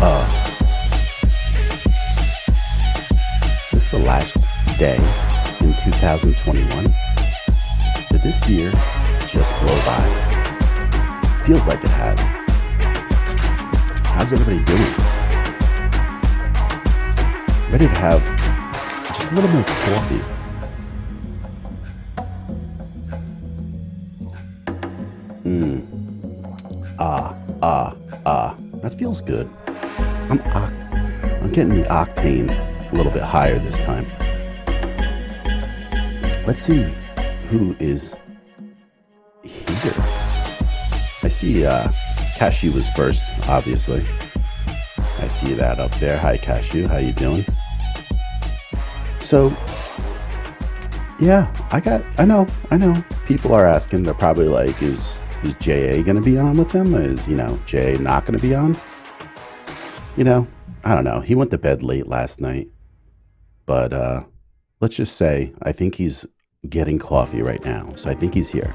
Is this the last day in 2021? Did this year just blow by? Feels like it has. How's everybody doing? Ready to have just a little bit of coffee. That feels good. I'm getting the octane a little bit higher this time. Let's see who is here. I see Cashew was first, obviously. I see that up there. Hi, Cashew. How you doing? So, yeah, I know. People are asking. They're probably like, is JA going to be on with them? Is, JA not going to be on? I don't know. He went to bed late last night. But let's just say I think he's getting coffee right now. So I think he's here.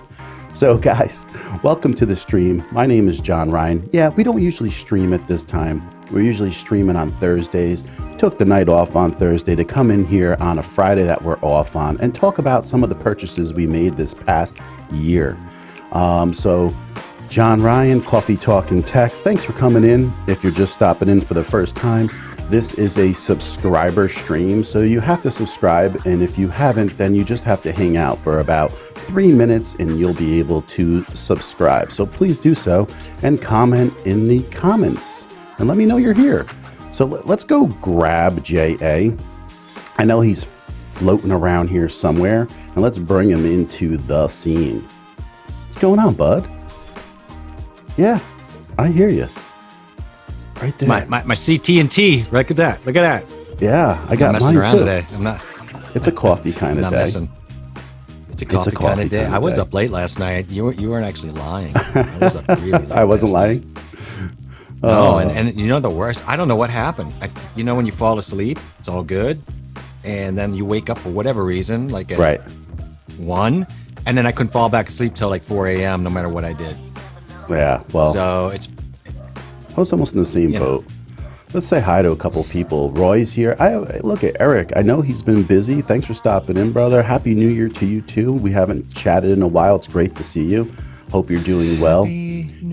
So guys, welcome to the stream. My name is John Ryan. Yeah, we don't usually stream at this time. We're usually streaming on Thursdays. Took the night off on Thursday to come in here on a Friday that we're off on and talk about some of the purchases we made this past year. So John Ryan, Coffee Talking Tech, thanks for coming in. If you're just stopping in for the first time, this is a subscriber stream, so you have to subscribe, and if you haven't, then you just have to hang out for about 3 minutes and you'll be able to subscribe. So please do so and comment in the comments and let me know you're here. So let's go grab JA. I know he's floating around here somewhere, and let's bring him into the scene. What's going on, bud? Yeah, I hear you. Right there. My CT&T. Look at that. Look at that. Yeah, I got messing mine around too. today. I'm not. It's a coffee kind of I'm not day. messing. It's a coffee kind of day. I was up late last night. You weren't actually lying. I was up really late. I wasn't lying. No, and you know the worst. I don't know what happened. When you fall asleep, it's all good, and then you wake up for whatever reason, like at 1, and then I couldn't fall back asleep till like 4 a.m. no matter what I did. Yeah, well. So I was almost in the same boat. Let's say hi to a couple people. Roy's here. Look at Eric. I know he's been busy. Thanks for stopping in, brother. Happy New Year to you too. We haven't chatted in a while. It's great to see you. Hope you're doing well.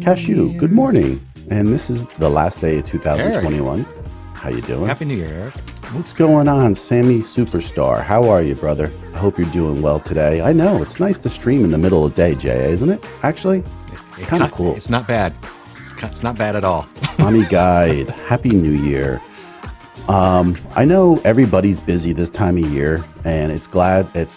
Cashew, good morning. And this is the last day of 2021. Eric. How you doing? Happy New Year, Eric. What's going on, Sammy Superstar? How are you, brother? I hope you're doing well today. I know it's nice to stream in the middle of the day, Jay, isn't it? Actually, it's kind of cool. It's not bad. It's not bad at all. Mommy Guide, Happy New Year. I know everybody's busy this time of year, and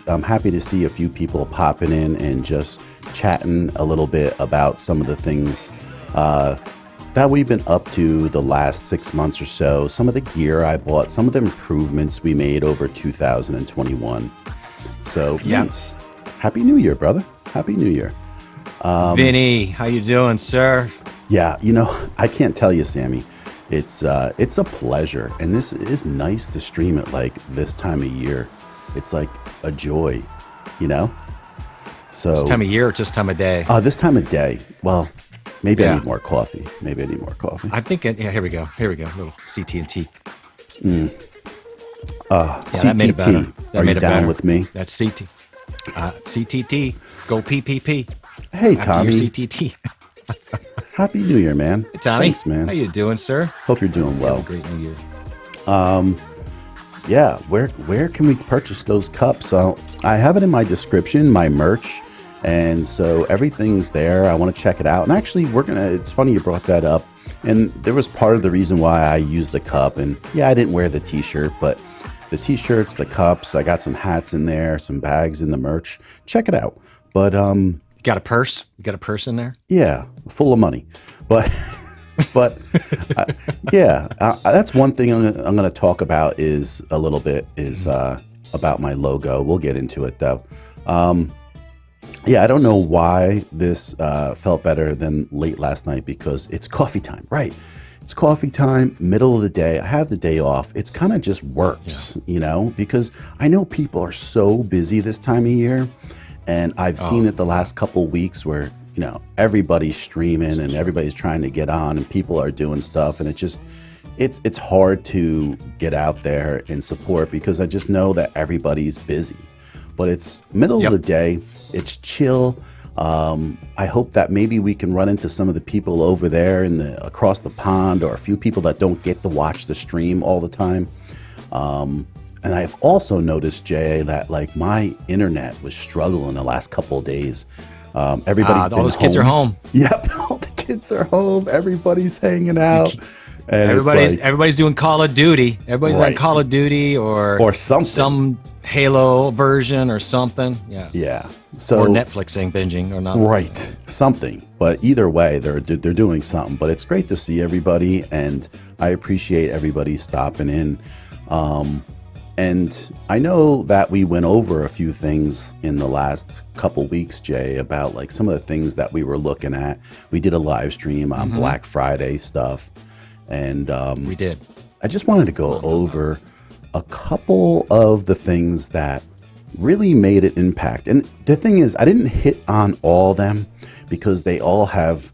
I'm happy to see a few people popping in and just chatting a little bit about some of the things that we've been up to the last 6 months or so, some of the gear I bought, some of the improvements we made over 2021. So, yes, Happy New Year, brother. Happy New Year. Vinny, how you doing, sir? Yeah, I can't tell you, Sammy. It's a pleasure, and this is nice to stream it like this time of year. It's like a joy, So this time of year or just time of day? This time of day. Well, maybe I need more coffee. I think here we go. A little CT&T. That made it better. Are you down with me? That's CT. CTT. Go PPP. Hey, Tommy. CTT. Happy New Year, man. Hey, Tommy. Thanks, man. How you doing, sir? Hope you're doing well. Have a great New Year. Yeah. Where can we purchase those cups? I have it in my description, my merch, and so everything's there. I want to check it out. And actually, it's funny you brought that up. And there was part of the reason why I used the cup. And yeah, I didn't wear the t-shirt, but the t-shirts, the cups, I got some hats in there, some bags in the merch. Check it out. But you got a purse? You got a purse in there? Yeah, full of money. But that's one thing I'm going to talk about is about my logo. We'll get into it though. I don't know why this felt better than late last night, because it's coffee time, right? It's coffee time, middle of the day. I have the day off. It's kind of just works, because I know people are so busy this time of year. And I've seen it the last couple weeks where, everybody's streaming and everybody's trying to get on and people are doing stuff. And it's hard to get out there and support because I just know that everybody's busy. But it's middle of the day, it's chill. I hope that maybe we can run into some of the people over there across the pond, or a few people that don't get to watch the stream all the time. And I've also noticed, Jay, that like my internet was struggling the last couple of days. Everybody's all those kids are home. Yep, all the kids are home. Everybody's hanging out. And everybody's doing Call of Duty. Everybody's on Call of Duty or something. Some Halo version or something. Yeah. Yeah. So or Netflixing, binging or not. Right. Something. But either way, they're doing something. But it's great to see everybody, and I appreciate everybody stopping in. And I know that we went over a few things in the last couple weeks, Jay, about like some of the things that we were looking at. We did a live stream on Black Friday stuff. And we did. I just wanted to go over a couple of the things that really made an impact. And the thing is, I didn't hit on all of them because they all have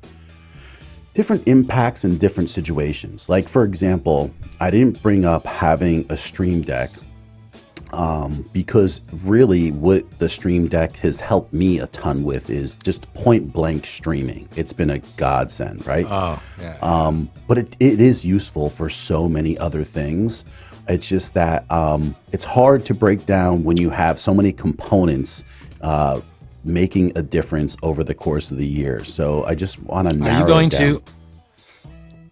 different impacts in different situations. Like, for example, I didn't bring up having a stream deck because really what the stream deck has helped me a ton with is just point blank streaming. It's been a godsend, right? Oh, yeah. But it is useful for so many other things. It's just that it's hard to break down when you have so many components making a difference over the course of the year. So I just want to narrow it down.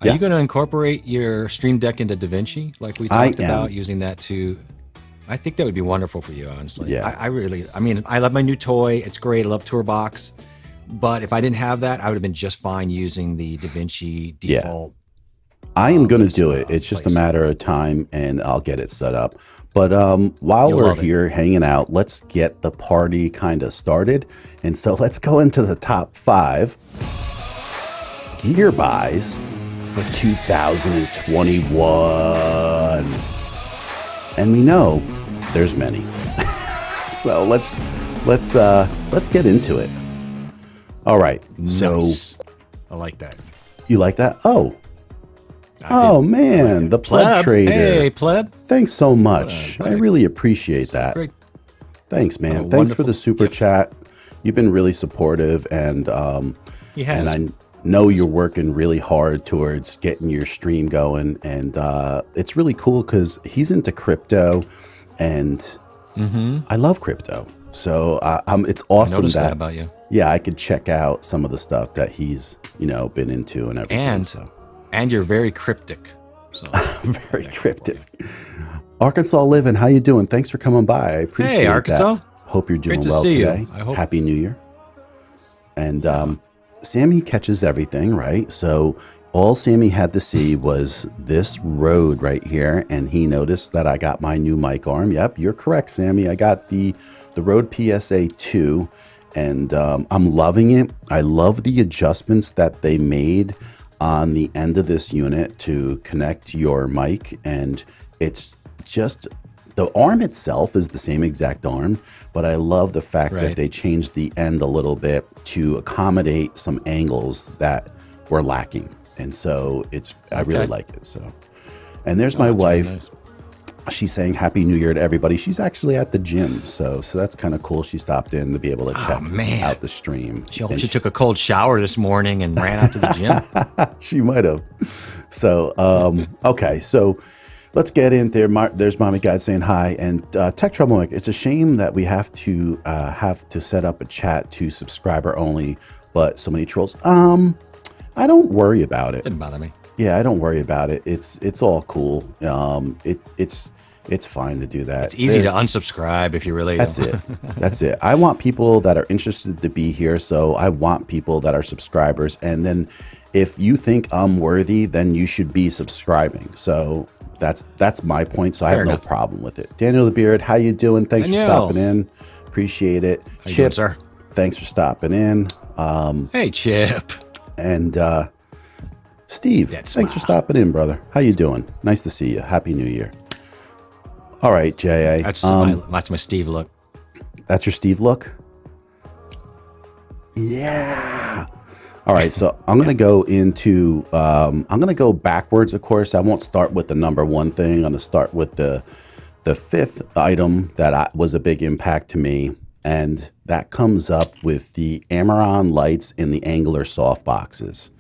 Are you going to incorporate your Stream Deck into DaVinci like we talked about, using that to... I think that would be wonderful for you, honestly. Yeah. I mean, I love my new toy. It's great. I love TourBox. But if I didn't have that, I would have been just fine using the DaVinci default. I am going to do it. It's just a matter of time, and I'll get it set up. But while we're here hanging out, let's get the party kind of started. And so let's go into the top 5 gear buys for 2021. And we know there's many. So let's get into it. All right. Nice. I like that. You like that? Oh, man, the Pleb Trader. Hey, Pleb. Thanks so much. I really appreciate that. Great. Thanks, man. Thanks for the super chat. You've been really supportive, and he has. And I know you're working really hard towards getting your stream going, and it's really cool because he's into crypto, and I love crypto. So it's awesome. I noticed that about you. Yeah, I could check out some of the stuff that he's been into and everything. And you're very cryptic. So very cryptic. Arkansas Living, how you doing? Thanks for coming by. I appreciate it. Hey, Arkansas. That. Hope you're doing Great to well see today. You. I hope. Happy New Year. And Sammy catches everything, right? So all Sammy had to see was this Rode right here, and he noticed that I got my new mic arm. Yep, you're correct, Sammy. I got the Rode PSA 2, and I'm loving it. I love the adjustments that they made on the end of this unit to connect your mic, and it's just... The arm itself is the same exact arm, but I love the fact that they changed the end a little bit to accommodate some angles that were lacking. And so I really like it. So, and there's my wife. Really nice. She's saying Happy New Year to everybody. She's actually at the gym. So that's kind of cool. She stopped in to be able to check out the stream. She took a cold shower this morning and ran out to the gym. She might have. So, okay. So, let's get in there. There's Mommy Guide saying hi. And Tech Trouble Mike, it's a shame that we have to set up a chat to subscriber only, but so many trolls. I don't worry about it. Didn't bother me. Yeah, I don't worry about it. It's all cool. It's fine to do that. It's easy to unsubscribe if you really. That's it. That's it. I want people that are interested to be here, so I want people that are subscribers. And then if you think I'm worthy, then you should be subscribing. So that's my point. So I have no problem with it. Daniel the Beard, how you doing? Thanks for stopping in. Appreciate it. How Chip, you doing, sir? Thanks for stopping in. Hey, Chip. And Steve, thanks for stopping in, brother. How you doing? Nice to see you. Happy New Year. All right, J.A. That's my Steve look. That's your Steve look? Yeah. All right, so I'm going to go into, I'm going to go backwards, of course. I won't start with the number one thing. I'm going to start with the fifth item that was a big impact to me, and that comes up with the Amaran lights in the Angler softboxes.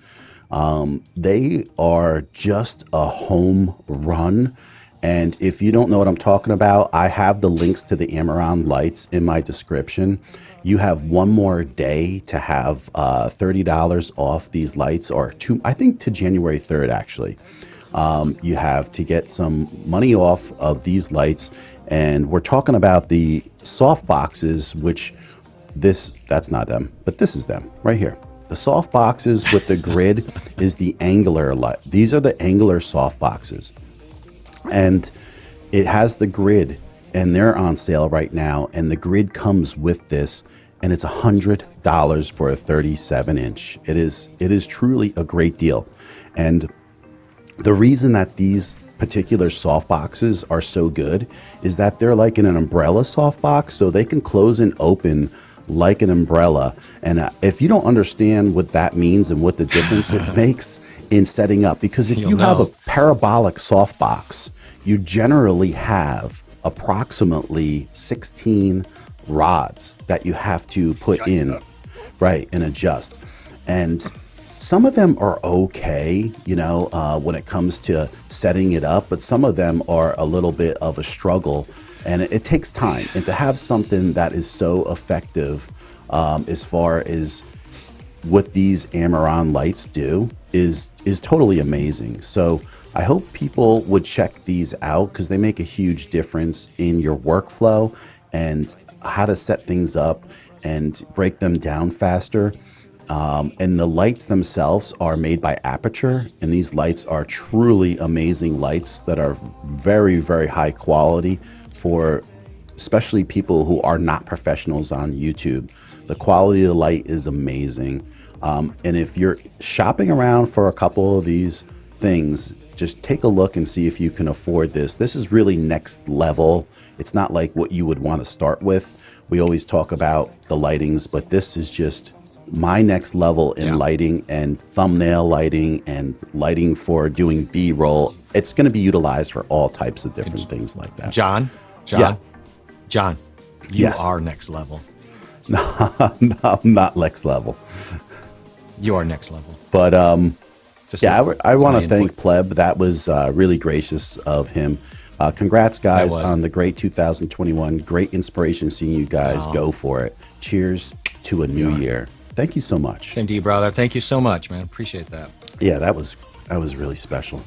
They are just a home run. And if you don't know what I'm talking about, I have the links to the Amaran lights in my description. You have one more day to have $30 off these lights, or I think to January 3rd, actually. You have to get some money off of these lights. And we're talking about the soft boxes, which that's not them, but this is them right here. The soft boxes with the grid is the Angler light. These are the Angler soft boxes. And it has the grid, and they're on sale right now. And the grid comes with this, and it's $100 for a 37-inch. It is truly a great deal. And the reason that these particular soft boxes are so good is that they're like in an umbrella soft box, so they can close and open like an umbrella. And if you don't understand what that means and what the difference it makes in setting up, because if you have a parabolic softbox, you generally have approximately 16 rods that you have to put in, right, and adjust. And some of them are okay, you know, when it comes to setting it up, but some of them are a little bit of a struggle, and it takes time. And to have something that is so effective as far as what these Amaran lights do is totally amazing. So I hope people would check these out, because they make a huge difference in your workflow and how to set things up and break them down faster. And the lights themselves are made by Aperture, and these lights are truly amazing lights that are very, very high quality for especially people who are not professionals on YouTube. The quality of the light is amazing. And if you're shopping around for a couple of these things, just take a look and see if you can afford this. This is really next level. It's not like what you would want to start with. We always talk about the lightings, but this is just my next level in lighting and thumbnail lighting and lighting for doing B-roll. It's going to be utilized for all types of different things like that. John, you are next level. No, I'm not next level. You are next level. But I want to thank Pleb. That was really gracious of him. Congrats, guys, on the great 2021. Great inspiration seeing you guys go for it. Cheers to a new year. Thank you so much. Same to you, brother. Thank you so much, man. Appreciate that. Yeah, that was really special.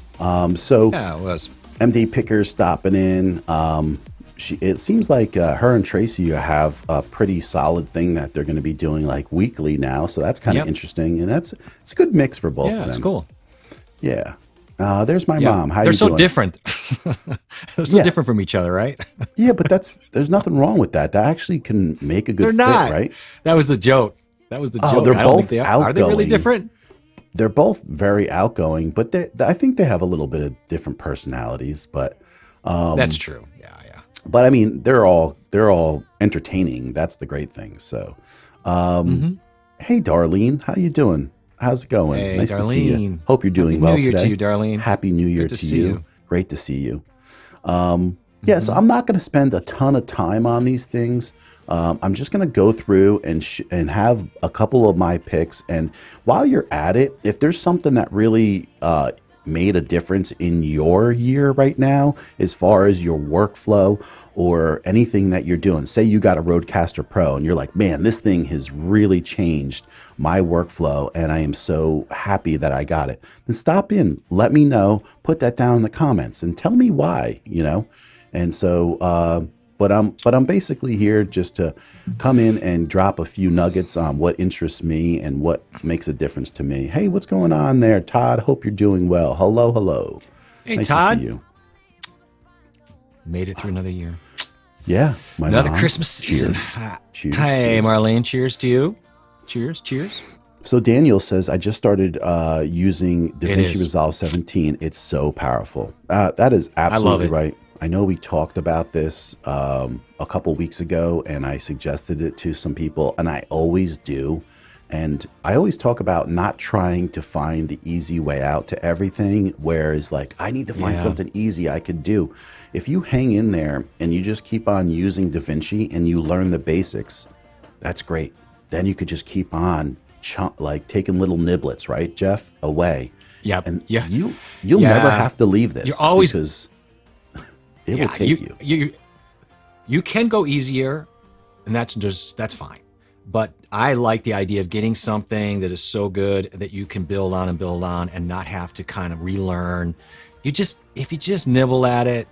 So yeah, it was. MD Picker stopping in. It seems like her and Tracy have a pretty solid thing that they're going to be doing like weekly now. So that's kind of interesting, and it's a good mix for both of them. Yeah, it's cool. Yeah. There's my mom. How They're you so doing? different. They're so different from each other, right? Yeah, but there's nothing wrong with that. That actually can make a good fit, right? That was the joke. That was the joke. They're both outgoing. Are they really different? They're both very outgoing, but I think they have a little bit of different personalities. But that's true. Yeah. But I mean, they're all entertaining. That's the great thing. So, hey, Darlene, how you doing? How's it going? Hey, nice Darlene. to see you. Hope you're doing well today. Happy New Year to you, Darlene. Happy New Year to you. Great to see you. So I'm not going to spend a ton of time on these things. I'm just going to go through and have a couple of my picks. And while you're at it, if there's something that really made a difference in your year right now, as far as your workflow or anything that you're doing, say you got a Rodecaster Pro and you're like, man, this thing has really changed my workflow and I am so happy that I got it, then stop in, let me know, put that down in the comments and tell me why, And so, but I'm basically here just to come in and drop a few nuggets on what interests me and what makes a difference to me. Hey, what's going on there, Todd? Hope you're doing well. Hello. Hey, nice Todd. To see you. Made it through another year. Yeah, another Christmas season. Cheers. Hey, Marlene. Cheers to you. Cheers. So Daniel says, I just started using DaVinci Resolve 17. It's so powerful. That is absolutely right. I know we talked about this a couple weeks ago, and I suggested it to some people, and I always do. And I always talk about not trying to find the easy way out to everything, whereas like, I need to find something easy I could do. If you hang in there and you just keep on using DaVinci and you learn the basics, that's great. Then you could just keep on like taking little niblets, right, Jeff, away. Yeah. And you'll never have to leave this. You're always, because it will take you. You can go easier, and that's fine. But I like the idea of getting something that is so good that you can build on and not have to kind of relearn. If you just nibble at it,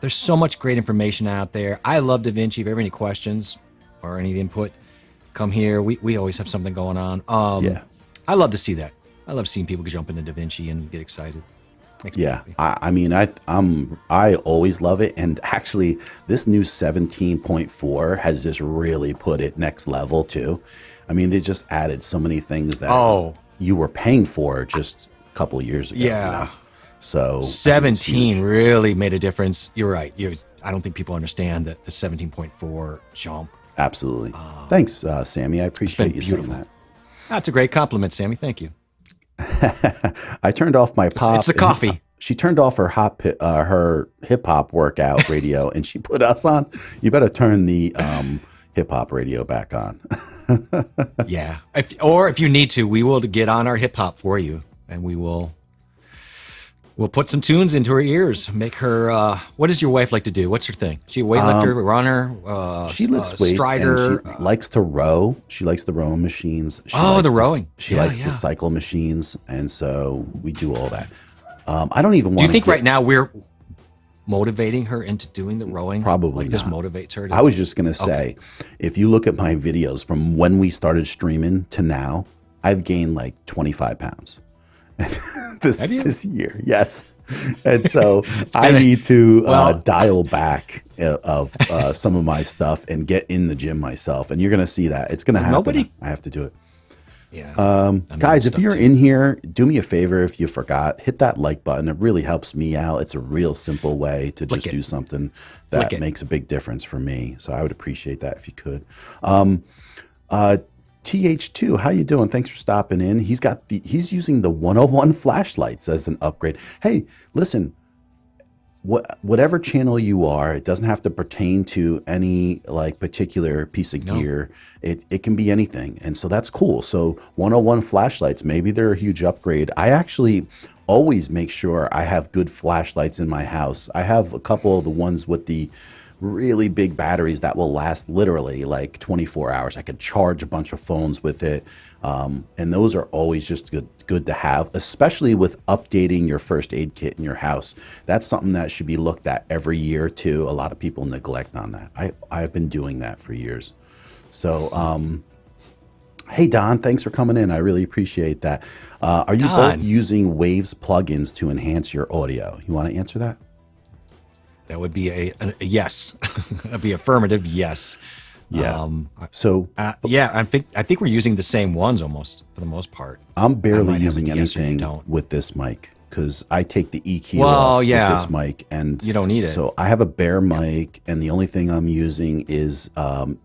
there's so much great information out there. I love DaVinci. If you have any questions or any input, come here. We always have something going on. I love to see that. I love seeing people jump into DaVinci and get excited. I always love it. And actually, this new 17.4 has just really put it next level too. I mean, they just added so many things that you were paying for just a couple of years ago. Yeah. You know? So 17 really made a difference. You're right. I don't think people understand that the 17.4 jump. Absolutely. Thanks, Sammy. I appreciate you saying that. That's a great compliment, Sammy. Thank you. I turned off my pop. It's the coffee. She turned off her hip hop workout radio, and she put us on. You better turn the hip hop radio back on. Yeah, if you need to, we will get on our hip hop for you, and we'll put some tunes into her ears. Make her. What does your wife like to do? What's her thing? She a weightlifter, runner. She lifts weights. Strider. And she likes to row. She likes the rowing machines. The rowing. She likes the cycle machines, and so we do all that. I don't even want. Do you think right now we're motivating her into doing the rowing? Probably like not. This motivates her. I was just gonna say, if you look at my videos from when we started streaming to now, I've gained like 25 pounds. this year, yes. And so I need to dial back of some of my stuff and get in the gym myself. And you're going to see that. It's going to happen. I have to do it. Yeah. Guys, if you're in here, do me a favor. If you forgot, hit that like button. It really helps me out. It's a real simple way to just do something that makes a big difference for me. So I would appreciate that if you could. TH2, how you doing? Thanks for stopping in. He's using the 101 flashlights as an upgrade. Hey, listen, whatever channel you are, it doesn't have to pertain to any like particular piece of gear. It can be anything. And so that's cool. So 101 flashlights, maybe they're a huge upgrade. I actually always make sure I have good flashlights in my house. I have a couple of the ones with the really big batteries that will last literally like 24 hours. I could charge a bunch of phones with it. And those are always just good to have, especially with updating your first aid kit in your house. That's something that should be looked at every year too. A lot of people neglect on that. I've been doing that for years. So, hey Don, thanks for coming in. I really appreciate that. Are you both using Waves plugins to enhance your audio? You want to answer that? That would be a yes. That'd be affirmative yes. Yeah. I think we're using the same ones almost for the most part. I'm barely using anything with this mic because I take the EQ off with this mic, and you don't need it. So I have a bare mic, and the only thing I'm using is the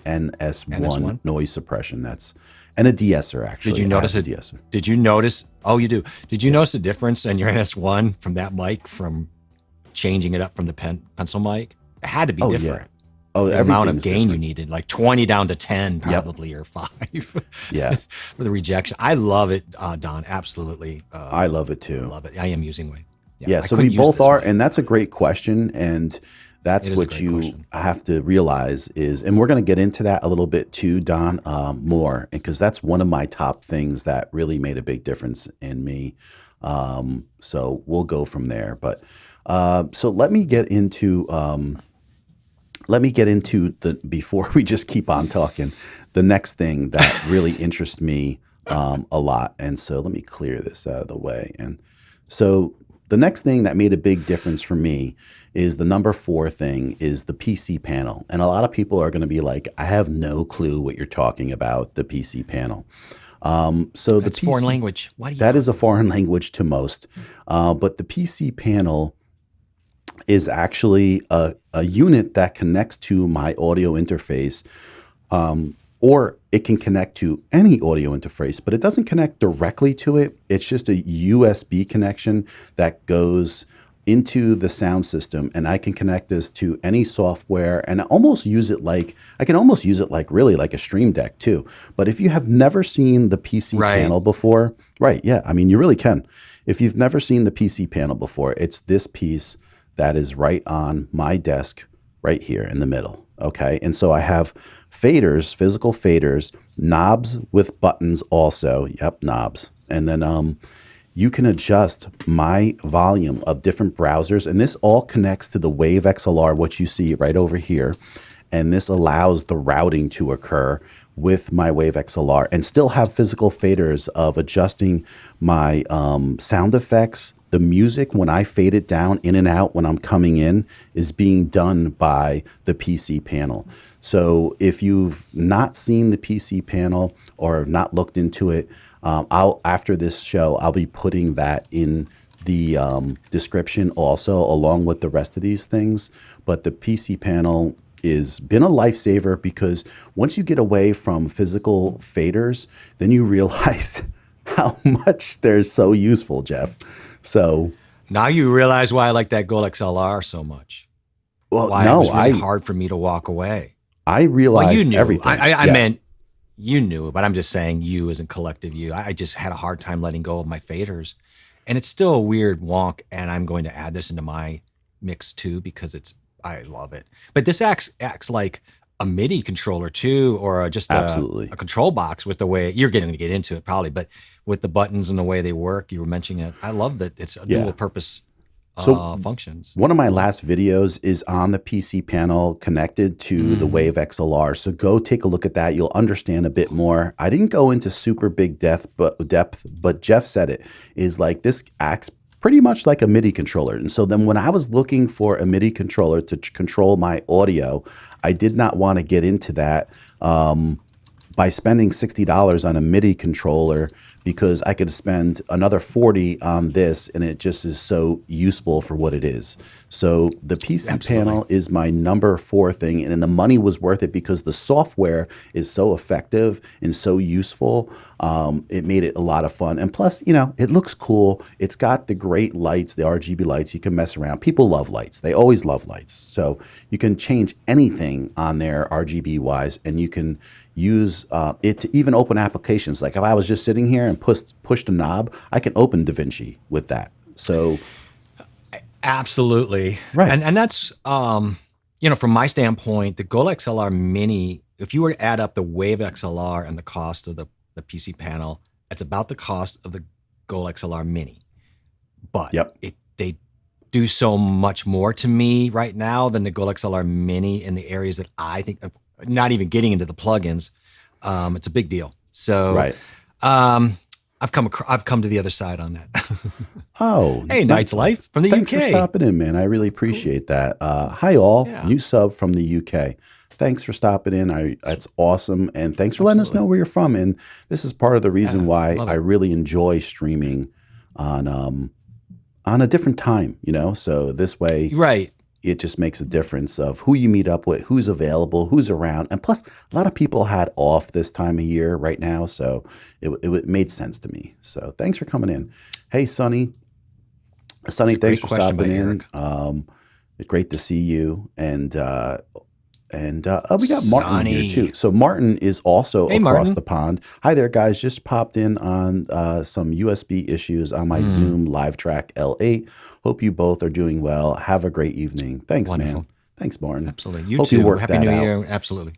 NS1 noise suppression. And a de-esser actually. Did you notice a de-esser? Did you notice? Oh, you do. Did you notice a difference in your NS1 from that mic from changing it up from the pencil mic? It had to be different. Yeah. Oh, the amount of gain you needed, like 20 down to 10 probably, or 5. Yeah. For the rejection. I love it, Don. Absolutely. I love it too. I love it. I am using Wave. Yeah, so we both are, and that's a great question. And that's what you have to realize is, and we're going to get into that a little bit too, Don, more, because that's one of my top things that really made a big difference in me. So we'll go from there. But so let me get into before we just keep on talking, the next thing that really interests me a lot. And so let me clear this out of the way. And so the next thing that made a big difference for me is the number 4 thing is the PC panel. And a lot of people are going to be like, I have no clue what you're talking about, the PC panel. So that's foreign language. That is a foreign language to most. But the PC panel is actually a unit that connects to my audio interface, or it can connect to any audio interface, but it doesn't connect directly to it. It's just a USB connection that goes into the sound system, and I can connect this to any software and almost use it like, I can almost use it like really like a Stream Deck too. But if you have never seen the PC panel before, yeah, I mean, you really can. If you've never seen the PC panel before, it's this piece that is right on my desk right here in the middle. Okay. And so I have faders, physical faders, knobs with buttons also. Yep, knobs. And then you can adjust my volume of different browsers. And this all connects to the Wave XLR, what you see right over here. And this allows the routing to occur with my Wave XLR and still have physical faders of adjusting my sound effects. The music, when I fade it down in and out when I'm coming in, is being done by the PC panel. So if you've not seen the PC panel or have not looked into it, after this show, I'll be putting that in the description also, along with the rest of these things. But the PC panel is been a lifesaver, because once you get away from physical faders, then you realize how much they're so useful, Jeff. So now you realize why I like that Gold XLR so much. Well, why no, it was really hard for me to walk away. I realized you knew. Everything. I meant you knew, but I'm just saying you as in collective you. I just had a hard time letting go of my faders. And it's still a weird wonk, and I'm going to add this into my mix too, because I love it. But this acts like a MIDI controller too, or just a control box with the way you're getting to get into it probably, but with the buttons and the way they work, you were mentioning it. I love that it's a dual purpose functions. One of my last videos is on the PC panel connected to the Wave XLR. So go take a look at that. You'll understand a bit more. I didn't go into super big depth, but Jeff said it is like this acts pretty much like a MIDI controller. And so then when I was looking for a MIDI controller to control my audio, I did not want to get into that by spending $60 on a MIDI controller, because I could spend another $40 on this, and it just is so useful for what it is. So the PC panel is my number 4 thing, and the money was worth it because the software is so effective and so useful. It made it a lot of fun, and plus, you know, it looks cool. It's got the great lights, the RGB lights. You can mess around. People love lights. They always love lights. So you can change anything on there RGB wise, and you can use it to even open applications. Like if I was just sitting here and pushed a knob, I can open DaVinci with that. So absolutely. Right. And that's, you know, from my standpoint, the Gold XLR Mini, if you were to add up the Wave XLR and the cost of the PC panel, it's about the cost of the Gold XLR Mini. But they do so much more to me right now than the Gold XLR Mini in the areas that I think, not even getting into the plugins. It's a big deal. So I've come to the other side on that. Oh, hey, Night's Life from the thanks UK. Thanks for stopping in, man. I really appreciate that. Hi, all. New sub from the UK. Thanks for stopping in. That's awesome. And thanks for letting us know where you're from. And this is part of the reason why I really enjoy streaming on a different time, you know? So this way, it just makes a difference of who you meet up with, who's available, who's around. And plus, a lot of people had off this time of year right now, so it made sense to me. So thanks for coming in. Hey, Sonny. Sonny, thanks for stopping in. Great to see you. And we got Martin here too. So Martin is also across the pond. Hi there, guys. Just popped in on some USB issues on my Zoom Live Track L8. Hope you both are doing well. Have a great evening. Thanks, man. Thanks, Martin. Absolutely. You Hope too. You worked Happy that New out. Year. Absolutely.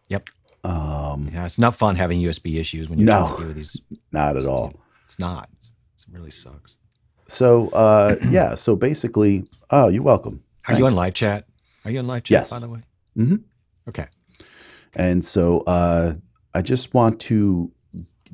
Yep. Yeah, it's not fun having USB issues when you're trying to deal with these. Not at all. It's not. It really sucks. So yeah. So basically, oh, you're welcome. Are you on live chat? Are you on live chat? By the way. Mm-hmm. Okay. And so I just want to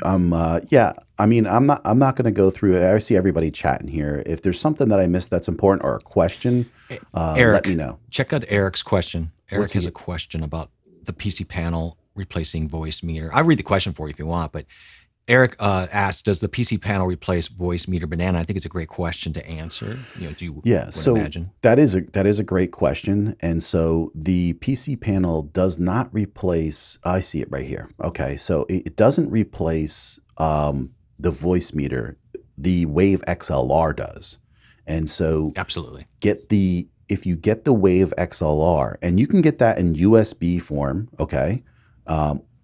I mean, I'm not going to go through it. I see everybody chatting here. If there's something that I missed that's important or a question, Eric, let me know. Check out Eric's question. Eric has a question about the PC panel replacing voice meter. I'll read the question for you if you want, but Eric asked, "Does the PC panel replace voice meter banana?" I think it's a great question to answer. Do you imagine? that is a great question. And so the PC panel does not replace. I see it right here. Okay, so it doesn't replace the voice meter. The Wave XLR does, and so absolutely if you get the Wave XLR, and you can get that in USB form, okay.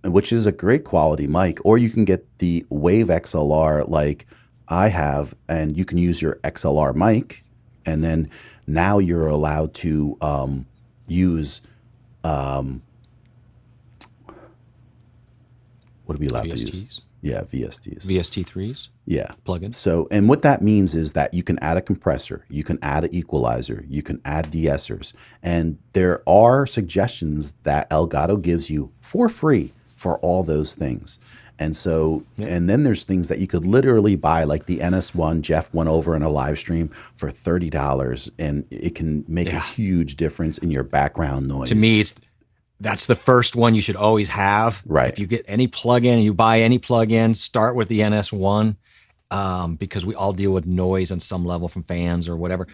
Which is a great quality mic, or you can get the Wave XLR like I have, and you can use your XLR mic, and then now you're allowed to use what are we allowed to use? Yeah, VSTs. VST3s? Yeah. Plugins. So, and what that means is that you can add a compressor, you can add an equalizer, you can add de-essers, and there are suggestions that Elgato gives you for free for all those things. And so, and then there's things that you could literally buy, like the NS1. Jeff went over in a live stream for $30, and it can make a huge difference in your background noise. To me, that's the first one you should always have. Right. If you get any plug-in, you buy any plug-in, start with the NS1, because we all deal with noise on some level from fans or whatever.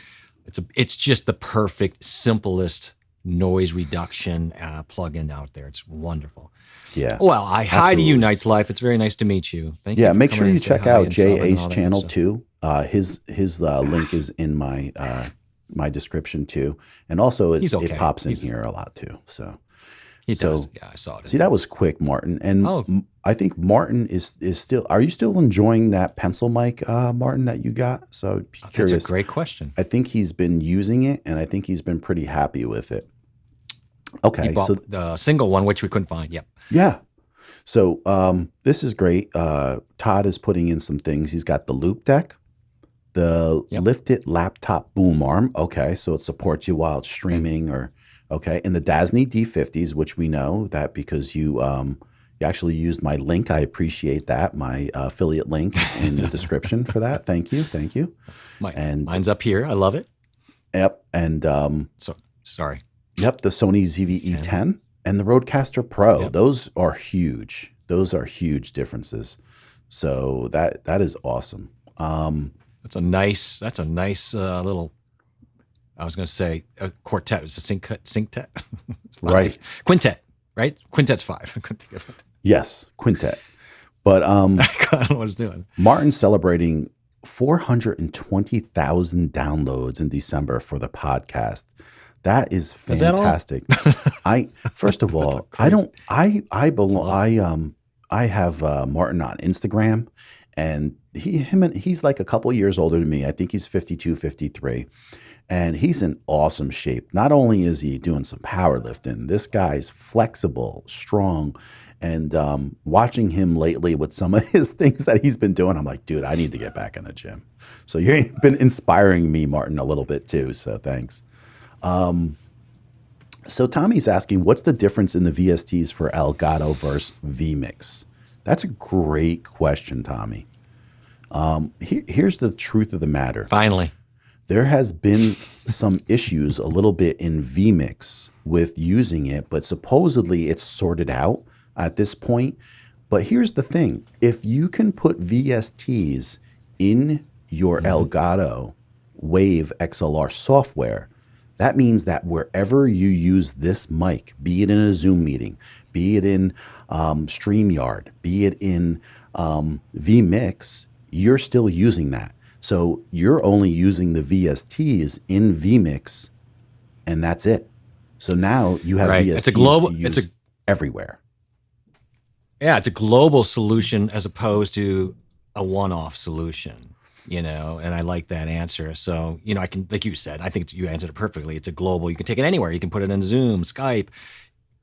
It's just the perfect, simplest noise reduction plug-in out there. It's wonderful. Yeah. Well, hi to you, Night's Life. It's very nice to meet you. Thank you. Yeah, make sure you check out JA's channel too. His link is in my description too, and also it pops in here a lot too. So he does. Yeah, I saw it. See, that was quick, Martin. And I think Martin is still. Are you still enjoying that pencil mic, Martin, that you got? So curious. That's a great question. I think he's been using it, and I think he's been pretty happy with it. Okay, he bought the single one, which we couldn't find. Yep. Yeah. So this is great. Todd is putting in some things. He's got the loop deck, the lifted laptop boom arm. Okay, so it supports you while it's streaming, and the Dasny D50s, which we know that because you actually used my link. I appreciate that. My affiliate link in the description for that. Thank you. Mine's up here. I love it. Yep. And sorry. Yep, the Sony ZV-E10 and the Rodecaster Pro. Yep. Those are huge. Those are huge differences. So that is awesome. That's a nice little. I was going to say a quartet. It's a synctet. Right. Quintet. Right. Quintet's 5. I couldn't think of it. Yes, quintet. But I don't know what it's doing. Martin's celebrating 420,000 downloads in December for the podcast. That is fantastic. First of all, I have Martin on Instagram, and he's like a couple years older than me. I think he's 52, 53, and he's in awesome shape. Not only is he doing some powerlifting, this guy's flexible, strong, and watching him lately with some of his things that he's been doing, I'm like, dude, I need to get back in the gym. So you've been inspiring me, Martin, a little bit too. So thanks. So Tommy's asking, what's the difference in the VSTs for Elgato versus Vmix? That's a great question, Tommy. Here's the truth of the matter. Finally. There has been some issues a little bit in Vmix with using it, but supposedly it's sorted out at this point. But here's the thing. If you can put VSTs in your Elgato Wave XLR software, that means that wherever you use this mic, be it in a Zoom meeting, be it in StreamYard, be it in Vmix, you're still using that. So you're only using the VSTs in Vmix, and that's it. So now you have VSTs it's a global, to use everywhere. Yeah, it's a global solution as opposed to a one-off solution. And I like that answer. So, I can, like you said, I think you answered it perfectly. It's a global, you can take it anywhere. You can put it in Zoom, Skype,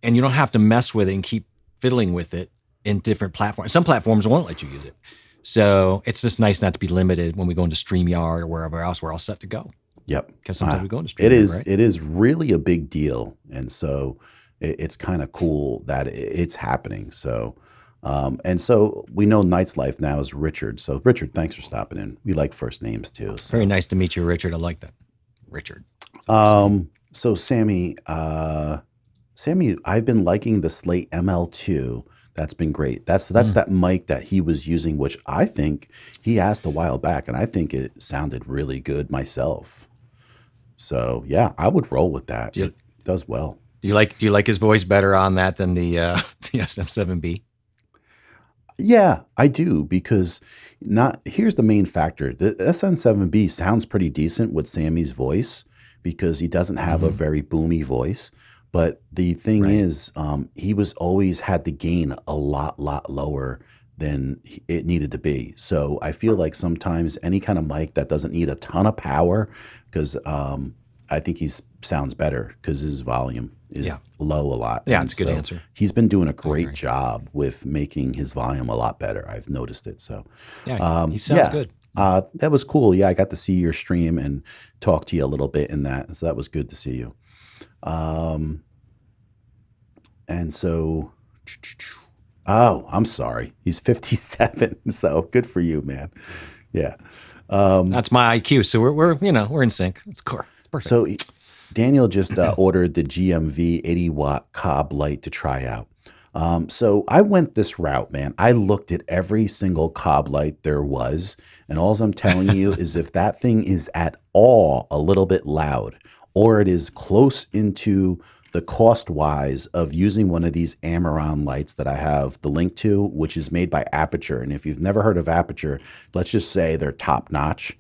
and you don't have to mess with it and keep fiddling with it in different platforms. Some platforms won't let you use it. So it's just nice not to be limited when we go into StreamYard or wherever else. We're all set to go. Yep. Because sometimes we go into StreamYard, It is really a big deal. And so it's kind of cool that it's happening. So, and so we know Night's Life now is Richard. So Richard, thanks for stopping in. We like first names too. So. Very nice to meet you, Richard. I like that. Richard. So Sammy, I've been liking the Slate ML2 That's been great. That's that mic that he was using, which I think he asked a while back, and I think it sounded really good myself. So yeah, I would roll with that. It does well. Do you like his voice better on that than the SM7B? Yeah, I do, because here's the main factor. The SM7B sounds pretty decent with Sammy's voice because he doesn't have a very boomy voice. But the thing is, he was always had the gain a lot lower than it needed to be. So I feel like sometimes any kind of mic that doesn't need a ton of power, because I think he sounds better because his volume is low a lot. Yeah, it's a good answer. He's been doing a great job with making his volume a lot better. I've noticed it. So yeah, he sounds good. That was cool. Yeah, I got to see your stream and talk to you a little bit in that. So that was good to see you. And so, oh, I'm sorry. He's 57. So good for you, man. Yeah. That's my IQ. So we're in sync. It's core. It's perfect. So Daniel just ordered the GMV 80-watt Cobb light to try out. So I went this route, man. I looked at every single Cobb light there was. And all I'm telling you is if that thing is at all a little bit loud, or it is close into the cost-wise of using one of these Amaran lights that I have the link to, which is made by Aperture. And if you've never heard of Aperture, let's just say they're top-notch.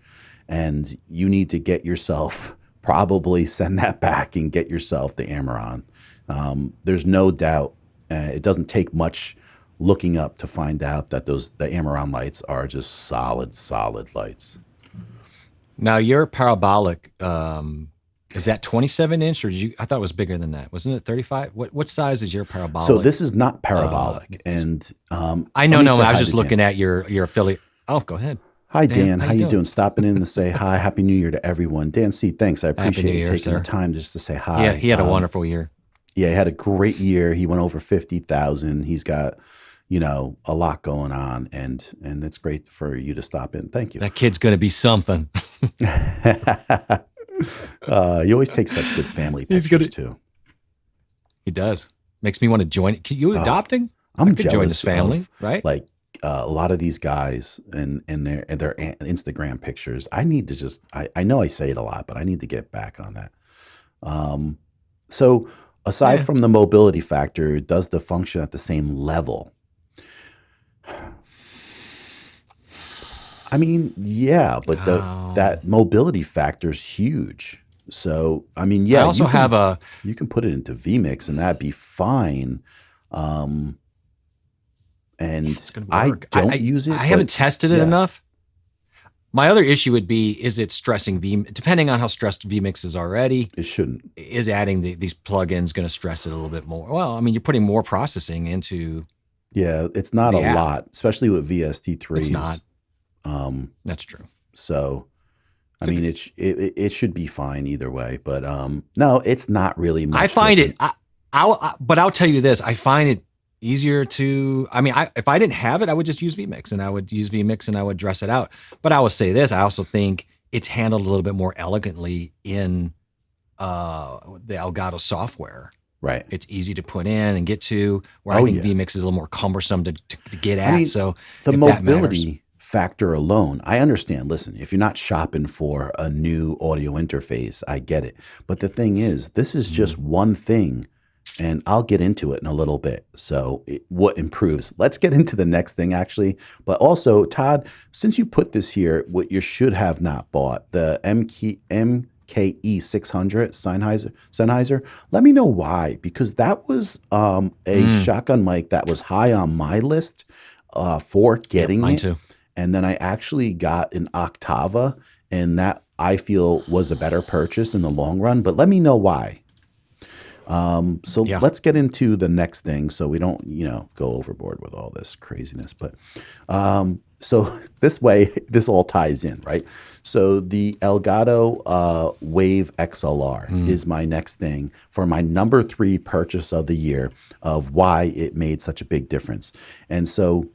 And you need to get yourself, probably send that back and get yourself the Amaran. There's no doubt. It doesn't take much looking up to find out that the Amaran lights are just solid lights. Now, your parabolic... is that 27 inch, or I thought it was bigger than that? Wasn't it 35? What size is your parabolic? So this is not parabolic, and I know. No, I was just looking at your affiliate. Oh, go ahead. Hi, Dan. How you doing? Stopping in to say hi. Happy New Year to everyone. Dan C, thanks. I appreciate you taking the time just to say hi. Yeah, he had a wonderful year. Yeah, he had a great year. He went over 50,000. He's got, a lot going on, and it's great for you to stop in. Thank you. That kid's going to be something. You always take such good family pictures too. He does. Makes me want to join. You adopting? I'm jealous join this family, right? Like a lot of these guys and their Instagram pictures. I need to just. I know I say it a lot, but I need to get back on that. So aside from the mobility factor, does the function at the same level? I mean, yeah, but that mobility factor is huge. So, I mean, yeah, I also you can put it into Vmix and that'd be fine. And it's gonna work. I don't use it. I haven't tested it enough. My other issue would be, is it stressing depending on how stressed Vmix is already. It shouldn't. Is adding these plugins going to stress it a little bit more? Well, I mean, you're putting more processing into. Yeah, it's not a lot, especially with VST3s. It's not. That's true. So, I mean, it should be fine either way, but no, it's not really much. I find different. But I'll tell you this: I find it easier to. I mean, if I didn't have it, I would just use Vmix, and I would dress it out. But I will say this: I also think it's handled a little bit more elegantly in the Elgato software. Right. It's easy to put in and get to. Where I think Vmix is a little more cumbersome to get at. I mean, so the mobility factor alone, I understand. Listen, if you're not shopping for a new audio interface, I get it. But the thing is, this is just one thing, and I'll get into it in a little bit. So what improves? Let's get into the next thing, actually. But also, Todd, since you put this here, what you should have not bought, the MKE 600 Sennheiser, let me know why, because that was a shotgun mic that was high on my list for getting mine it. Too. And then I actually got an Octava, and that I feel was a better purchase in the long run. But let me know why. Let's get into the next thing so we don't, go overboard with all this craziness. But so this way, this all ties in, right? So the Elgato Wave XLR is my next thing for my number 3 purchase of the year of why it made such a big difference. And so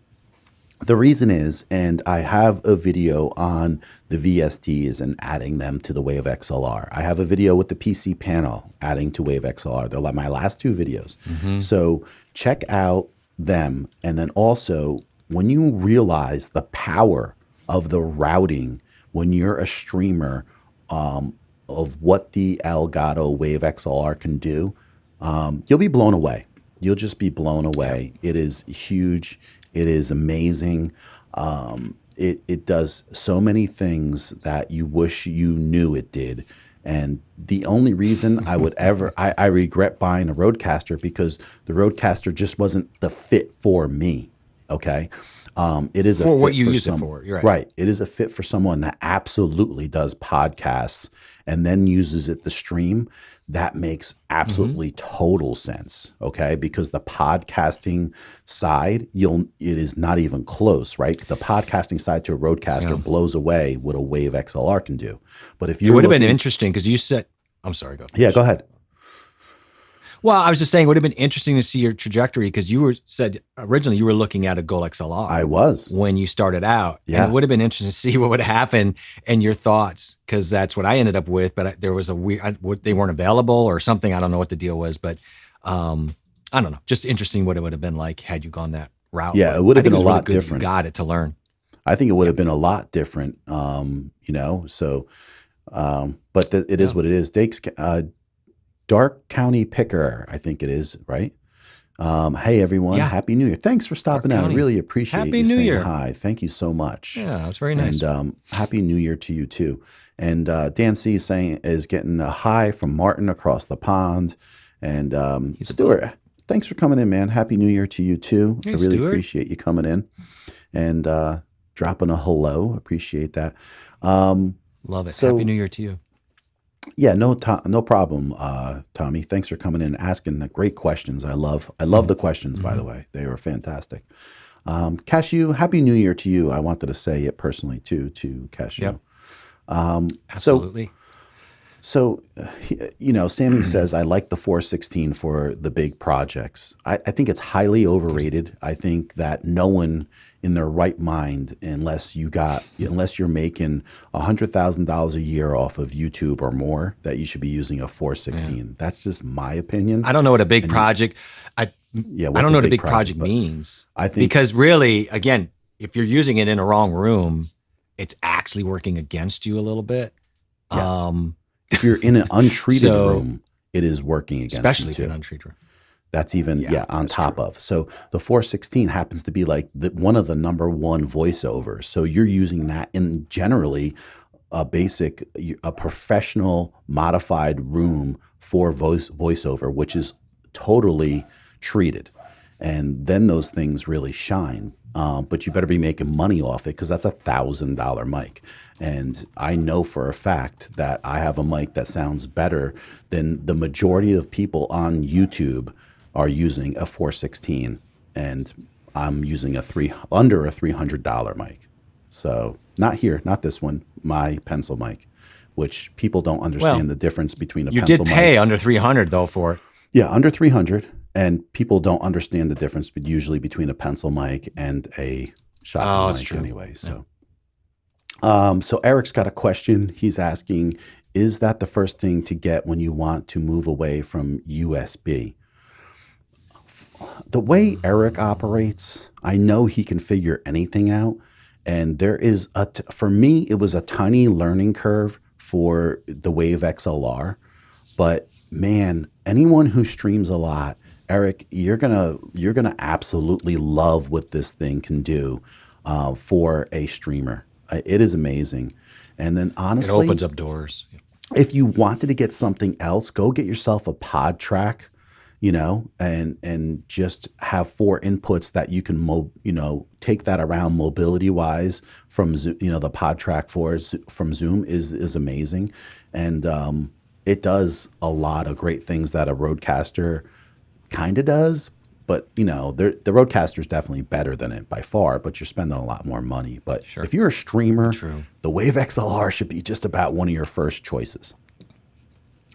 the reason is, and I have a video on the VSTs and adding them to the Wave XLR. I have a video with the PC panel adding to Wave XLR. They're like my last 2 videos. So check out them. And then also, when you realize the power of the routing, when you're a streamer, of what the Elgato Wave XLR can do, you'll be blown away. You'll just be blown away. It is huge. It is amazing. It does so many things that you wish you knew it did. And the only reason I would ever, I regret buying a Rodecaster because the Rodecaster just wasn't the fit for me. Okay. It is a for fit what you for use it for. You're right. Right. It is a fit for someone that absolutely does podcasts and then uses it to stream. That makes absolutely total sense. Okay. Because the podcasting side, it is not even close, right? The podcasting side to a Rodecaster blows away what a Wave XLR can do. But if you would have been interesting because you said, I'm sorry, go. Yeah, go ahead. Well, I was just saying it would have been interesting to see your trajectory because said originally you were looking at a Goal XLR. I was. When you started out. Yeah. And it would have been interesting to see what would happen and your thoughts because that's what I ended up with. But there was they weren't available or something. I don't know what the deal was, but I don't know. Just interesting what it would have been like had you gone that route. Yeah, but it would have been a really lot good different. You got it to learn. I think it would have been a lot different, so, but it is what it is. Dark County Picker, I think it is, right? Hey, everyone. Yeah. Happy New Year. Thanks for stopping out. I really appreciate Happy you New saying Year. hi. Thank you so much. Yeah, it's very nice. And Happy New Year to you, too. And Dan C is getting a hi from Martin across the pond. And Stuart, thanks for coming in, man. Happy New Year to you, too. Hey, I really Stuart. appreciate you coming in and dropping a hello. Appreciate that. Love it. Happy New Year to you. Yeah, no problem, Tommy. Thanks for coming in and asking the great questions. I love the questions, by the way. They were fantastic. Cashew, Happy New Year to you. I wanted to say it personally, too, to Cashew. Yep. Absolutely. So, Sammy says, I like the 416 for the big projects. I think it's highly overrated. I think that no one in their right mind, unless you're making $100,000 a year off of YouTube or more, that you should be using a 416. Yeah. That's just my opinion. I don't know what a big project, I don't know what a big project means. I think because really, again, if you're using it in a wrong room, it's actually working against you a little bit. Yes. If you're in an untreated room, it is working against you too. Especially in an untreated room. That's even, on top of. So the 416 happens to be like one of the number one voiceovers. So you're using that in generally a professional modified room for voiceover, which is totally treated. And then those things really shine. But you better be making money off it because that's $1,000 mic. And I know for a fact that I have a mic that sounds better than the majority of people on YouTube are using a 416. And I'm using under a $300 mic. So not here, not this one, my pencil mic, which people don't understand the difference between a pencil mic. You did pay under 300 though for it. Yeah, under 300. And people don't understand the difference usually between a pencil mic and a shotgun mic anyway. So, so Eric's got a question. He's asking, is that the first thing to get when you want to move away from USB? The way Eric operates, I know he can figure anything out. And there is for me, it was a tiny learning curve for the Wave XLR. But man, anyone who streams a lot, Eric, you're gonna absolutely love what this thing can do for a streamer. It is amazing. And then honestly, it opens up doors. If you wanted to get something else, go get yourself a pod track, and just have 4 inputs that you can take that around mobility wise from Zoom. The pod track from Zoom is amazing, and it does a lot of great things that a Rodecaster kind of does, but the Rodecaster is definitely better than it by far, but you're spending a lot more money. But if you're a streamer, the Wave XLR should be just about one of your first choices.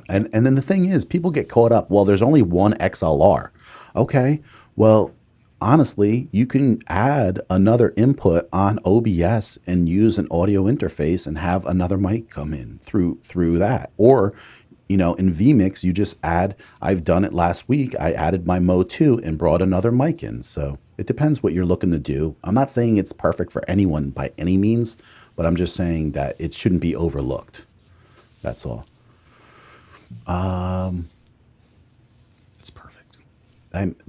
And then the thing is, people get caught up, well, there's only one XLR. Okay, well, honestly, you can add another input on OBS and use an audio interface and have another mic come in through that. Or you know, in Vmix, you just add, I've done it last week. I added my Mo 2 and brought another mic in. So it depends what you're looking to do. I'm not saying it's perfect for anyone by any means, but I'm just saying that it shouldn't be overlooked. That's all. It's perfect.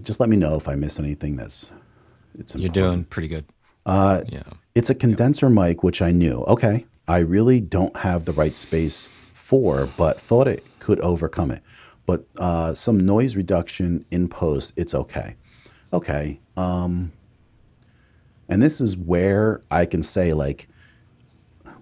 Just let me know if I miss anything it's important. You're doing pretty good. Yeah. It's a condenser mic, which I knew. Okay. I really don't have the right space for, but thought it could overcome it. But some noise reduction in post, it's okay. Okay. And this is where I can say, like,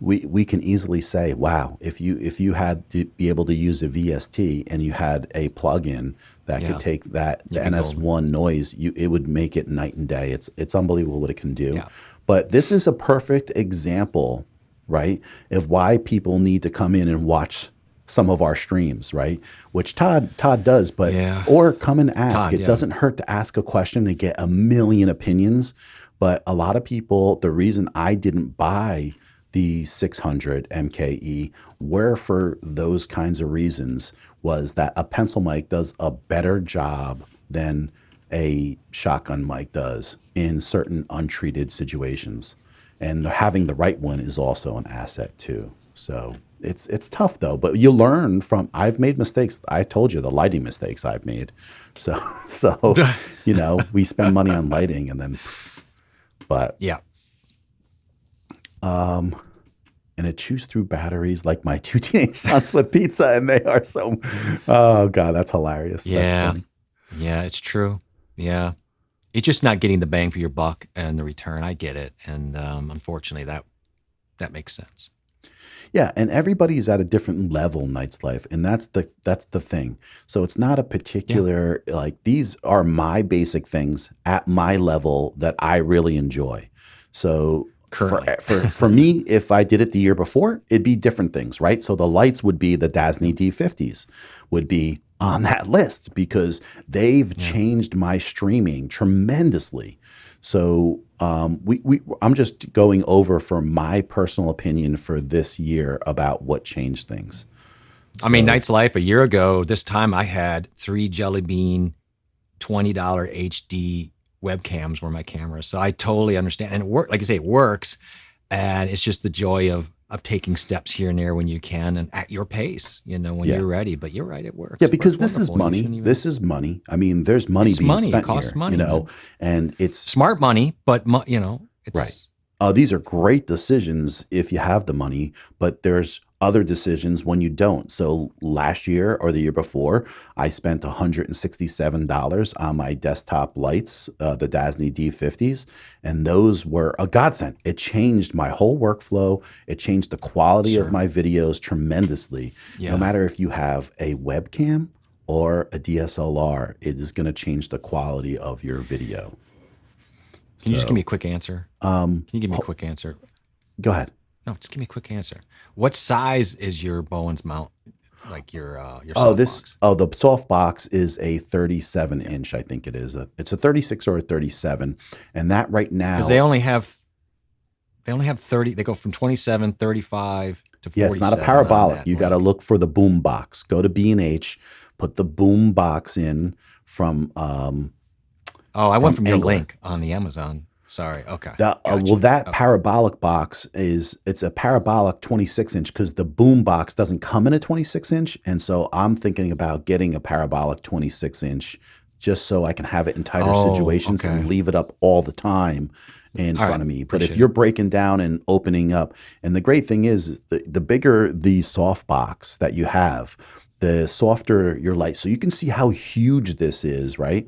we can easily say, wow, if you had to be able to use a VST and you had a plugin that could take that the NS1 noise, it would make it night and day. It's unbelievable what it can do. Yeah. But this is a perfect example, right, of why people need to come in and watch some of our streams, right? Which Todd does, but or come and ask. Todd, it doesn't hurt to ask a question and get a million opinions. But a lot of people, the reason I didn't buy the 600 MKE were for those kinds of reasons, was that a pencil mic does a better job than a shotgun mic does in certain untreated situations. And having the right one is also an asset too. So it's tough though, but you learn from, I've made mistakes. I told you the lighting mistakes I've made. So you know, we spend money on lighting and then, but yeah. And it chews through batteries like my 2 teenage sons with pizza, and they are so, oh God, that's hilarious. Yeah. That's funny. Yeah, it's true. Yeah. It's just not getting the bang for your buck and the return. I get it. And unfortunately that makes sense. Yeah, and everybody's at a different level in Night's Life, and that's the thing. So it's not a particular, like, these are my basic things at my level that I really enjoy. So for me, if I did it the year before, it'd be different things, right? So the lights would be the Dasny D50s would be on that list because they've changed my streaming tremendously. So I'm just going over for my personal opinion for this year about what changed things. So, I mean, Night's Life a year ago, this time I had 3 Jelly Bean $20 HD webcams were my cameras. So I totally understand. And it works, like I say, it works. And it's just the joy of taking steps here and there when you can and at your pace, you know, when you're ready. But you're right, it works. Yeah, because this is money. This is money. I mean, there's money being spent here. It costs money, you know, and it's smart money, but you know, it's right. These are great decisions if you have the money, but there's other decisions when you don't. So last year or the year before, I spent $167 on my desktop lights, the Dasny D50s, and those were a godsend. It changed my whole workflow. It changed the quality of my videos tremendously. No matter if you have a webcam or a DSLR, it is going to change the quality of your video. Can you just give me a quick answer? Can you give me a quick answer? Go ahead. No, just give me a quick answer. What size is your Bowens mount? Like your softbox? The softbox is a 37-inch, I think it is. It's a 36 or a 37, and that right now because they only have 30. They go from 27, 35 to 47. Yeah, it's not a parabolic. You got to look for the boombox. Go to B&H, put the boombox in from. I went from your link on the Amazon. Sorry. Okay. Well, that parabolic box it's a parabolic 26-inch because the boom box doesn't come in a 26-inch. And so I'm thinking about getting a parabolic 26-inch just so I can have it in tighter situations and leave it up all the time in front of me. But if you're breaking down and opening up, and the great thing is the bigger the soft box that you have, the softer your light. So you can see how huge this is, right?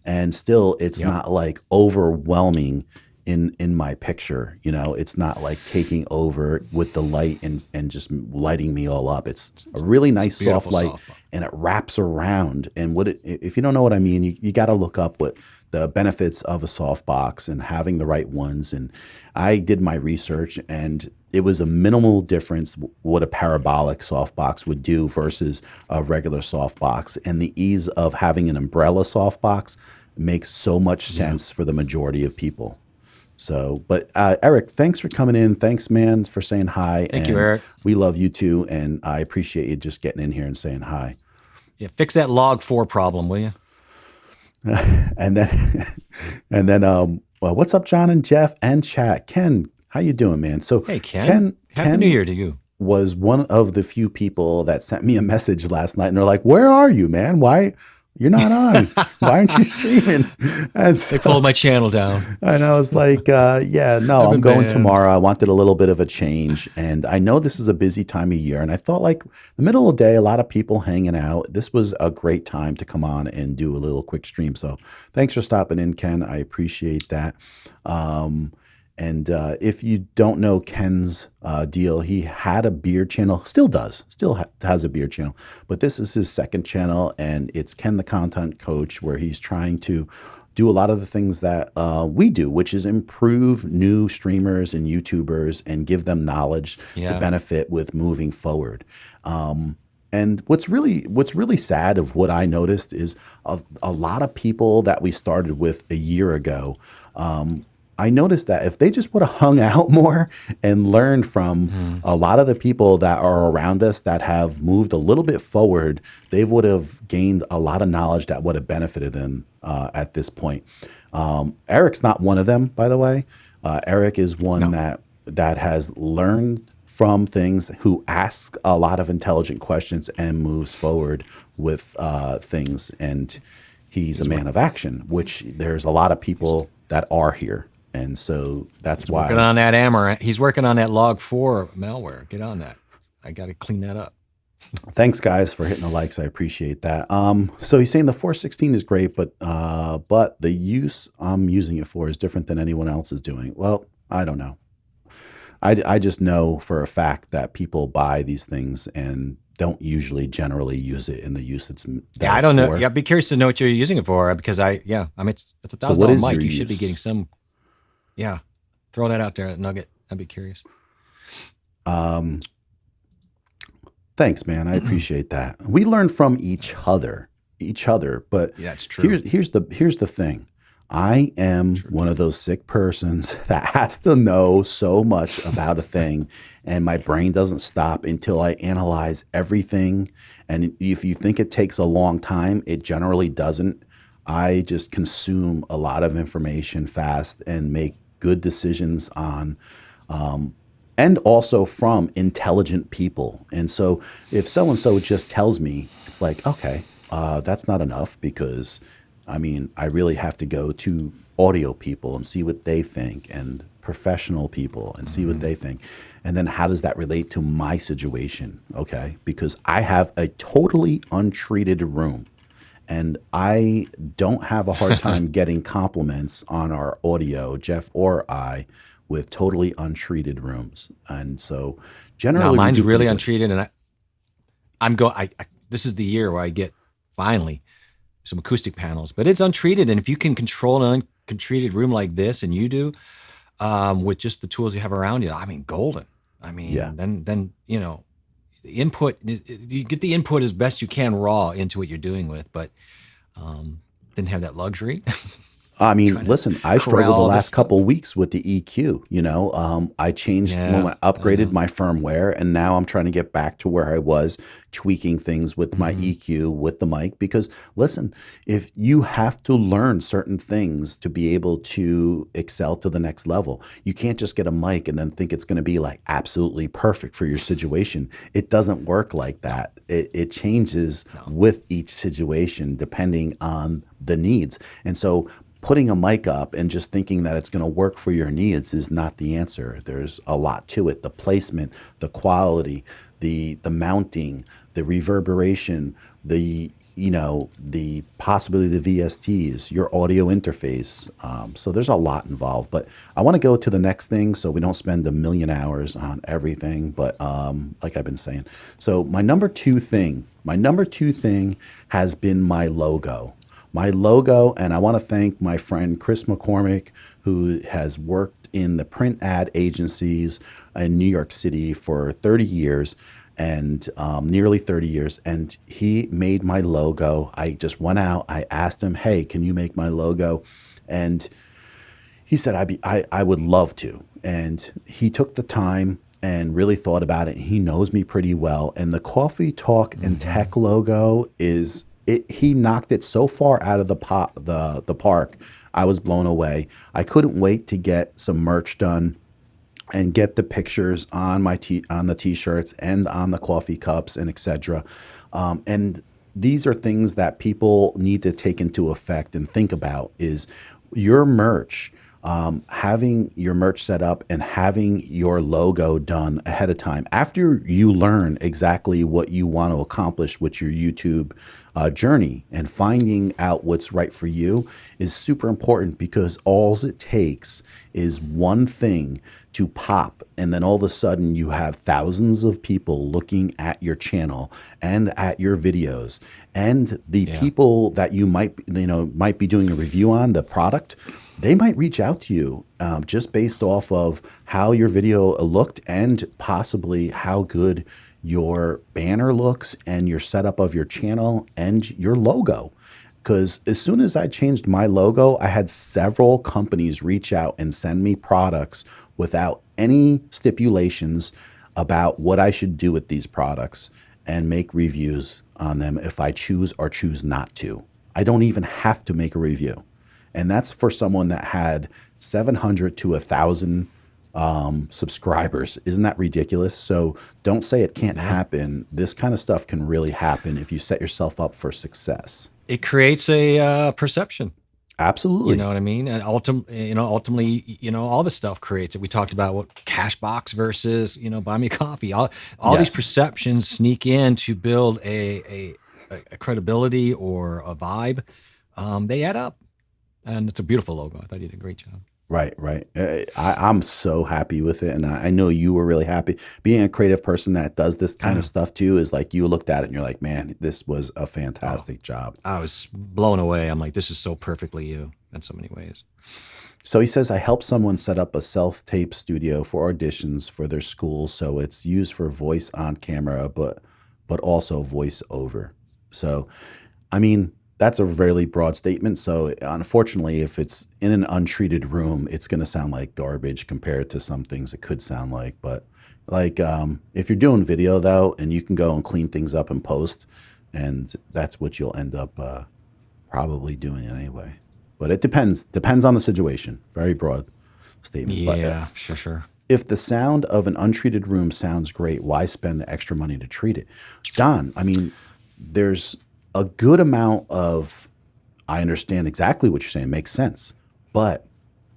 And still, it's not like overwhelming in my picture. You know, it's not like taking over with the light and just lighting me all up. It's a really nice soft light, and it wraps around. And if you don't know what I mean, you got to look up what the benefits of a softbox and having the right ones. And I did my research, and it was a minimal difference what a parabolic softbox would do versus a regular softbox. And the ease of having an umbrella softbox makes so much sense for the majority of people. So, but Eric, thanks for coming in. Thanks, man, for saying hi. Thank you, Eric. We love you too, and I appreciate you just getting in here and saying hi. Yeah, fix that log 4 problem, will you? and then, well, what's up, John and Jeff and chat? Ken, how you doing, man? So, hey, Ken, Happy New Year to you. Was one of the few people that sent me a message last night, and they're like, "Where are you, man? Why you're not on? Why aren't you streaming?" And so, they pulled my channel down. And I was like, "Yeah, no, I'm going tomorrow. I wanted a little bit of a change, and I know this is a busy time of year, and I thought like the middle of the day, a lot of people hanging out. This was a great time to come on and do a little quick stream. So, thanks for stopping in, Ken. I appreciate that." And if you don't know Ken's deal, he had a beard channel, still has a beard channel, but this is his second channel, and it's Ken the Content Coach, where he's trying to do a lot of the things that we do, which is improve new streamers and YouTubers and give them knowledge to benefit with moving forward. And what's really sad of what I noticed is a lot of people that we started with a year ago, I noticed that if they just would have hung out more and learned from a lot of the people that are around us that have moved a little bit forward, they would have gained a lot of knowledge that would have benefited them at this point. Eric's not one of them, by the way. Eric is one that has learned from things, who asks a lot of intelligent questions and moves forward with things. And he's a man of action, which there's a lot of people that are here. And so that's why. Working on that Amaran. He's working on that log 4 malware. Get on that. I got to clean that up. Thanks, guys, for hitting the likes. I appreciate that. So he's saying the 416 is great, but the use I'm using it for is different than anyone else is doing. Well, I don't know. I just know for a fact that people buy these things and don't usually generally use it in the use it's I don't know. Yeah, I'd be curious to know what you're using it for, because I mean it's a $1,000 mic. You should be getting some. Yeah, throw that out there, that nugget. I'd be curious. Thanks, man. I appreciate that. We learn from each other. But yeah, it's true. Here's the thing. I am one of those sick persons that has to know so much about a thing, and my brain doesn't stop until I analyze everything. And if you think it takes a long time, it generally doesn't. I just consume a lot of information fast and make good decisions on, and also from intelligent people. And so if so-and-so just tells me, it's like, okay, that's not enough, because I mean, I really have to go to audio people and see what they think, and professional people and see what they think. And then how does that relate to my situation? Okay. Because I have a totally untreated room, and I don't have a hard time getting compliments on our audio, Jeff or I, with totally untreated rooms. And so generally, mine's really untreated, and this is the year where I get finally some acoustic panels, but it's untreated. And if you can control an untreated room like this, and you do, with just the tools you have around you, I mean, golden. I mean, then you know, the input, you get the input as best you can raw into what you're doing with, but didn't have that luxury. I mean, listen, I struggled the last couple of weeks with the EQ. You know, I changed when I upgraded my firmware, and now I'm trying to get back to where I was, tweaking things with my EQ with the mic. Because listen, if you have to learn certain things to be able to excel to the next level, you can't just get a mic and then think it's going to be like absolutely perfect for your situation. It doesn't work like that. It changes with each situation depending on the needs. And so putting a mic up and just thinking that it's going to work for your needs is not the answer. There's a lot to it. The placement, the quality, the mounting, the reverberation, the possibility of the VSTs, your audio interface. So there's a lot involved, but I want to go to the next thing so we don't spend a million hours on everything. But like I've been saying, so my number two thing has been my logo. And I want to thank my friend Chris McCormick, who has worked in the print ad agencies in New York City for 30 years, and nearly 30 years. And he made my logo. I just went out, I asked him, hey, can you make my logo? And He said, I would love to. And he took the time and really thought about it. He knows me pretty well. And the Coffee Talk and Tech logo is it. He knocked it so far out of the park. I was blown away. I couldn't wait to get some merch done and get the pictures on on the t-shirts and on the coffee cups and etc. And these are things that people need to take into effect and think about is your merch. Having your merch set up and having your logo done ahead of time after you learn exactly what you want to accomplish with your YouTube journey, and finding out what's right for you is super important, because all it takes is one thing to pop, and then all of a sudden you have thousands of people looking at your channel and at your videos, and the people that you might be doing a review on the product, they might reach out to you just based off of how your video looked and possibly how good your banner looks and your setup of your channel and your logo. Because as soon as I changed my logo, I had several companies reach out and send me products without any stipulations about what I should do with these products and make reviews on them if I choose or choose not to. I don't even have to make a review. And that's for someone that had 700 to 1,000 subscribers. Isn't that ridiculous? So don't say it can't happen. This kind of stuff can really happen if you set yourself up for success. It creates a perception. Absolutely. You know what I mean? And ultimately, all the stuff creates it. We talked about what Cashbox versus, Buy Me Coffee. All these perceptions sneak in to build a credibility or a vibe. They add up. And it's a beautiful logo. I thought you did a great job. Right. I'm so happy with it. And I know you were really happy. Being a creative person that does this kind of stuff too is like, you looked at it and you're like, man, this was a fantastic job. I was blown away. I'm like, this is so perfectly you in so many ways. So he says, I helped someone set up a self-tape studio for auditions for their school. So it's used for voice on camera, but also voice over. So, I mean, that's a really broad statement. So unfortunately, if it's in an untreated room, it's going to sound like garbage compared to some things it could sound like. But like if you're doing video though, and you can go and clean things up in post, and that's what you'll end up probably doing anyway. But it depends on the situation. Very broad statement. Yeah, but, sure. If the sound of an untreated room sounds great, why spend the extra money to treat it? Don, I mean, there's a good amount of, I understand exactly what you're saying, makes sense, but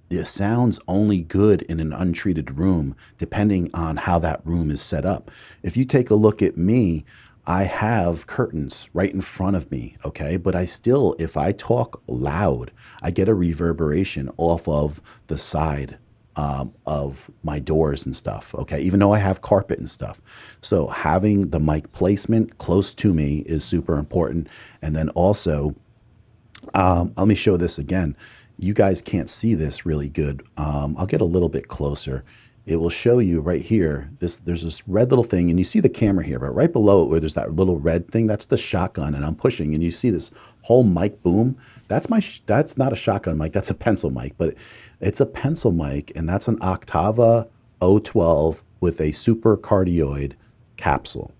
it sounds only good in an untreated room depending on how that room is set up. If you take a look at me, I have curtains right in front of me, okay? But I still, if I talk loud, I get a reverberation off of the side of my doors and stuff, okay? Even though I have carpet and stuff. So having the mic placement close to me is super important. And then also, let me show this again. You guys can't see this really good. I'll get a little bit closer. It will show you right here, there's this red little thing, and you see the camera here, but right below it where there's that little red thing, that's the shotgun, and I'm pushing, and you see this whole mic boom. That's not a shotgun mic, that's a pencil mic, but it's a pencil mic, and that's an Octava 012 with a super cardioid capsule.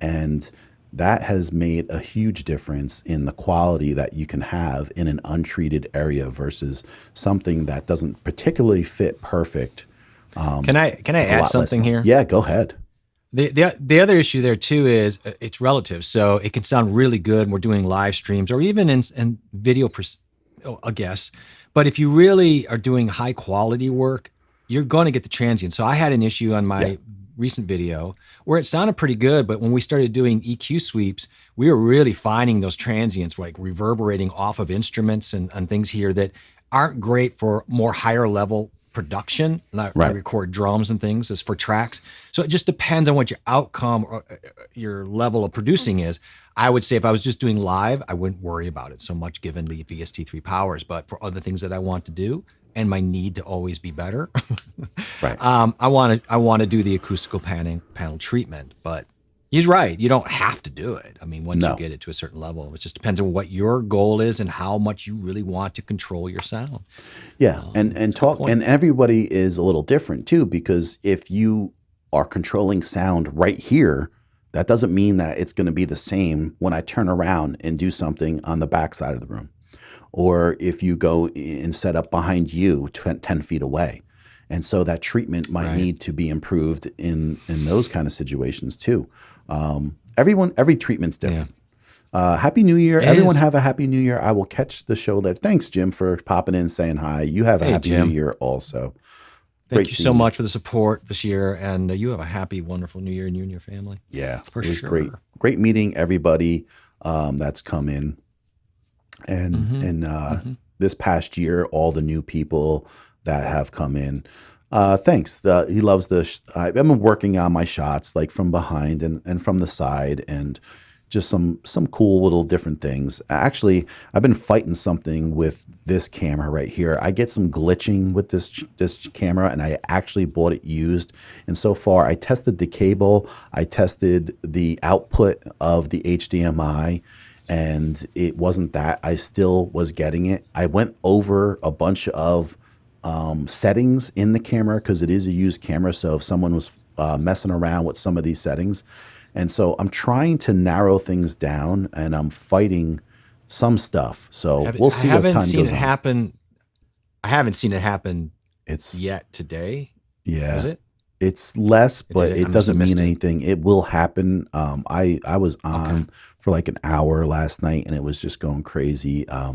And that has made a huge difference in the quality that you can have in an untreated area versus something that doesn't particularly fit perfect. Can I add something here? Yeah, go ahead. The other issue there too is it's relative. So it can sound really good when we're doing live streams or even in video, I guess. But if you really are doing high quality work, you're going to get the transient. So I had an issue on my recent video where it sounded pretty good, but when we started doing EQ sweeps, we were really finding those transients like reverberating off of instruments and things here that aren't great for more higher level production. I record drums and things as for tracks. So it just depends on what your outcome or your level of producing is. I would say if I was just doing live, I wouldn't worry about it so much given the VST3 powers, but for other things that I want to do and my need to always be better, I want to do the acoustical panel treatment, but He's right. You don't have to do it. I mean, once No. you get it to a certain level, it just depends on what your goal is and how much you really want to control your sound. Yeah, and talk, and everybody is a little different too, because if you are controlling sound right here, that doesn't mean that it's going to be the same when I turn around and do something on the back side of the room, or if you go and set up behind you 10 feet away. And so that treatment might need to be improved in those kind of situations too. Every treatment's different. Yeah. Happy New Year. Everyone have a Happy New Year. I will catch the show there. Thanks, Jim, for popping in and saying hi. You have a Happy New Year also. Thank you so much for the support this year. And you have a happy, wonderful New Year, and you and your family. Yeah, it was great. Great meeting everybody that's come in. And this past year, all the new people that have come in. Thanks. He loves I've been working on my shots, like from behind and from the side, and just some cool little different things. Actually, I've been fighting something with this camera right here. I get some glitching with this camera, and I actually bought it used. And so far, I tested the cable, I tested the output of the HDMI, and it wasn't that. I still was getting it. I went over a bunch of settings in the camera because it is a used camera. So if someone was messing around with some of these settings, and so I'm trying to narrow things down, and I'm fighting some stuff. So we'll see as time goes on. I haven't seen it happen. Yet today. Yeah. Is it? It's less, but it doesn't mean anything. It will happen. I was on for like an hour last night, and it was just going crazy. I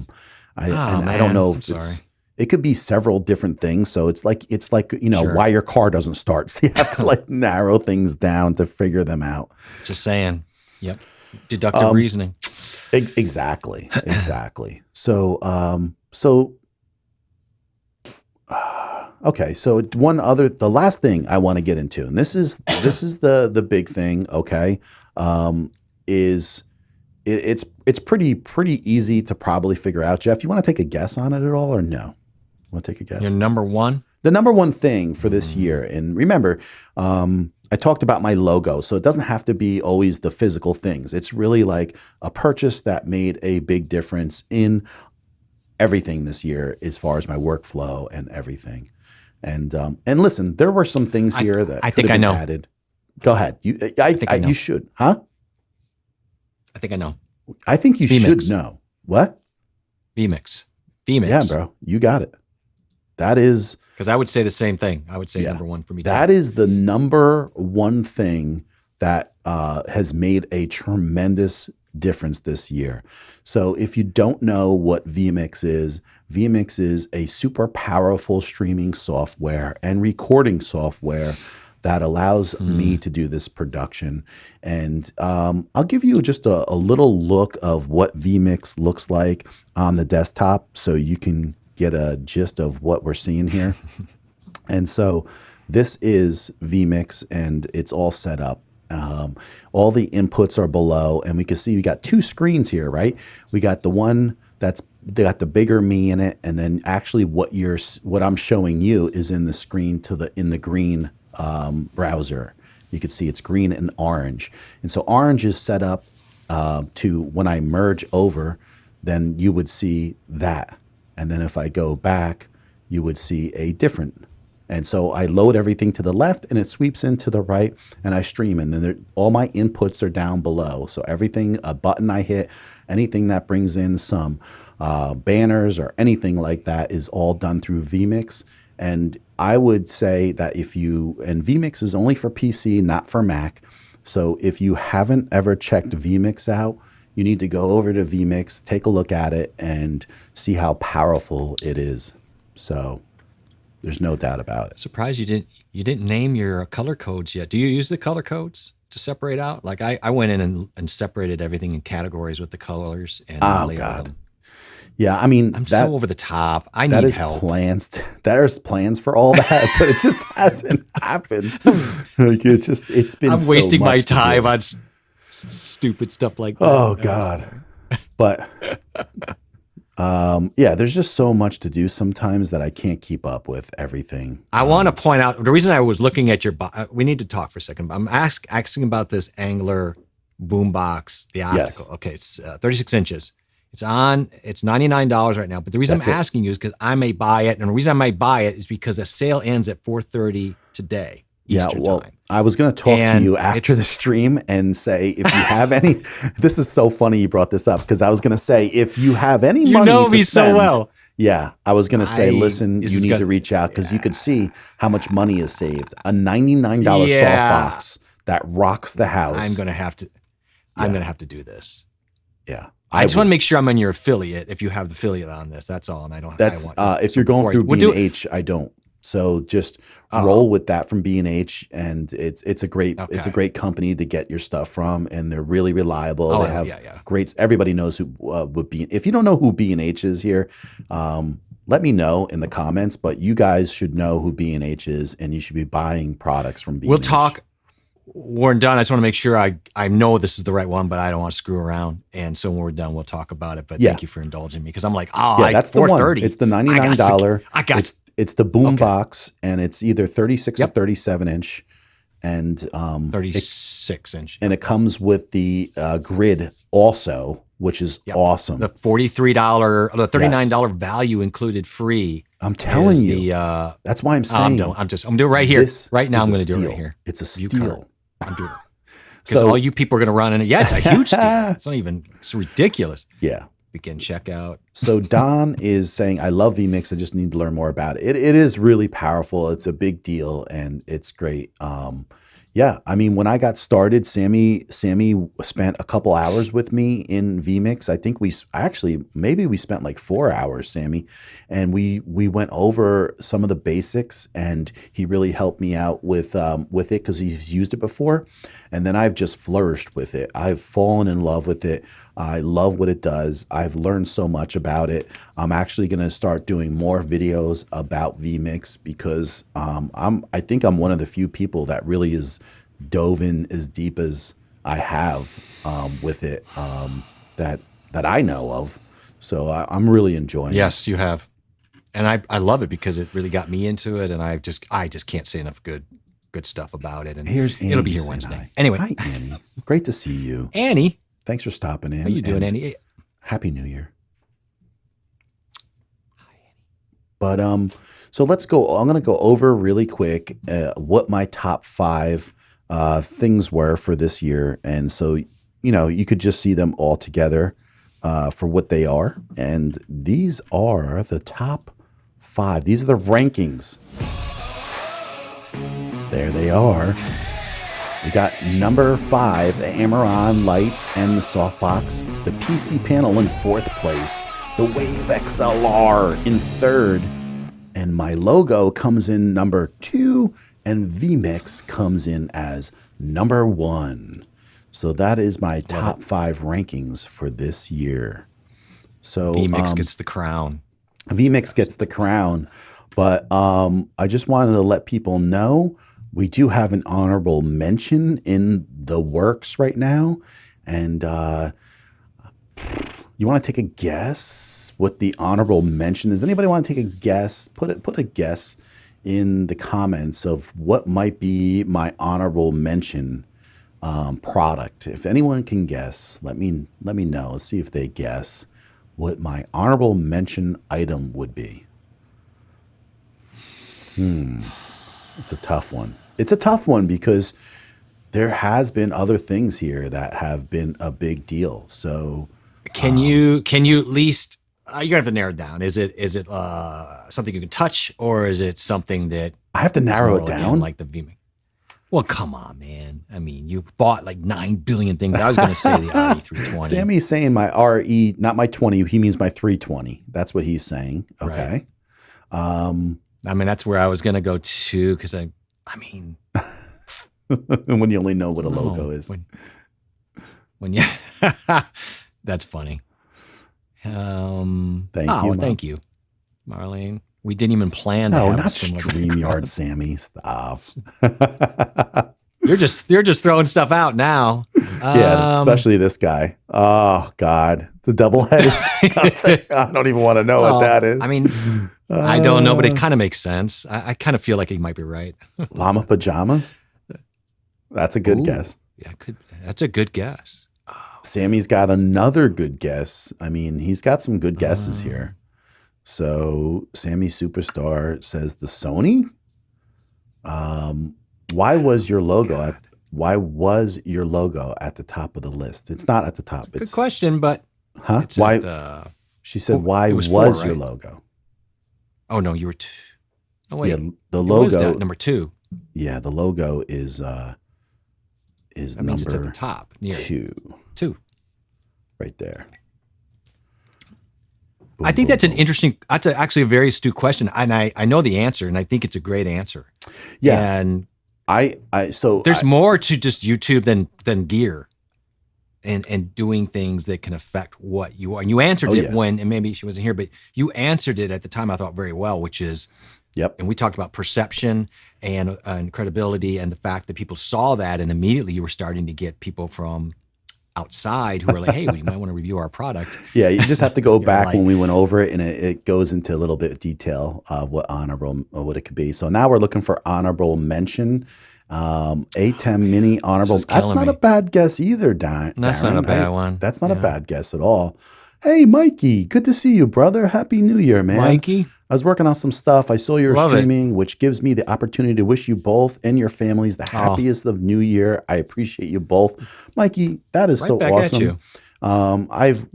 don't know if it could be several different things. So it's like why your car doesn't start. So you have to like narrow things down to figure them out. Just saying. Yep. Deductive reasoning. Exactly. So okay. So the last thing I want to get into, and this is the big thing. Okay. It's pretty easy to probably figure out. Jeff, you want to take a guess on it at all, or no? Want to take a guess? Your number one? The number one thing for this year. And remember, I talked about my logo. So it doesn't have to be always the physical things. It's really like a purchase that made a big difference in everything this year as far as my workflow and everything. And listen, there were some things here that I think I know. Added. Go ahead. You should. Huh? I think I know. I think you should know. What? Vmix. Yeah, bro. You got it. That is... Because I would say the same thing. I would say number one for me too. That is the number one thing that has made a tremendous difference this year. So if you don't know what Vmix is a super powerful streaming software and recording software that allows me to do this production. And I'll give you just a little look of what Vmix looks like on the desktop so you can get a gist of what we're seeing here. And so this is Vmix, and it's all set up. All the inputs are below, and we can see we got two screens here, right? We got the one that's got the bigger me in it, and then actually what I'm showing you is in the screen in the green browser. You can see it's green and orange. And so orange is set up to when I merge over, then you would see that. And then if I go back, you would see a different. And so I load everything to the left, and it sweeps into the right, and I stream. And then all my inputs are down below. So everything, a button I hit, anything that brings in some banners or anything like that is all done through Vmix. And I would say that and Vmix is only for PC, not for Mac. So if you haven't ever checked Vmix out, you need to go over to Vmix, take a look at it, and see how powerful it is. So there's no doubt about it. Surprised you didn't name your color codes yet. Do you use the color codes to separate out? Like I went in and separated everything in categories with the colors and God. Yeah, I mean, I'm so over the top. I need help. There's plans for all that, but it just hasn't happened. Like it's been. I'm wasting my time on stupid stuff like that. Oh God! But Yeah, there's just so much to do sometimes that I can't keep up with everything. I want to point out the reason I was looking at your. We need to talk for a second. I'm asking about this Angler boombox, the optical. Yes. Okay, it's 36 inches. It's $99 right now. But the reason I'm asking you is because I may buy it, and the reason I might buy it is because the sale ends at 4:30 today. Eastern time. I was going to talk to you after the stream and say, if you have any, this is so funny you brought this up, because I was going to say, if you have any money, you know me so well. Yeah, I was going to say, listen, you need to reach out, because you could see how much money is saved. A $99 softbox that rocks the house. I'm going to have to. I'm going to have to do this. Yeah. I just want to make sure I'm on your affiliate. If you have the affiliate on this, that's all. And I don't. That's if you're going through B&H, I don't. So just roll with that from B&H, and it's a great company to get your stuff from, and they're really reliable. They have great. Everybody knows who would be. If you don't know who B&H is here, let me know in the comments. But you guys should know who B&H is, and you should be buying products from B&H. We'll talk. We're done. I just want to make sure I know this is the right one, but I don't want to screw around. And so when we're done, we'll talk about it. But thank you for indulging me, because I'm like, that's the one. It's the $99. It's the boombox, and it's either 36 or 37 inch, and 36 inch, and it comes with the grid also, which is awesome. The $43, the $39 value included free. I'm telling you, that's why I'm saying I'm doing it right here, right now. I'm going to do it right here. It's a steal. I'm doing it because all you people are going to run in it. Yeah, it's a huge steal. It's not even. It's ridiculous. Yeah. Begin checkout. So Don is saying, I love Vmix. I just need to learn more about it. It is really powerful. It's a big deal, and it's great. Yeah, I mean, when I got started, Sammy spent a couple hours with me in Vmix. I think maybe we spent like 4 hours, Sammy, and we went over some of the basics, and he really helped me out with it because he's used it before, and then I've just flourished with it. I've fallen in love with it. I love what it does. I've learned so much about it. I'm actually going to start doing more videos about Vmix, because I think I'm one of the few people that really is dove in as deep as I have with it that I know of. So I'm really enjoying it. Yes, you have. And I love it because it really got me into it, and I just can't say enough good stuff about it. And here's Annie. It'll be here Wednesday. Anyway. Hi, Annie. Great to see you. Annie. Thanks for stopping in. How you doing, Annie? Happy New Year. Hi, Annie. But so let's go. I'm going to go over really quick what my top 5 things were for this year, and so you could just see them all together for what they are. And these are the top 5. These are the rankings. There they are. We got number 5, the Amaran lights and the softbox. The PC panel in 4th place. The Wave XLR in 3rd. And my logo comes in number 2. And Vmix comes in as number 1. So that is my top 5 rankings for this year. So Vmix gets the crown. Vmix gets the crown. But I just wanted to let people know we do have an honorable mention in the works right now. And you want to take a guess what the honorable mention is? Anybody want to take a guess? Put a guess in the comments of what might be my honorable mention product. If anyone can guess, let me know. Let's see if they guess what my honorable mention item would be. It's a tough one. It's a tough one because there has been other things here that have been a big deal. So can you at least you're gonna have to narrow it down. Is it something you can touch, or is it something that I have to narrow it down? Like the Vmix. Well, come on, man. I mean, you bought like 9 billion things. I was going to say the RE320. Sammy's saying my RE, not my 20. He means my 320. That's what he's saying. Okay. Right. I mean, that's where I was going to go to, because I mean. When you only know what a logo is. When you, that's funny. Thank you, Marlene. We didn't even plan to have not StreamYard, Sammy. Stop. You're just throwing stuff out now. Yeah, especially this guy. Oh God, the double-headed. I don't even want to know what that is. I mean, I don't know, but it kind of makes sense. I kind of feel like he might be right. Llama pajamas. That's a good guess. Yeah, that's a good guess. Sammy's got another good guess. I mean, he's got some good guesses here. So Sammy Superstar says the Sony. Why was your logo at the top of the list? It's not at the top. It's a good question, but why? She said, "Why was your logo?" Oh no, you were. Oh wait, yeah, the logo number 2. Yeah, the logo is that means it's at the top, near 2, right there. I think that's actually a very astute question, and I know the answer, and I think it's a great answer. Yeah, and so there's more to just YouTube than gear, and doing things that can affect what you are. And you answered it when, and maybe she wasn't here, but you answered it at the time I thought very well, which is, and we talked about perception and credibility, and the fact that people saw that, and immediately you were starting to get people from outside who are like, hey, well, you might want to review our product. Yeah, you just have to go back when we went over it, and it goes into a little bit of detail of what it could be. So now we're looking for honorable mention. A10 Mini honorable. That's not a bad guess either, Darren. That's not a bad one. That's not a bad guess at all. Hey, Mikey, good to see you, brother. Happy New Year, man. Mikey? I was working on some stuff. I saw your streaming, which gives me the opportunity to wish you both and your families the happiest of New Year. I appreciate you both. Mikey, that is so awesome. I've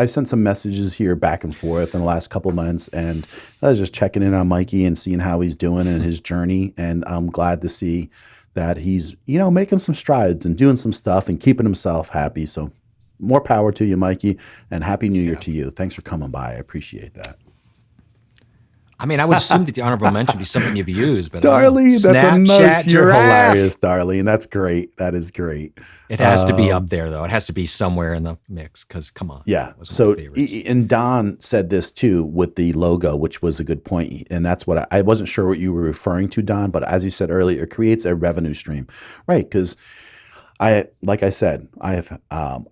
sent some messages here back and forth in the last couple of months, and I was just checking in on Mikey and seeing how he's doing in his journey. And I'm glad to see that he's, making some strides and doing some stuff and keeping himself happy. So more power to you, Mikey, and Happy New Year to you. Thanks for coming by. I appreciate that. I mean, I would assume that the honorable mention would be something you've used, but Darlene, you're hilarious, Darlene. That's great. That is great. It has to be up there, though. It has to be somewhere in the mix, because come on. Yeah. So, and Don said this too with the logo, which was a good point. And that's what I wasn't sure what you were referring to, Don, but as you said earlier, it creates a revenue stream, right? Because like I said, I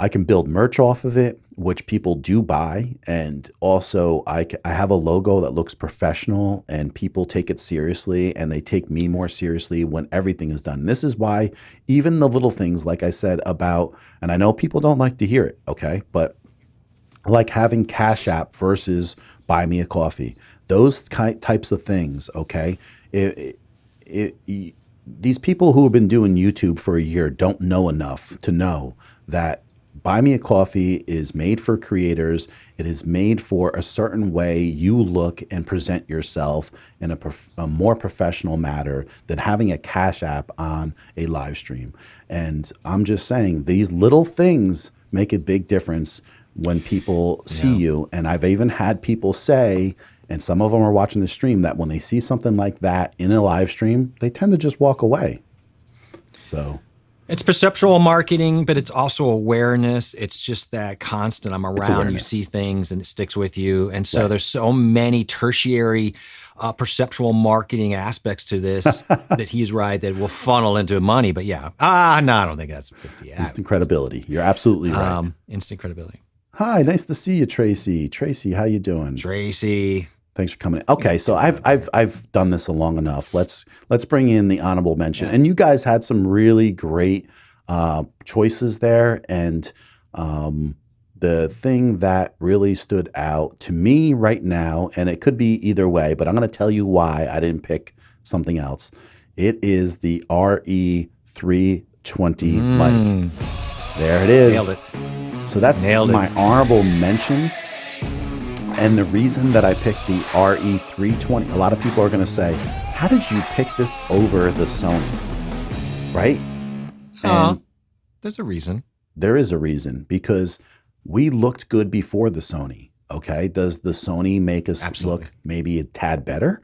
can build merch off of it, which people do buy. And also I have a logo that looks professional, and people take it seriously, and they take me more seriously when everything is done. And this is why even the little things, like I said about, and I know people don't like to hear it, okay, but like having Cash App versus Buy Me a Coffee, those types of things, okay, these people who have been doing YouTube for a year don't know enough to know that Buy Me a Coffee is made for creators. It is made for a certain way you look and present yourself in a more professional manner than having a Cash App on a live stream. And I'm just saying, these little things make a big difference when people see you. And I've even had people say, and some of them are watching the stream, that when they see something like that in a live stream, they tend to just walk away. So it's perceptual marketing, but it's also awareness. It's just that constant, I'm around, you see things and it sticks with you. And so there's so many tertiary perceptual marketing aspects to this that he's right, that will funnel into money. But no, I don't think that's 50. Instant credibility. You're absolutely right. Instant credibility. Hi, nice to see you, Tracy. Tracy, how you doing? Tracy. Thanks for coming in. Okay, so I've done this long enough. Let's bring in the honorable mention. And you guys had some really great choices there. And the thing that really stood out to me right now, and it could be either way, but I'm going to tell you why I didn't pick something else. It is the RE320 mic. There it is. Nailed it. So that's my honorable mention. And the reason that I picked the RE320, a lot of people are going to say, how did you pick this over the Sony? Right? And there's a reason. There is a reason, because we looked good before the Sony. Okay. Does the Sony make us look maybe a tad better?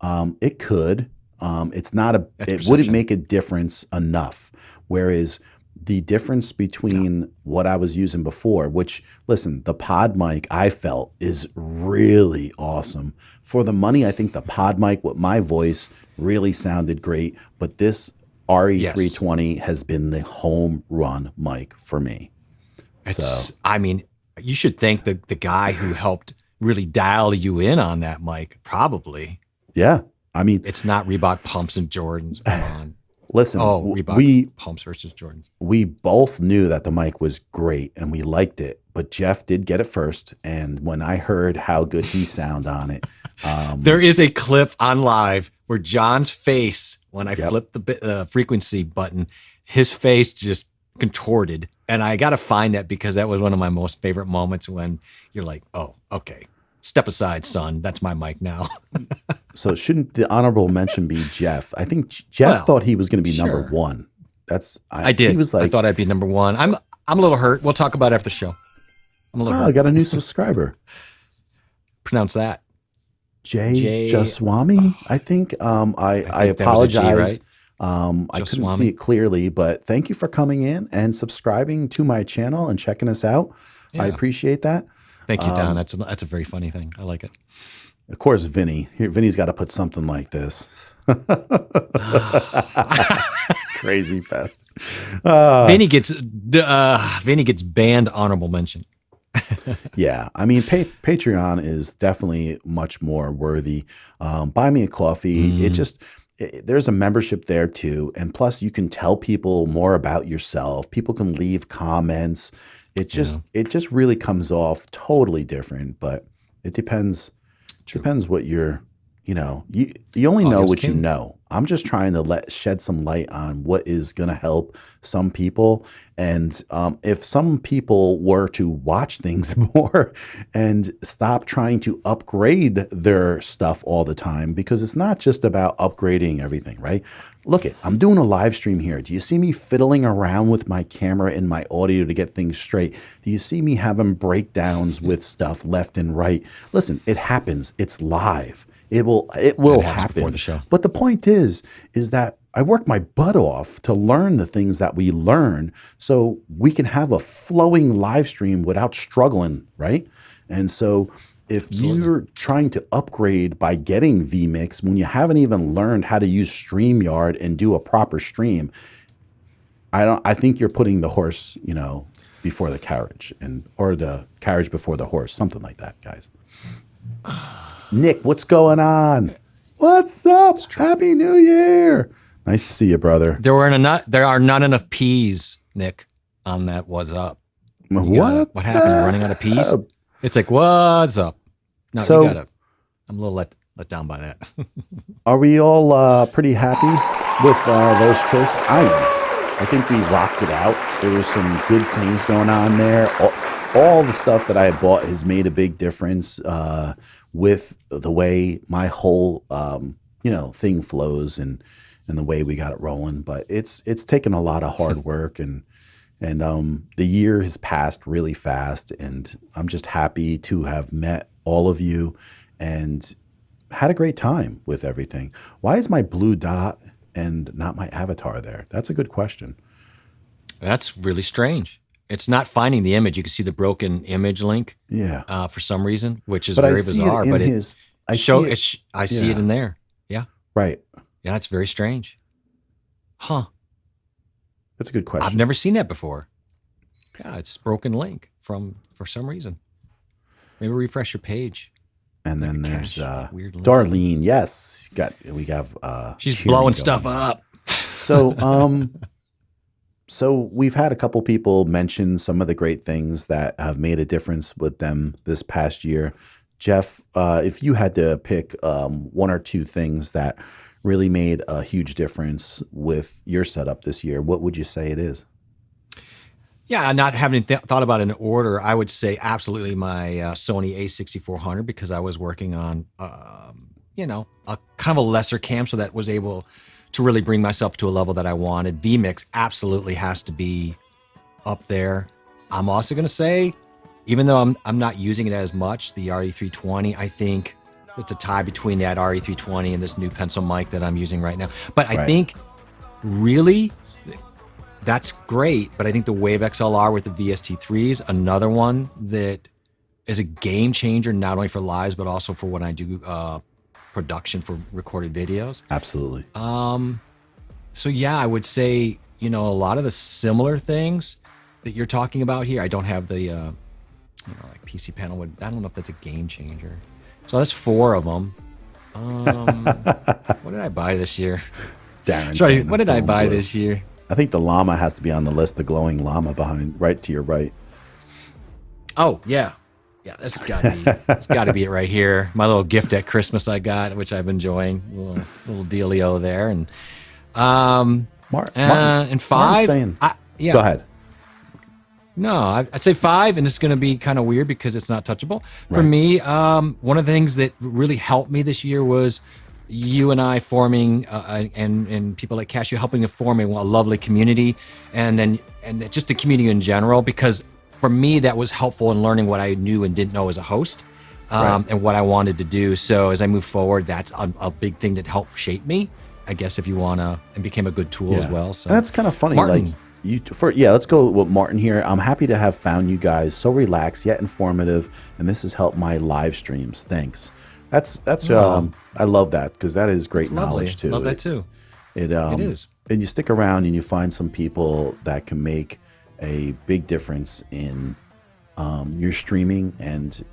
It could. It wouldn't make a difference enough. Whereas the difference between what I was using before, which, listen, the pod mic I felt is really awesome. For the money, I think the pod mic with my voice really sounded great. But this RE320 has been the home run mic for me. I mean, you should thank the guy who helped really dial you in on that mic, probably. Yeah. I mean, it's not Reebok pumps and Jordans. Come on. Listen, Reebok pumps versus Jordans. We both knew that the mic was great and we liked it, but Jeff did get it first. And when I heard how good he sounded on it, there is a clip on live where John's face, when I flipped the frequency button, his face just contorted. And I got to find that because that was one of my most favorite moments when you're like, oh, okay, step aside, son. That's my mic now. So shouldn't the honorable mention be Jeff? I think Jeff thought he was going to be number one. I did. He was like, I thought I'd be number one. I'm a little hurt. We'll talk about it after the show. I'm a little hurt. I got a new subscriber. Pronounce that. Jay Jaswami, I think. I apologize. I couldn't see it clearly, but thank you for coming in and subscribing to my channel and checking us out. Yeah. I appreciate that. Thank you, Don. That's a very funny thing. I like it. Of course, Vinny. Vinny's got to put something like this. Crazy fast. Vinny gets banned honorable mention. Yeah, I mean, Patreon is definitely much more worthy. Buy me a coffee. There's a membership there too, and plus you can tell people more about yourself. People can leave comments. It just really comes off totally different, but it depends. True. Depends what you're. You only know what you know. I'm just trying to shed some light on what is going to help some people. And if some people were to watch things more and stop trying to upgrade their stuff all the time, because it's not just about upgrading everything, right? Look I'm doing a live stream here. Do you see me fiddling around with my camera and my audio to get things straight? Do you see me having breakdowns with stuff left and right? Listen, it happens. It's live. It will happen before the show. But the point is that I work my butt off to learn the things that we learn so we can have a flowing live stream without struggling, right? And so if you're trying to upgrade by getting Vmix when you haven't even learned how to use StreamYard and do a proper stream, I think you're putting the horse, before the carriage or the carriage before the horse, something like that, guys. Nick, what's going on? What's up? Happy New Year. Nice to see you, brother. There are not enough peas, Nick, on that what's up. What happened? You're running out of peas? It's like, what's up? No, I'm a little let down by that. Are we all pretty happy with those choices? I think we rocked it out. There was some good things going on there. All the stuff that I bought has made a big difference with the way my whole thing flows and the way we got it rolling. But it's taken a lot of hard work and the year has passed really fast, and I'm just happy to have met all of you and had a great time with everything. Why is my blue dot and not my avatar there? That's a good question. That's really strange. It's not finding the image. You can see the broken image link. Yeah. For some reason, which is very bizarre. But I see it in there. Yeah. Right. Yeah, it's very strange. Huh. That's a good question. I've never seen that before. Yeah, it's broken link for some reason. Maybe refresh your page. And then there's Darlene. Yes, we have. She's blowing stuff up. So so we've had a couple people mention some of the great things that have made a difference with them this past year. Jeff, if you had to pick one or two things that really made a huge difference with your setup this year, what would you say it is? Yeah, not having thought about an order, I would say absolutely my Sony a6400, because I was working on, a kind of a lesser cam, so that was able to really bring myself to a level that I wanted. Vmix absolutely has to be up there. I'm also going to say, even though I'm not using it as much, the RE320, I think it's a tie between that RE320 and this new pencil mic that I'm using right now. But I think really that's great. But I think the Wave XLR with the VST3 is another one that is a game changer, not only for lives, but also for when I do production for recorded videos. Absolutely. So yeah, I would say, a lot of the similar things that you're talking about here. I don't have the, like PC panel. I don't know if that's a game changer. So that's 4 of them. What did I buy this year? Darren, sorry, what did I buy this year? I think the llama has to be on the list. The glowing llama behind, right to your right. Oh yeah, that's got to be it right here. My little gift at Christmas I got, which I've been enjoying. Little dealio there, and Martin, and 5. Go ahead. No, I'd say 5, and it's going to be kind of weird because it's not touchable. For me, one of the things that really helped me this year was you and I forming, and people like Cashew helping to form a lovely community, and just the community in general, because for me, that was helpful in learning what I knew and didn't know as a host, and what I wanted to do. So as I move forward, that's a big thing that helped shape me, I guess, if you want to, and became a good tool as well. So and that's kind of funny. Martin, let's go with Martin here. I'm happy to have found you guys so relaxed yet informative, and this has helped my live streams. Thanks. That's I love that, because that is great knowledge too. Love that too. It is. And you stick around and you find some people that can make a big difference in your streaming, and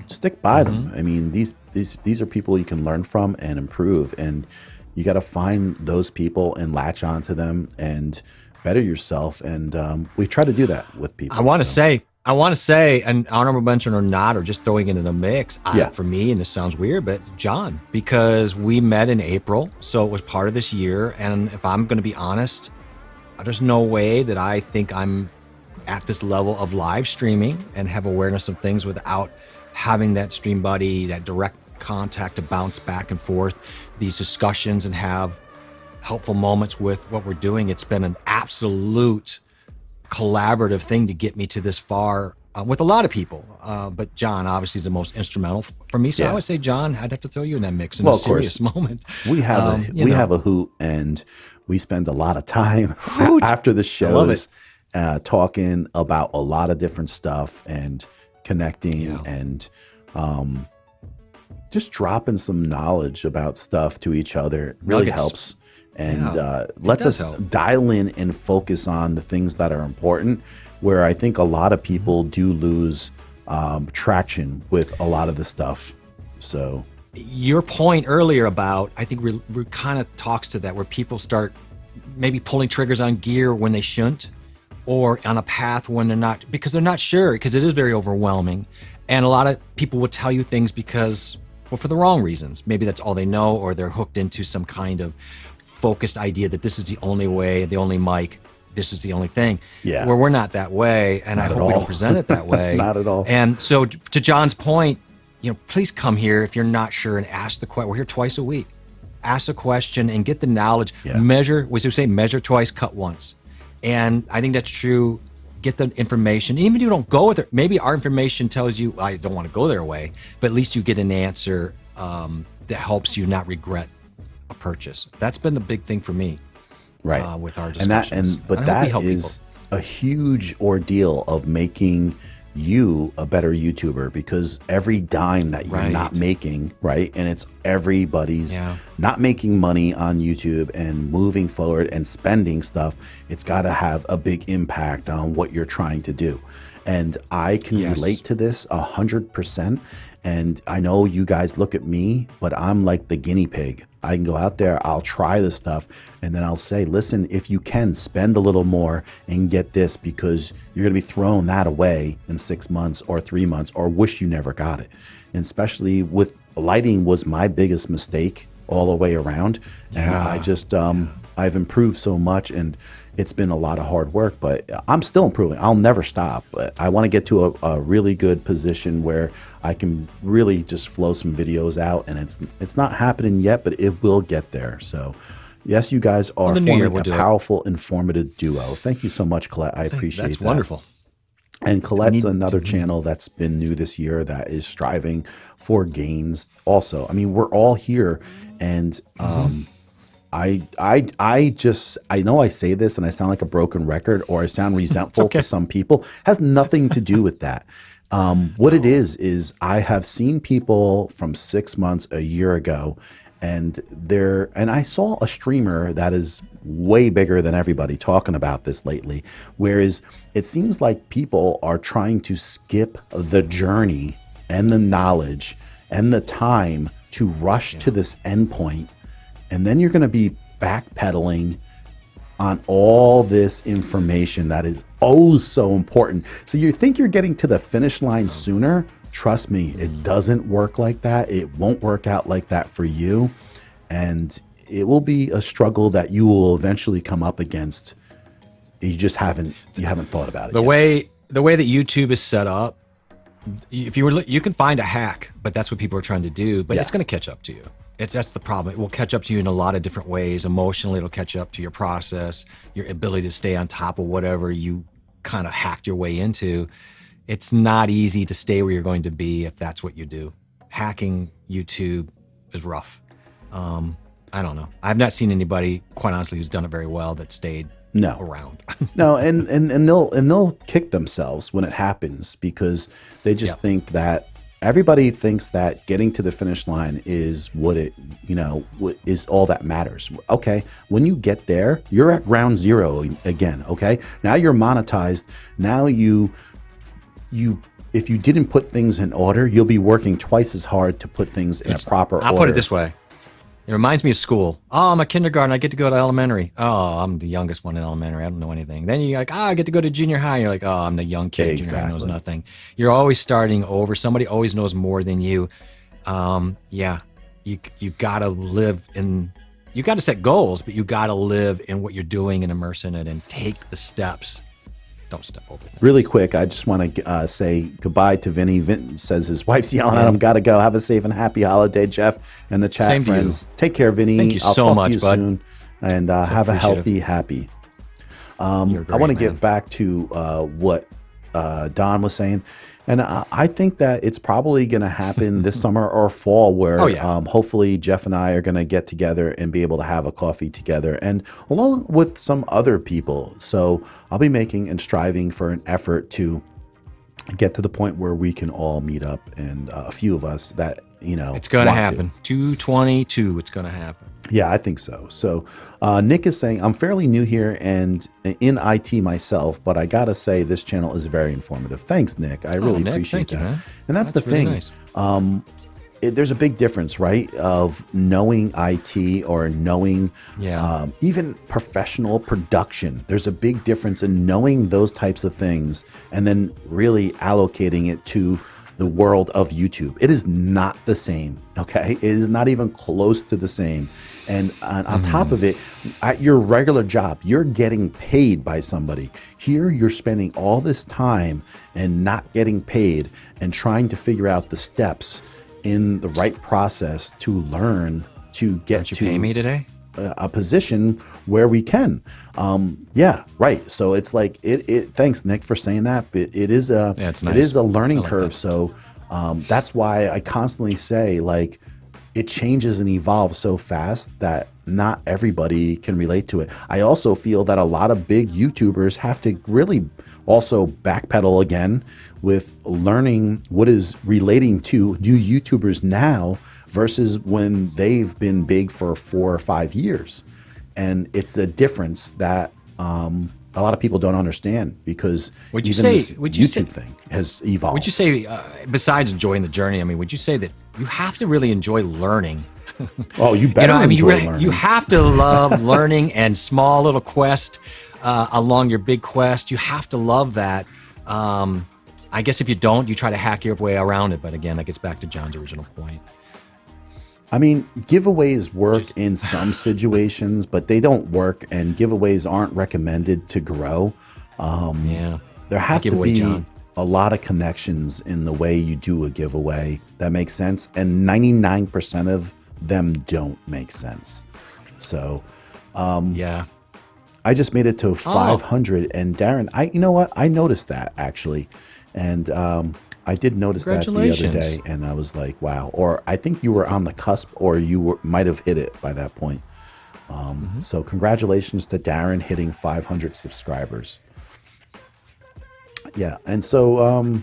stick by them. I mean, these are people you can learn from and improve, and you got to find those people and latch onto them and better yourself. And we try to do that with people. I want to say an honorable mention or not, or just throwing it in the mix. For me, and this sounds weird, but John, because we met in April, so it was part of this year. And if I'm going to be honest, there's no way that I think I'm at this level of live streaming and have awareness of things without having that stream buddy, that direct contact to bounce back and forth, these discussions, and have helpful moments with what we're doing. It's been an absolute collaborative thing to get me to this far with a lot of people. But John obviously is the most instrumental for me. So I would say, John, I'd have to throw you in that mix in a serious moment. We have have a hoot, and we spend a lot of time after the shows talking about a lot of different stuff and connecting and just dropping some knowledge about stuff to each other. It really helps. And lets us dial in and focus on the things that are important, where I think a lot of people do lose traction with a lot of the stuff. So your point earlier about, I think we kind of talks to that, where people start maybe pulling triggers on gear when they shouldn't, or on a path when they're not, because they're not sure, because it is very overwhelming. And a lot of people will tell you things because, well, for the wrong reasons. Maybe that's all they know, or they're hooked into some kind of focused idea that this is the only way, the only mic, this is the only thing. Where we're not that way, and I hope we don't present it that way. Not at all. And so to John's point, please come here if you're not sure and ask the question. We're here twice a week. Ask a question and get the knowledge. Measure, we say measure twice, cut once. And I think that's true. Get the information. Even if you don't go with it, maybe our information tells you, I don't want to go their way, but at least you get an answer that helps you not regret a purchase. That's been the big thing for me, with our discussions. But that is a huge ordeal of making you a better YouTuber, because every dime that you're not making, and it's everybody's not making money on YouTube and moving forward and spending stuff, it's got to have a big impact on what you're trying to do. And I can relate to this 100%. And I know you guys look at me, but I'm like the guinea pig. I can go out there, I'll try the stuff, and then I'll say, listen, if you can, spend a little more and get this, because you're going to be throwing that away in 6 months or 3 months, or wish you never got it. And especially with lighting was my biggest mistake all the way around. And I just, I've improved so much, and it's been a lot of hard work, but I'm still improving. I'll never stop. But I want to get to a really good position where I can really just flow some videos out, and it's not happening yet, but it will get there. So yes, you guys are forming a powerful, informative duo. Thank you so much, Colette. I appreciate that. That's wonderful. And Colette's another channel that's been new this year that is striving for gains also. I mean, we're all here, and I know I say this and I sound like a broken record, or I sound resentful to some people. It has nothing to do with that. What it is I have seen people from 6 months, a year ago, And I saw a streamer that is way bigger than everybody talking about this lately, whereas it seems like people are trying to skip the journey and the knowledge and the time to rush to this endpoint. And then you're going to be backpedaling on all this information that is oh so important. So you think you're getting to the finish line sooner? Trust me, it doesn't work like that. It won't work out like that for you. And it will be a struggle that you will eventually come up against. You just haven't thought about it. The way that YouTube is set up, if you can find a hack, but that's what people are trying to do, but it's going to catch up to you. That's the problem. It will catch up to you in a lot of different ways. Emotionally, it'll catch up to your process, your ability to stay on top of whatever you kind of hacked your way into. It's not easy to stay where you're going to be if that's what you do. Hacking YouTube is rough. I don't know. I've not seen anybody, quite honestly, who's done it very well that stayed around. No, and they'll kick themselves when it happens because they just think that everybody thinks that getting to the finish line is what is all that matters. Okay, when you get there, you're at round zero again. Okay, now you're monetized. Now if you didn't put things in order, you'll be working twice as hard to put things in a proper order. I'll put it this way. It reminds me of school. Oh, I'm a kindergarten. I get to go to elementary. Oh, I'm the youngest one in elementary. I don't know anything. Then you're like, I get to go to junior high. You're like, oh, I'm the young kid. Junior high knows nothing. You're always starting over. Somebody always knows more than you. You gotta live in. You gotta set goals, but you gotta live in what you're doing and immerse in it and take the steps. Don't step over things. Really quick, I just want to say goodbye to Vinny. Vin says his wife's yelling at him. Got to go. Have a safe and happy holiday, Jeff, and the chat friends. Take care, Vinny. Thank you I'll so talk much, to you bud. soon. And have a healthy, happy. I want to get back to what Don was saying. And I think that it's probably going to happen this summer or fall where hopefully Jeff and I are going to get together and be able to have a coffee together and along with some other people. So I'll be making and striving for an effort to get to the point where we can all meet up and a few of us that, it's going to happen. 222, it's going to happen. Yeah, I think so. So Nick is saying, I'm fairly new here and in IT myself, but I got to say this channel is very informative. Thanks, Nick. I really appreciate that. Man. And that's the thing. Really nice. There's a big difference, right? Of knowing IT or knowing even professional production. There's a big difference in knowing those types of things and then really allocating it to the world of YouTube. It is not the same, okay? It is not even close to the same. And on top of it, at your regular job, you're getting paid by somebody. Here, you're spending all this time and not getting paid and trying to figure out the steps in the right process to learn to get to pay me today? A position where we can. Yeah, right. So it's like thanks, Nick, for saying that. But it is a it is a learning curve. So that's why I constantly say like it changes and evolves so fast that not everybody can relate to it. I also feel that a lot of big YouTubers have to really also backpedal again with learning what is relating to new YouTubers now versus when they've been big for 4 or 5 years. And it's a difference that a lot of people don't understand because this YouTube thing has evolved. Would you say, besides enjoying the journey, I mean, would you say that you have to really enjoy learning? Oh, you better enjoy learning. You have to love learning and small little quest along your big quest. You have to love that. I guess if you don't, you try to hack your way around it. But again, that gets back to John's original point. I mean, giveaways work in some situations, but they don't work, and giveaways aren't recommended to grow. There has to be a lot of connections in the way you do a giveaway that makes sense, and 99% of them don't make sense. So, I just made it to 500, and Darren, you know what? I noticed that actually, and I did notice that the other day, and I was like, wow. Or I think you were on the cusp, or you might have hit it by that point. So congratulations to Darren hitting 500 subscribers. Yeah, and so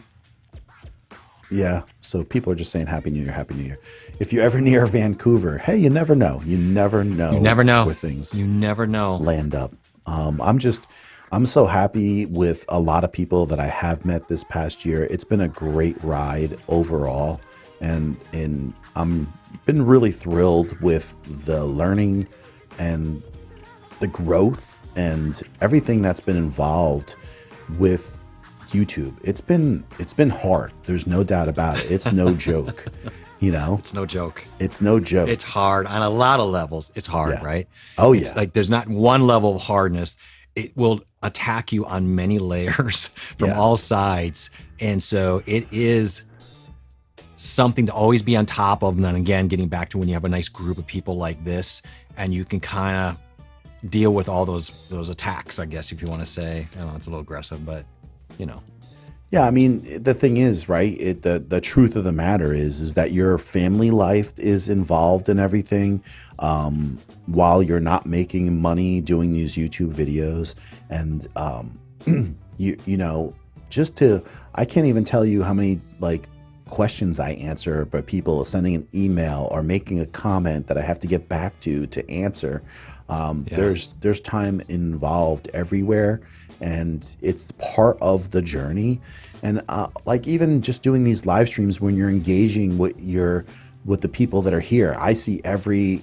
Yeah. So people are just saying Happy New Year, Happy New Year. If you're ever near Vancouver, hey, you never know. You never know. You never know where things you never know land up. I'm so happy with a lot of people that I have met this past year. It's been a great ride overall. And I'm been really thrilled with the learning and the growth and everything that's been involved with YouTube. It's been hard. There's no doubt about it. It's no joke. it's no joke. It's no joke. It's hard on a lot of levels. It's hard, Yeah. right? Oh, It's yeah. like there's not one level of hardness. It will attack you on many layers from Yeah. all sides. And so it is something to always be on top of. And then again, getting back to when you have a nice group of people like this and you can kind of deal with all those attacks, I guess, if you want to say. I don't know, it's a little aggressive, but you know. Yeah, I mean, the thing is, right? The truth of the matter is that your family life is involved in everything, while you're not making money doing these YouTube videos, and I can't even tell you how many like questions I answer, but people sending an email or making a comment that I have to get back to answer. There's time involved everywhere. And it's part of the journey. And like even just doing these live streams when you're engaging with the people that are here, I see every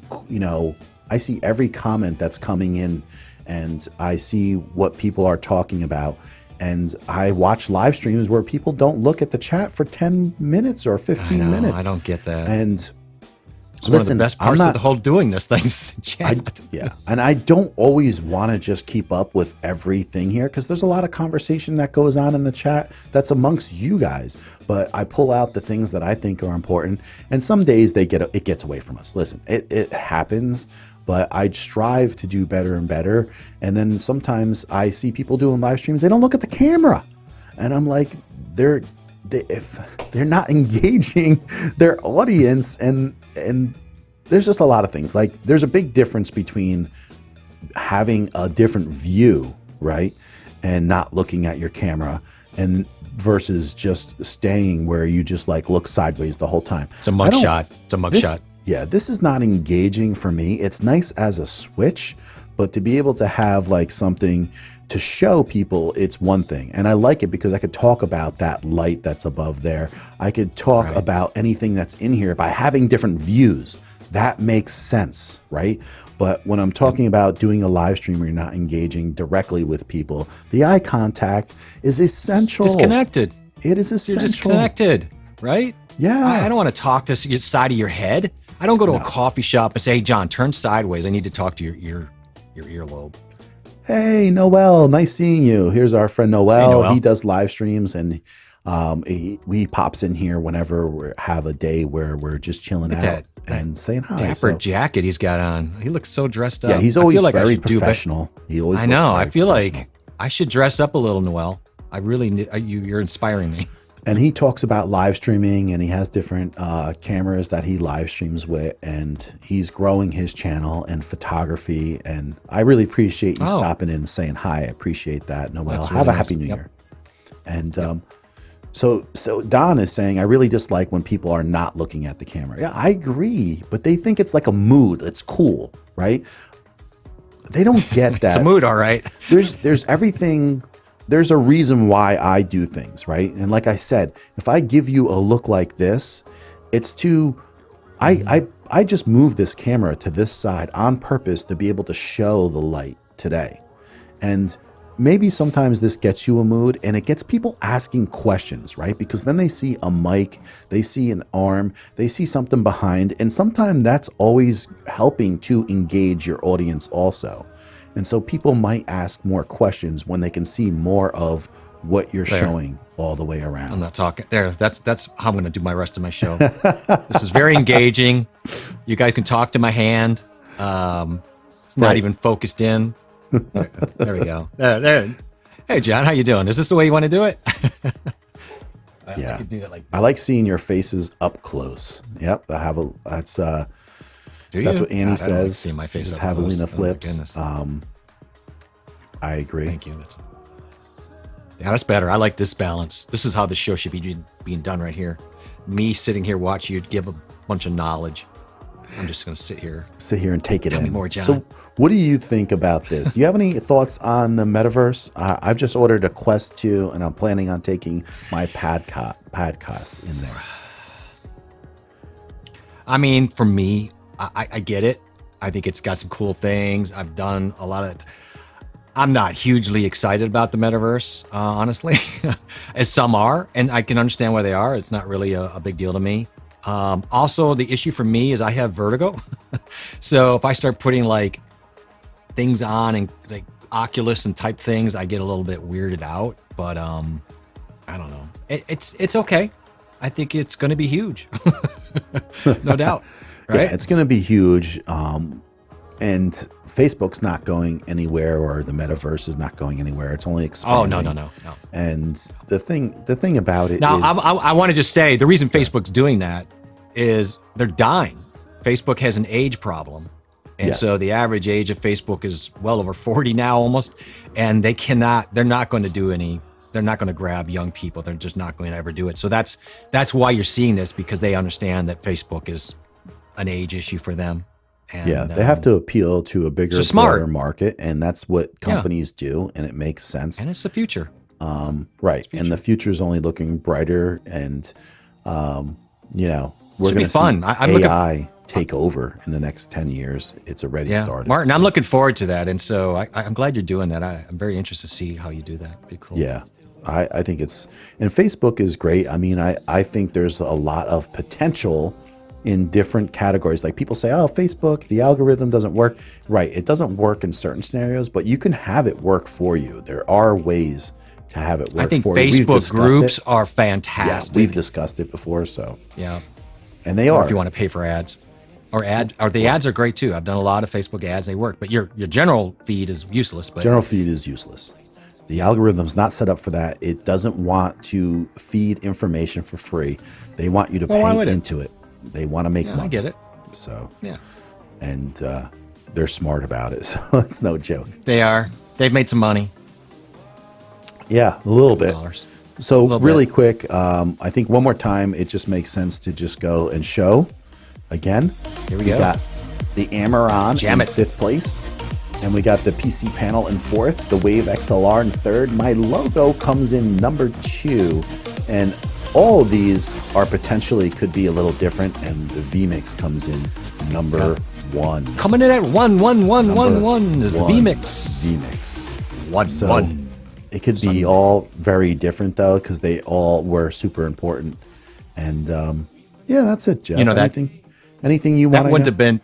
comment that's coming in, and I see what people are talking about. And I watch live streams where people don't look at the chat for 10 minutes or 15 minutes. I don't get that. And it's one of the best parts of the whole doing this thing. Chat. And I don't always want to just keep up with everything here because there's a lot of conversation that goes on in the chat that's amongst you guys. But I pull out the things that I think are important, and some days it gets away from us. Listen, it happens, but I strive to do better and better. And then sometimes I see people doing live streams, they don't look at the camera, and I'm like, if they're not engaging their audience, and there's just a lot of things. Like there's a big difference between having a different view, right, and not looking at your camera, and versus just staying where you just like look sideways the whole time. It's a mugshot. Yeah, this is not engaging for me. It's nice as a switch, but to be able to have like something to show people, it's one thing. And I like it because I could talk about that light that's above there. I could talk about anything that's in here by having different views. That makes sense, right? But when I'm talking about doing a live stream where you're not engaging directly with people, the eye contact is essential. It's disconnected. It is essential. You're disconnected, right? Yeah. I don't want to talk to your side of your head. I don't go to a coffee shop and say, "Hey, John, turn sideways. I need to talk to your earlobe." Hey, Noel, nice seeing you. Here's our friend Noel. Hey, Noel. He does live streams, and he pops in here whenever we have a day where we're just chilling out and saying hi. Dapper jacket he's got on. He looks so dressed up. Yeah, he's always very professional. He always. I know. I feel like I should dress up a little, Noel. I really, you're inspiring me. And he talks about live streaming, and he has different cameras that he live streams with, and he's growing his channel and photography. And I really appreciate you stopping in and saying hi. I appreciate that, Noel. Have a happy New Year. And so Don is saying, I really dislike when people are not looking at the camera. Yeah, I agree, but they think it's like a mood. It's cool, right? They don't get that. It's a mood, all right. There's everything. There's a reason why I do things, right? And like I said, if I give you a look like this, it's I just moved this camera to this side on purpose to be able to show the light today. And maybe sometimes this gets you a mood, and it gets people asking questions, right? Because then they see a mic, they see an arm, they see something behind, and sometimes that's always helping to engage your audience also. And so people might ask more questions when they can see more of what you're showing all the way around. I'm not talking there. That's how I'm going to do my rest of my show. This is very engaging. You guys can talk to my hand. It's not even focused in. There we go. There. Hey, John, how you doing? Is this the way you want to do it? Yeah. I could do it like I like seeing your faces up close. Yep. That's what Annie says. See my face. Just javelina flips. I agree. Thank you. Yeah, that's better. I like this balance. This is how the show should be being done right here. me sitting here watching you give a bunch of knowledge. I'm just going to sit here and take it in. Tell me more, John. So what do you think about this? Do you have any thoughts on the metaverse? I've just ordered a Quest 2 and I'm planning on taking my podcast in there. I mean, for me, I get it. I think it's got some cool things. I've done a lot of it. I'm not hugely excited about the metaverse, honestly, as some are, and I can understand why they are. It's not really a big deal to me. Also, the issue for me is I have vertigo. So if I start putting like things on and like Oculus and type things, I get a little bit weirded out, but I don't know. It's okay. I think it's going to be huge. No doubt. Right? Yeah, it's going to be huge. And Facebook's not going anywhere, or the metaverse is not going anywhere. It's only expanding. Oh, no. And the thing about it now, is... I want to just say, the reason Facebook's doing that is they're dying. Facebook has an age problem. And so the average age of Facebook is well over 40 now almost. And they're not going to grab young people. They're just not going to ever do it. So that's why you're seeing this, because they understand that Facebook is an age issue for them. And, yeah, they have to appeal to a bigger, broader market, and that's what companies do, and it makes sense. And it's the future. Right, and the future is only looking brighter, and we're going to see AI take over in the next 10 years. It's already started. Martin, I'm looking forward to that, and so I'm glad you're doing that. I'm very interested to see how you do that. It'd be cool. Yeah, I think and Facebook is great. I mean, I think there's a lot of potential in different categories. Like people say, oh, Facebook, the algorithm doesn't work. Right, it doesn't work in certain scenarios, but you can have it work for you. There are ways to have it work for you. I think Facebook groups are fantastic. Yeah, we've discussed it before, so. Yeah. And they are. If you want to pay for ads. Or the ads are great too. I've done a lot of Facebook ads, they work, but your general feed is useless. General feed is useless. The algorithm's not set up for that. It doesn't want to feed information for free. They want you to pay into it. They want to make money. I get it. So, yeah. And they're smart about it. So it's no joke. They are. They've made some money. Yeah, a little bit. So really quick, I think one more time, it just makes sense to just go and show again. Here we go. Got the Amaran in 5th place. And we got the PC panel in 4th, the Wave XLR in 3rd. My logo comes in number 2. And all of these are potentially could be a little different, and the Vmix comes in number 1. Coming in at 1 is the Vmix. Vmix. 1. It could be all very different though, because they all were super important. And yeah, that's it, Jeff. You know, anything you want? That wouldn't have been.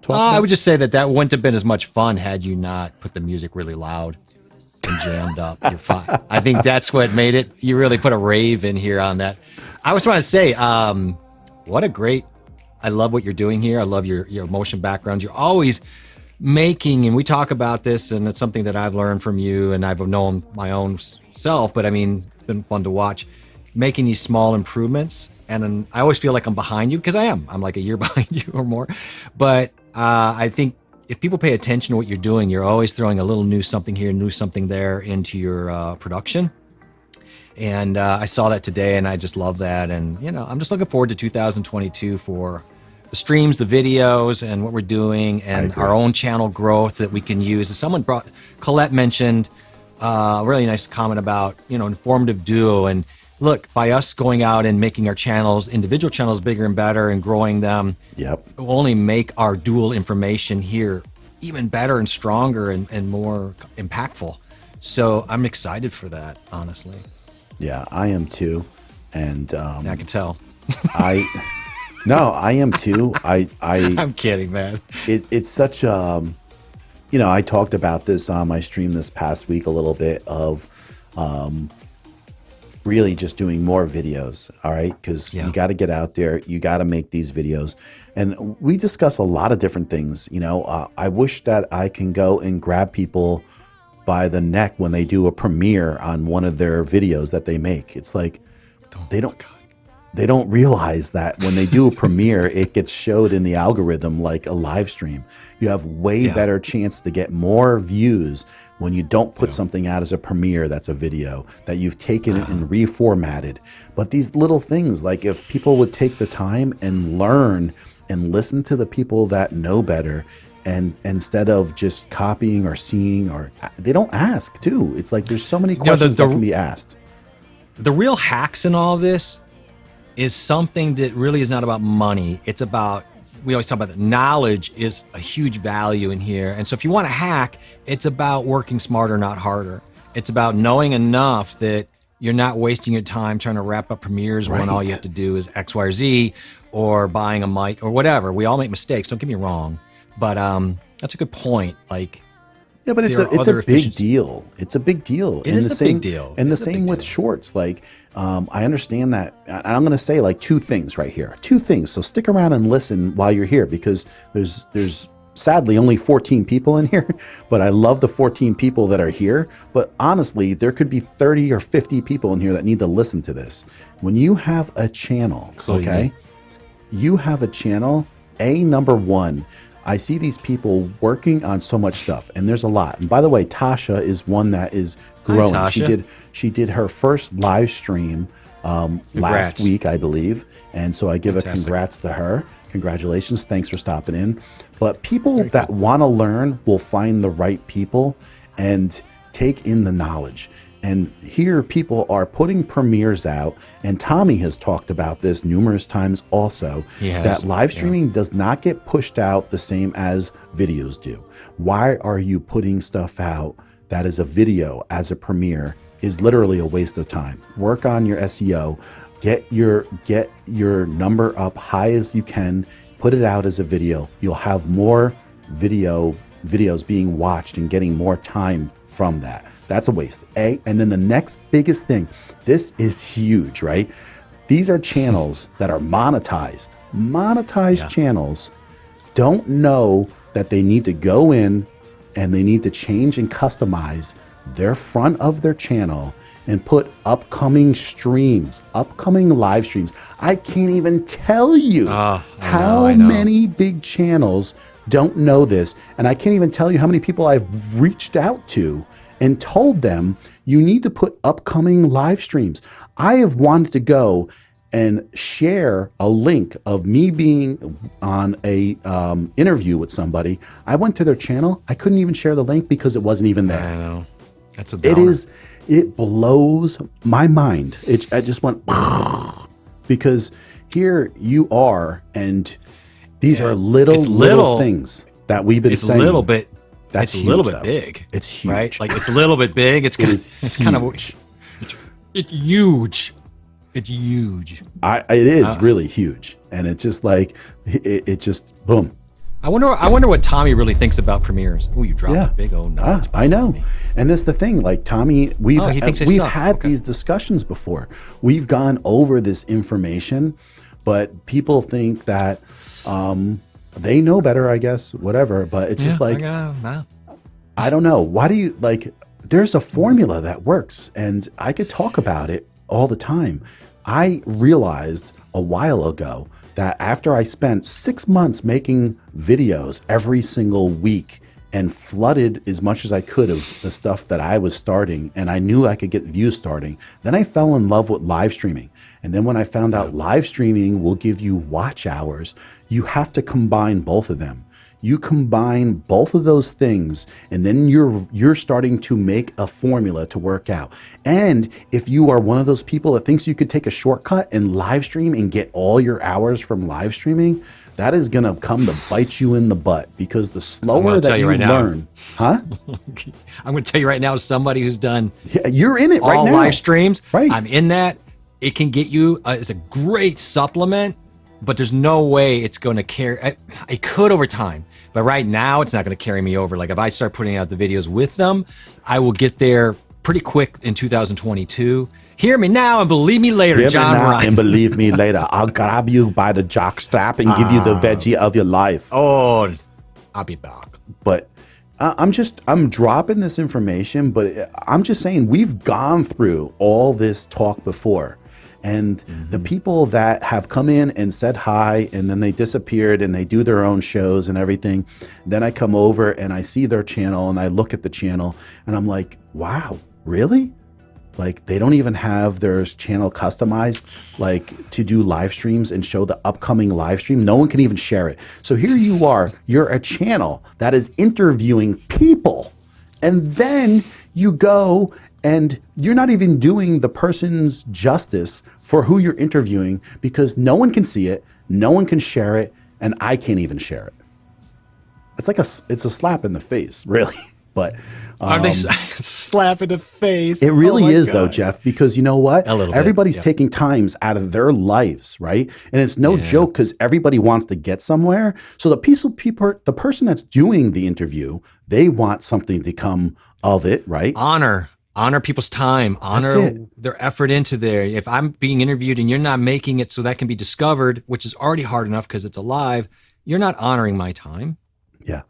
I would just say that wouldn't have been as much fun had you not put the music really loud and jammed up. You're fine. I think that's what made it. You really put a rave in here on that. I was trying to say, what a great. I love what you're doing here. I love your motion background. You're always making, and we talk about this, and it's something that I've learned from you, and I've known my own self. But I mean, it's been fun to watch, making these small improvements. And then I always feel like I'm behind you, because I am. I'm like a year behind you or more. But I think if people pay attention to what you're doing, you're always throwing a little new something here, new something there into your production. And I saw that today, and I just love that. And, I'm just looking forward to 2022 for the streams, the videos, and what we're doing, and our own channel growth that we can use. As Colette mentioned a really nice comment about, informative duo. And look, by us going out and making our channels, individual channels, bigger and better and growing them, it will only make our dual information here even better and stronger and more impactful. So I'm excited for that, honestly. Yeah, I am too. And I can tell. No, I am too. I'm kidding, man. It's such I talked about this on my stream this past week a little bit of really just doing more videos, all right? Because you got to get out there. You got to make these videos. And we discuss a lot of different things. I wish that I can go and grab people by the neck when they do a premiere on one of their videos that they make. It's like they don't they don't realize that when they do a premiere, it gets showed in the algorithm like a live stream. You have way better chance to get more views when you don't put something out as a premiere that's a video that you've taken and reformatted. But these little things, like if people would take the time and learn and listen to the people that know better, and instead of just copying or seeing, or they don't ask too. It's like there's so many questions that can be asked. The real hacks in all of this is something that really is not about money. It's about, we always talk about that knowledge is a huge value in here. And so if you want to hack, it's about working smarter, not harder. It's about knowing enough that you're not wasting your time trying to wrap up premieres when all you have to do is X, Y, or Z, or buying a mic or whatever. We all make mistakes, don't get me wrong. But that's a good point. Like, yeah, but it's a big deal. It's a big deal. It is a big deal. And the same with shorts. Like, I understand that. And I'm going to say like two things right here. Two things. So stick around and listen while you're here, because there's sadly only 14 people in here. But I love the 14 people that are here. But honestly, there could be 30 or 50 people in here that need to listen to this. When you have a channel, okay, you have a channel. Number one, I see these people working on so much stuff, and there's a lot. And by the way, Tasha is one that is growing. Hi, Tasha. She did her first live stream last week, I believe. And so I give a congrats to her. Congratulations. Thanks for stopping in. But people that want to learn will find the right people and take in the knowledge. And here people are putting premieres out, and Tommy has talked about this numerous times also, that live streaming does not get pushed out the same as videos do. Why are you putting stuff out that is a video as a premiere is literally a waste of time. Work on your SEO, get your number up high as you can, put it out as a video. You'll have more videos being watched and getting more time from that. That's a waste. And then the next biggest thing, this is huge, right? These are channels that are monetized. Monetized channels don't know that they need to go in and they need to change and customize their front of their channel and put upcoming streams, upcoming live streams. I can't even tell you how many big channels don't know this. And I can't even tell you how many people I've reached out to and told them you need to put upcoming live streams. I have wanted to go and share a link of me being on a interview with somebody. I went to their channel. I couldn't even share the link because it wasn't even there. I know. That's a downer. It blows my mind. I just went because here you are, and these are little things that we've been saying. It's a little bit. That's it's a little bit big. It's huge, right? Like it's a little bit big. It's kind of it's huge. It's huge. It is really huge, and it's just like it just boom. I wonder what Tommy really thinks about premieres. Oh, you dropped a big old knowledge. I know, and that's the thing. Like Tommy, we've had these discussions before. We've gone over this information, but people think that they know better, I guess, whatever. But it's just like, I don't know. Why do you like? There's a formula that works, and I could talk about it all the time. I realized a while ago that after I spent 6 months making videos every single week and flooded as much as I could of the stuff that I was starting, and I knew I could get views starting, then I fell in love with live streaming. And then when I found out live streaming will give you watch hours, you have to combine both of them. You combine both of those things, and then you're starting to make a formula to work out. And if you are one of those people that thinks you could take a shortcut and live stream and get all your hours from live streaming, that is going to come to bite you in the butt, because the slower that you learn, I'm going to tell you right now, as somebody who's done you're in it right now. All live streams, right? I'm in that. It can get you, it's a great supplement, but there's no way it's going to carry. It could over time, but right now it's not going to carry me over. Like if I start putting out the videos with them, I will get there pretty quick in 2022. Hear me now and believe me later, Hear John me now Ryan. and believe me later. I'll grab you by the jock strap and give you the veggie of your life. Oh, I'll be back. But I'm dropping this information, but I'm just saying we've gone through all this talk before. And the people that have come in and said hi, and then they disappeared and they do their own shows and everything. Then I come over and I see their channel and I look at the channel and I'm like, wow, really? Like they don't even have their channel customized like to do live streams and show the upcoming live stream. No one can even share it. So here you are, you're a channel that is interviewing people. And then you go and you're not even doing the person's justice for who you're interviewing because no one can see it, no one can share it, and I can't even share it. It's like it's a slap in the face, really. But are they slap in the face? It really is, though, Jeff, because you know what? Everybody's yeah. taking times out of their lives, right? And it's no joke because everybody wants to get somewhere. So the person that's doing the interview, they want something to come of it, right? Honor people's time, honor their effort into there. If I'm being interviewed and you're not making it so that can be discovered, which is already hard enough because it's alive, you're not honoring my time. Yeah.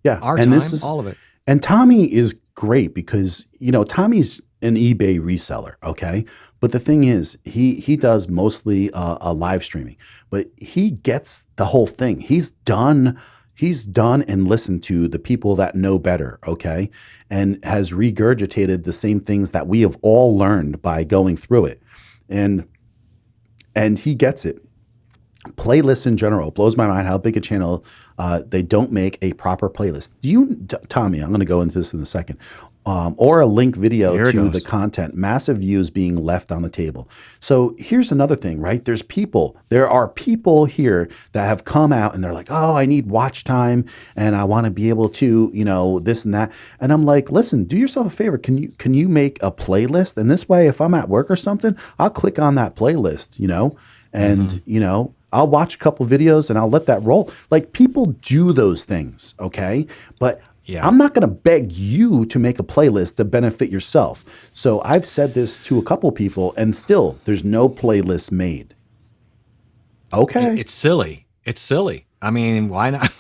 Yeah. Our time, all of it. And Tommy is great because, you know, Tommy's an eBay reseller, okay? But the thing is, he does mostly a live streaming, but he gets the whole thing. He's done and listened to the people that know better, okay? And has regurgitated the same things that we have all learned by going through it. And he gets it. Playlists in general, blows my mind how big a channel they don't make a proper playlist. Tommy, I'm going to go into this in a second, or a link video to the content, massive views being left on the table. So here's another thing, right? There are people here that have come out and they're like, oh, I need watch time and I want to be able to, you know, this and that. And I'm like, listen, do yourself a favor. Can you make a playlist? And this way, if I'm at work or something, I'll click on that playlist, you know, and, you know, I'll watch a couple videos and I'll let that roll. Like people do those things, okay? But I'm not going to beg you to make a playlist to benefit yourself. So I've said this to a couple people and still there's no playlist made. Okay. It's silly. It's silly. I mean, why not?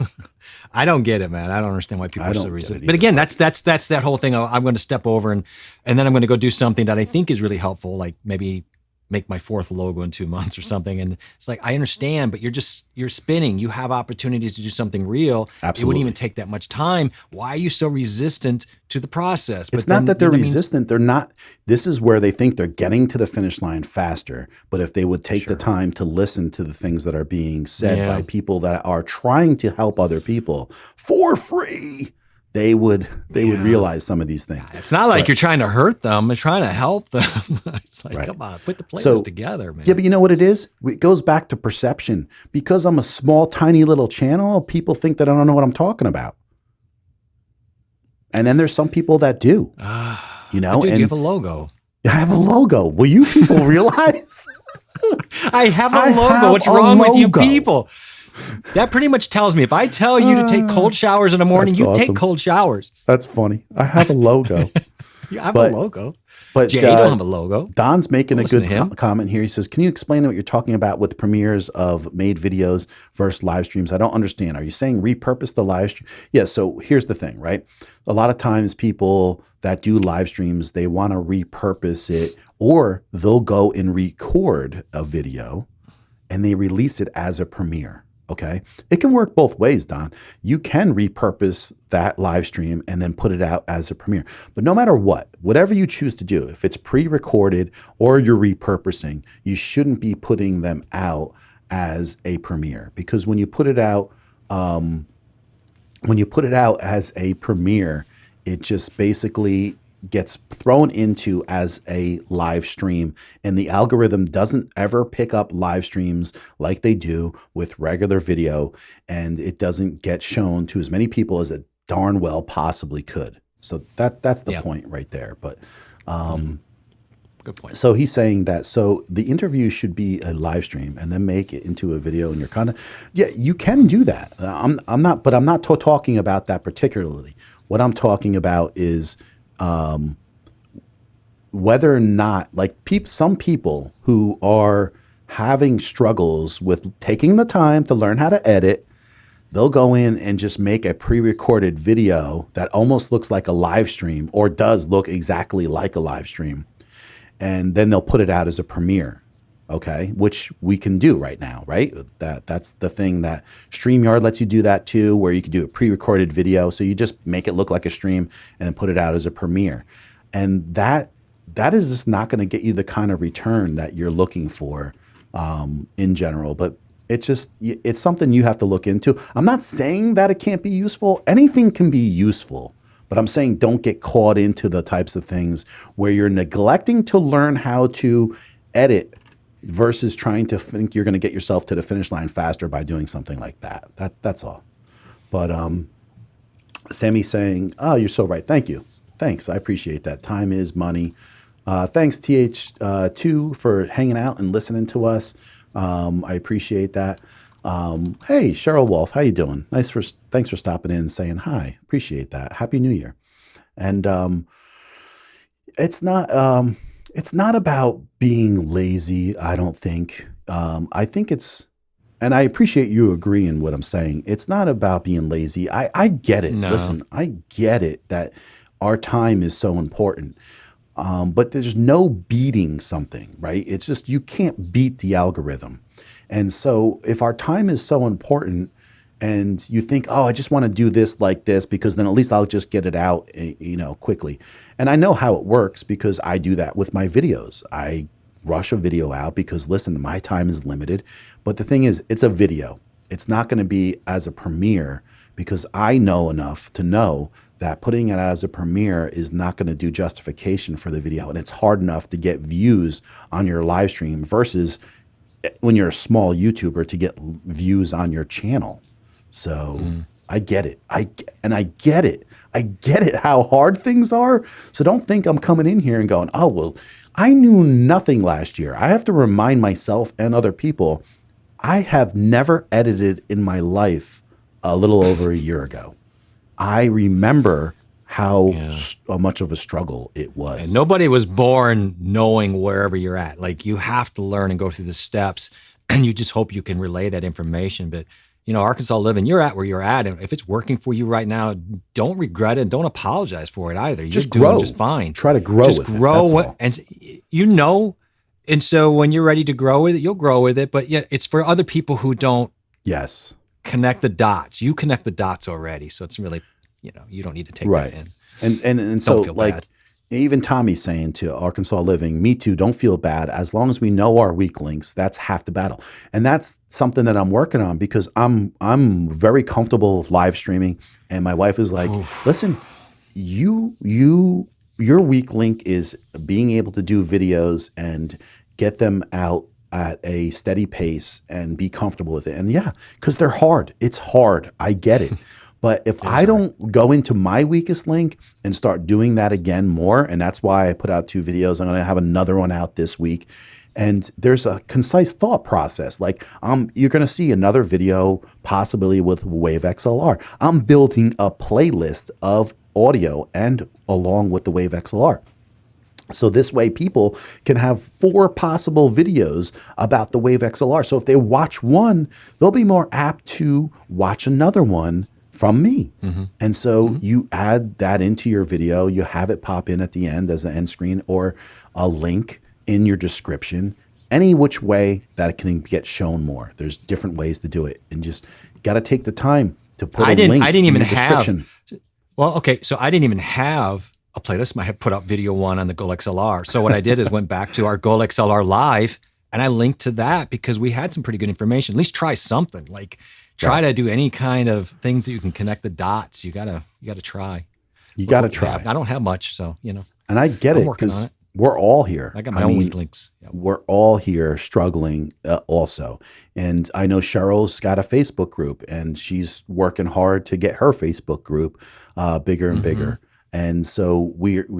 I don't get it, man. I don't understand why people are so resistant. But again, that's that whole thing. I'm going to step over and then I'm going to go do something that I think is really helpful, like maybe make my 4th logo in 2 months or something. And it's like, I understand, but you're spinning. You have opportunities to do something real. Absolutely. It wouldn't even take that much time. Why are you so resistant to the process? It's not that they're resistant. They're not. This is where they think they're getting to the finish line faster. But if they would take the time to listen to the things that are being said by people that are trying to help other people for free, they would realize some of these things. It's not like you're trying to hurt them. You're trying to help them. It's like, come on, put the playlist together, man. Yeah, but you know what it is? It goes back to perception. Because I'm a small, tiny little channel, people think that I don't know what I'm talking about. And then there's some people that do. You know? Dude, you have a logo. I have a logo. Will you people realize? I have a logo. What's wrong with you people? That pretty much tells me if I tell you to take cold showers in the morning, you take cold showers. That's funny. I have a logo. You have a logo. But Jay don't have a logo. Don's making a good comment here. He says, can you explain what you're talking about with premieres of made videos versus live streams? I don't understand. Are you saying repurpose the live stream? Yeah, so here's the thing, right? A lot of times people that do live streams, they want to repurpose it, or they'll go and record a video and they release it as a premiere. Okay. It can work both ways, Don. You can repurpose that live stream and then put it out as a premiere. But no matter whatever you choose to do, if it's pre-recorded or you're repurposing, you shouldn't be putting them out as a premiere, because when you put it out, as a premiere, it just basically gets thrown into as a live stream, and the algorithm doesn't ever pick up live streams like they do with regular video, and it doesn't get shown to as many people as it darn well possibly could. So that's the point right there. But good point. So he's saying that the interview should be a live stream and then make it into a video in your content. Yeah, you can do that. I'm not talking about that particularly. What I'm talking about is whether or not, like some people who are having struggles with taking the time to learn how to edit, they'll go in and just make a pre-recorded video that almost looks like a live stream, or does look exactly like a live stream. And then they'll put it out as a premiere. okay, which we can do right now, right? That's the thing that StreamYard lets you do that too, where you can do a pre-recorded video. So you just make it look like a stream and then put it out as a premiere. And that is just not going to get you the kind of return that you're looking for in general. But it's something you have to look into. I'm not saying that it can't be useful. Anything can be useful. But I'm saying don't get caught into the types of things where you're neglecting to learn how to edit versus trying to think you're going to get yourself to the finish line faster by doing something like that. That's all. But Sammy's saying, oh, you're so right. Thank you. Thanks. I appreciate that. Time is money. Thanks, TH2, for hanging out and listening to us. I appreciate that. Hey, Cheryl Wolf, how you doing? Thanks for stopping in and saying hi. Appreciate that. Happy New Year. And it's not about being lazy, I don't think. I think and I appreciate you agreeing what I'm saying. It's not about being lazy. I get it. No. Listen, I get it that our time is so important. But there's no beating something, right? It's just you can't beat the algorithm. And so if our time is so important and you think, oh, I just want to do this like this because then at least I'll just get it out, quickly. And I know how it works because I do that with my videos. I rush a video out because, listen, my time is limited. But the thing is, it's a video. It's not going to be as a premiere because I know enough to know that putting it as a premiere is not going to do justification for the video. And it's hard enough to get views on your live stream versus when you're a small YouTuber to get views on your channel. So I get it. I get it. I get it how hard things are. So don't think I'm coming in here and going, oh, well, I knew nothing last year. I have to remind myself and other people, I have never edited in my life a little over a year ago. I remember how much of a struggle it was. And nobody was born knowing wherever you're at. Like, you have to learn and go through the steps, and you just hope you can relay that information. But, Arkansas Living, you're at where you're at. And if it's working for you right now, don't regret it. Don't apologize for it either. You're doing just fine. Try to grow with it. Just grow. And and so when you're ready to grow with it, you'll grow with it. But it's for other people who don't connect the dots. You connect the dots already. So it's really, you don't need to take that in. And so like even Tommy's saying to Arkansas Living, me too, don't feel bad. As long as we know our weak links, that's half the battle. And that's something that I'm working on because I'm very comfortable with live streaming. And my wife is like, listen, your weak link is being able to do videos and get them out at a steady pace and be comfortable with it. And because they're hard. It's hard. I get it. But if I don't go into my weakest link and start doing that again more, and that's why I put out 2 videos. I'm going to have another one out this week. And there's a concise thought process. Like you're going to see another video possibly with Wave XLR. I'm building a playlist of audio and along with the Wave XLR. So this way people can have 4 possible videos about the Wave XLR. So if they watch one, they'll be more apt to watch another one from me. And so you add that into your video, you have it pop in at the end as an end screen or a link in your description, any which way that it can get shown more. There's different ways to do it, and just got to take the time to put a link in the description. So I didn't even have a playlist. I had put up video 1 on the Goal XLR. So what I did is went back to our Goal XLR live and I linked to that because we had some pretty good information. At least try something. Like try to do any kind of things that you can connect the dots. You gotta try. You gotta try. I don't have much, so And I get it because we're all here. I got my own weak links. Yep. We're all here struggling also. And I know Cheryl's got a Facebook group and she's working hard to get her Facebook group bigger and bigger. And so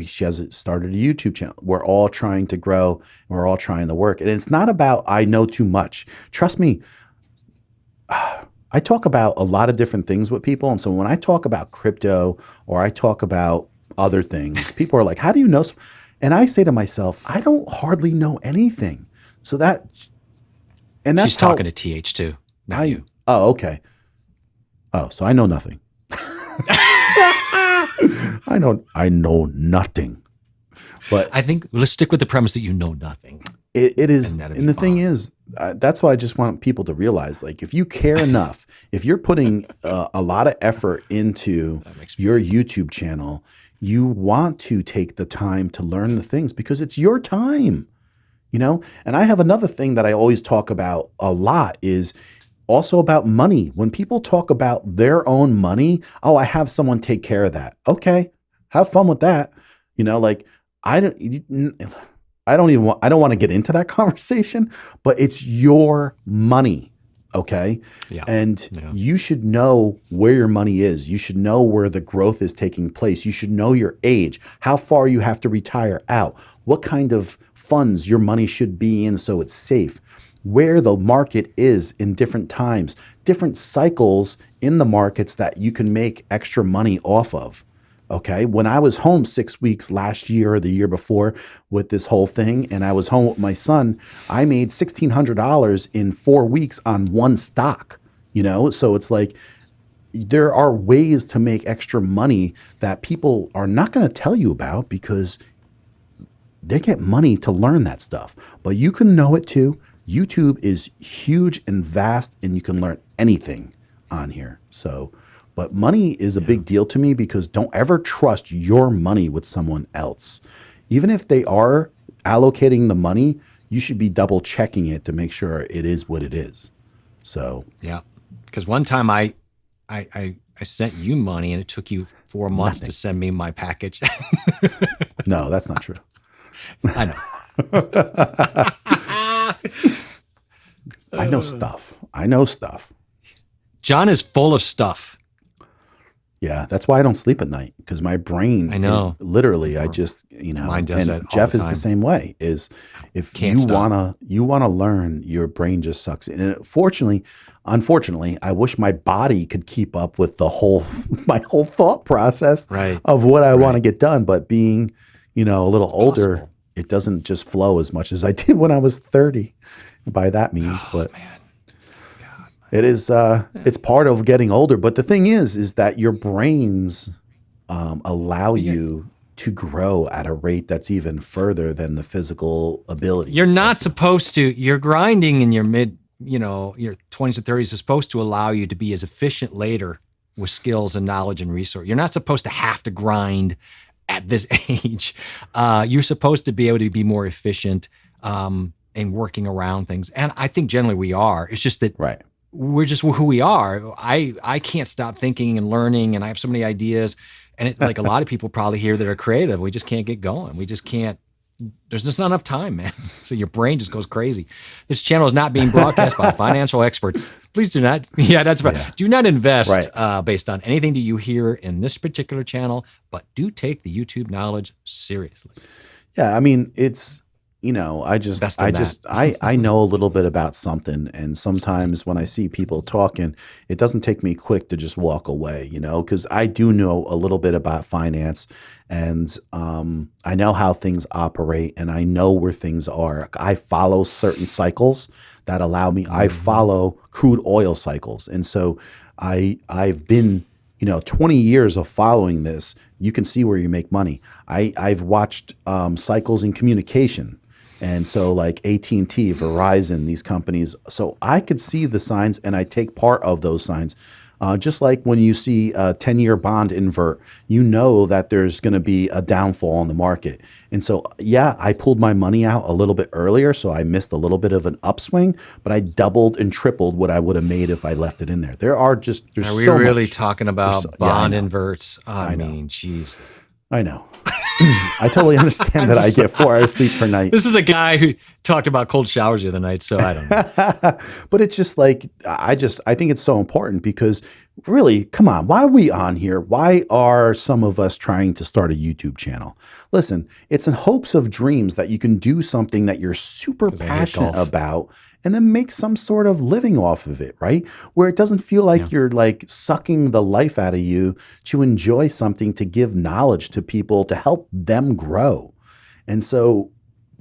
she has started a YouTube channel. We're all trying to grow. And we're all trying to work. And it's not about I know too much. Trust me, I talk about a lot of different things with people. And so when I talk about crypto or I talk about other things, people are like, how do you know? And I say to myself, I don't hardly know anything. So that's she's talking to TH too, not you. Oh, okay. Oh, so I know nothing. I know nothing. But I think let's stick with the premise that you know nothing. It is. And the thing is, that's what I just want people to realize. Like, if you care enough, if you're putting a lot of effort into your YouTube channel, you want to take the time to learn the things because it's your time, you know? And I have another thing that I always talk about a lot is also about money. When people talk about their own money, oh, I have someone take care of that. Okay, have fun with that. You know, like I don't want to get into that conversation, but it's your money. Okay. Yeah. And you should know where your money is. You should know where the growth is taking place. You should know your age, how far you have to retire out, what kind of funds your money should be in so it's safe, where the market is in different times, different cycles in the markets that you can make extra money off of. Okay. When I was home 6 weeks last year or the year before with this whole thing, and I was home with my son, I made $1,600 in 4 weeks on one stock, you know? So it's like, there are ways to make extra money that people are not going to tell you about because they get money to learn that stuff, but you can know it too. YouTube is huge and vast, and you can learn anything on here. So, but money is a big deal to me because don't ever trust your money with someone else. Even if they are allocating the money, you should be double checking it to make sure it is what it is. So yeah, because one time I sent you money and it took you 4 months to send me my package. No, that's not true. I know. I know stuff. I know stuff. John is full of stuff. Yeah, that's why I don't sleep at night because my brain. I know. Literally, I just Mine does and that Jeff all is the the same way. Is if Can't stop. you wanna learn, your brain just sucks. And unfortunately, I wish my body could keep up with my whole thought process of what I want to get done. But being, a little older. Possible. It doesn't just flow as much as I did when I was 30 by that means, but man. it is, it's part of getting older. But the thing is that your brains allow you to grow at a rate that's even further than the physical ability. You're not supposed to, you're grinding in your your 20s and 30s is supposed to allow you to be as efficient later with skills and knowledge and resource. You're not supposed to have to grind at this age. You're supposed to be able to be more efficient in working around things. And I think generally we are. It's just that we're just who we are. I can't stop thinking and learning, and I have so many ideas. And like a lot of people probably here that are creative, we just can't get going. We just can't. There's just not enough time, man. So your brain just goes crazy. This channel is not being broadcast by financial experts. Please do not. Yeah, that's right. Yeah. Do not invest based on anything that you hear in this particular channel, but do take the YouTube knowledge seriously. Yeah, I mean, it's, I know a little bit about something, and sometimes when I see people talking, it doesn't take me quick to just walk away, because I do know a little bit about finance, and I know how things operate, and I know where things are. I follow certain cycles that allow me. I follow crude oil cycles, and so I've been 20 years of following this. You can see where you make money. I've watched cycles in communication. And so like AT&T, Verizon, these companies, so I could see the signs and I take part of those signs. Just like when you see a 10-year bond invert, you know that there's going to be a downfall in the market. And so, yeah, I pulled my money out a little bit earlier, so I missed a little bit of an upswing, but I doubled and tripled what I would have made if I left it in there. Are we really talking about bond inverts? I mean, jeez. I know. I totally understand that I get 4 hours sleep per night. This is a guy who talked about cold showers the other night, so I don't know. But it's just like, I think it's so important because really, come on, why are we on here? Why are some of us trying to start a YouTube channel? Listen, it's in hopes of dreams that you can do something that you're super passionate about and then make some sort of living off of it, right? Where it doesn't feel like you're like sucking the life out of you to enjoy something, to give knowledge to people, to help them grow. And so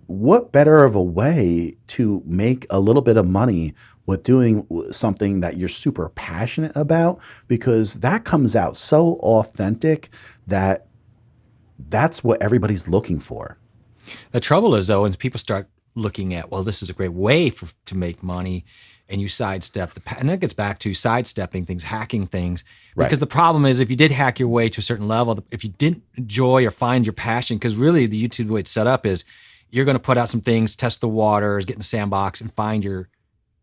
what better of a way to make a little bit of money with doing something that you're super passionate about, because that comes out so authentic that that's what everybody's looking for. The trouble is, though, when people start looking at, well, this is a great way to make money, and you sidestep and that gets back to sidestepping things, hacking things. Because the problem is, if you did hack your way to a certain level, if you didn't enjoy or find your passion, because really the YouTube way it's set up is you're going to put out some things, test the waters, get in the sandbox, and find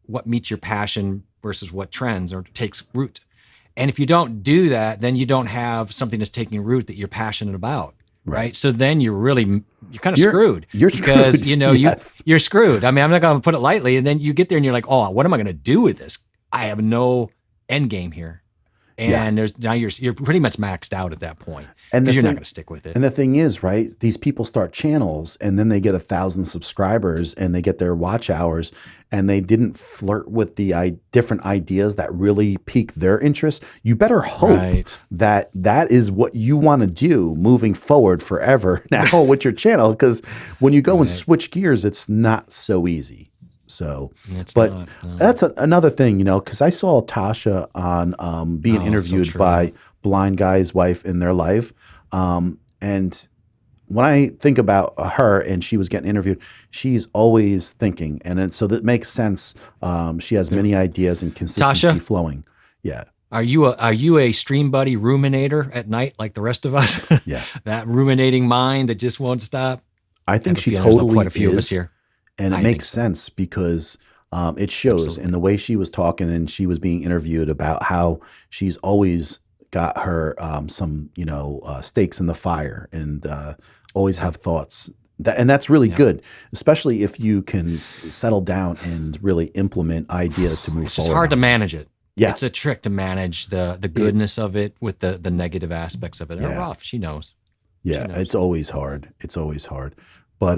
what meets your passion versus what trends or takes root. And if you don't do that, then you don't have something that's taking root that you're passionate about. Right. So then you're kind of screwed. You're because, screwed. you know, you're screwed. I mean, I'm not going to put it lightly. And then you get there and you're like, oh, what am I going to do with this? I have no end game here. And you're pretty much maxed out at that point because you're not going to stick with it. And the thing is, right, these people start channels and then they get 1,000 subscribers and they get their watch hours and they didn't flirt with the different ideas that really pique their interest. You better hope that is what you want to do moving forward forever now with your channel, because when you go and switch gears, it's not so easy. So, that's another thing, you know, because I saw Tasha on being interviewed by blind guy's wife in their life. And when I think about her and she was getting interviewed, she's always thinking. And so that makes sense. She has many ideas and consistency Tasha? flowing. Yeah. Are you a stream buddy ruminator at night like the rest of us? Yeah. That ruminating mind that just won't stop? I think she totally quite a few is. Of us here. And it makes sense because it shows in the way she was talking and she was being interviewed about how she's always got her some, stakes in the fire and always have thoughts. And that's really good, especially if you can settle down and really implement ideas to move forward. It's hard to manage it. Yeah. It's a trick to manage the goodness of it with the negative aspects of it. They're rough. She knows. Yeah, it's always hard. It's always hard. But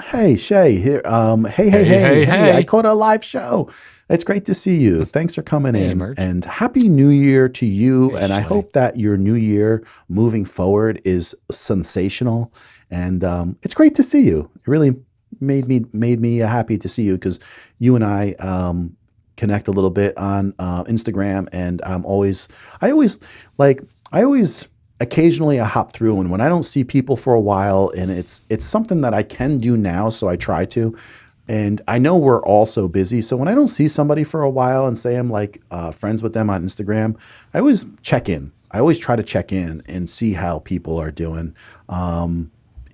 hey, Shay, here. Hey! I caught a live show. It's great to see you. Thanks for coming in, and Happy New Year to you. Hey, and Shay. I hope that your new year moving forward is sensational. And it's great to see you. It really made me happy to see you because you and I connect a little bit on Instagram, and I always. Occasionally I hop through, and when I don't see people for a while, and it's something that I can do now, so I try to. And I know we're all so busy, so when I don't see somebody for a while and say I'm like friends with them on Instagram, I always check in. I always try to check in and see how people are doing.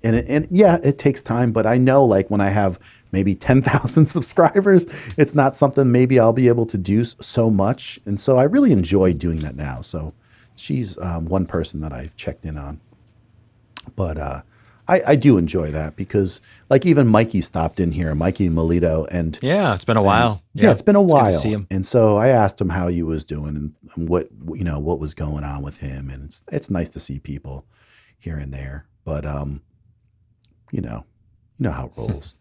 It takes time, but I know like when I have maybe 10,000 subscribers, it's not something maybe I'll be able to do so much. And so I really enjoy doing that now. So she's one person that I've checked in on. But I do enjoy that because like even Mikey stopped in here, Mikey Melito. And yeah, it's been a while. Yeah, it's been a while. Good to see him. And so I asked him how he was doing and what was going on with him. And it's nice to see people here and there. But, you know how it rolls.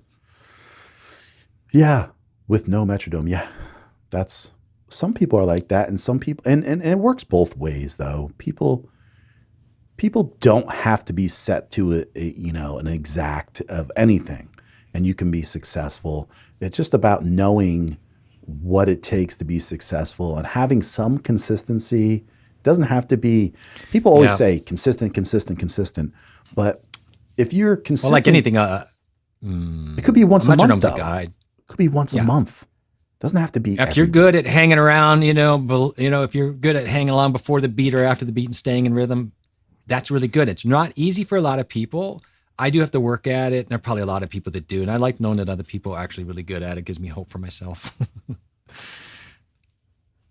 Yeah, with no metrodome. Yeah, some people are like that, and some people, and it works both ways though. People don't have to be set to an exact of anything, and you can be successful. It's just about knowing what it takes to be successful and having some consistency. It doesn't have to be. People always say consistent, but if you're consistent, well, like anything, it could be once a month. Though. Guide. It could be once a month. Doesn't have to be. If you're good at hanging around, if you're good at hanging along before the beat or after the beat and staying in rhythm, that's really good. It's not easy for a lot of people. I do have to work at it, and there are probably a lot of people that do. And I like knowing that other people are actually really good at it. It gives me hope for myself.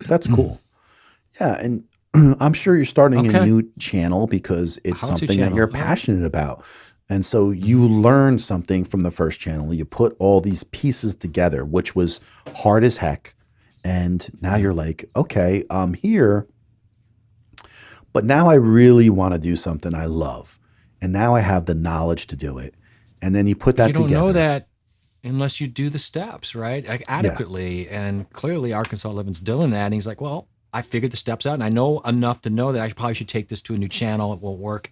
That's cool. Yeah, and I'm sure you're starting a new channel because it's something that you're passionate about. And so you learn something from the first channel. You put all these pieces together, which was hard as heck. And now you're like, okay, I'm here, but now I really want to do something I love. And now I have the knowledge to do it. And then you put that together. You don't know that unless you do the steps, right? Like adequately. Yeah. And clearly Arkansas Living's doing that. And he's like, well, I figured the steps out and I know enough to know that I probably should take this to a new channel. It won't work.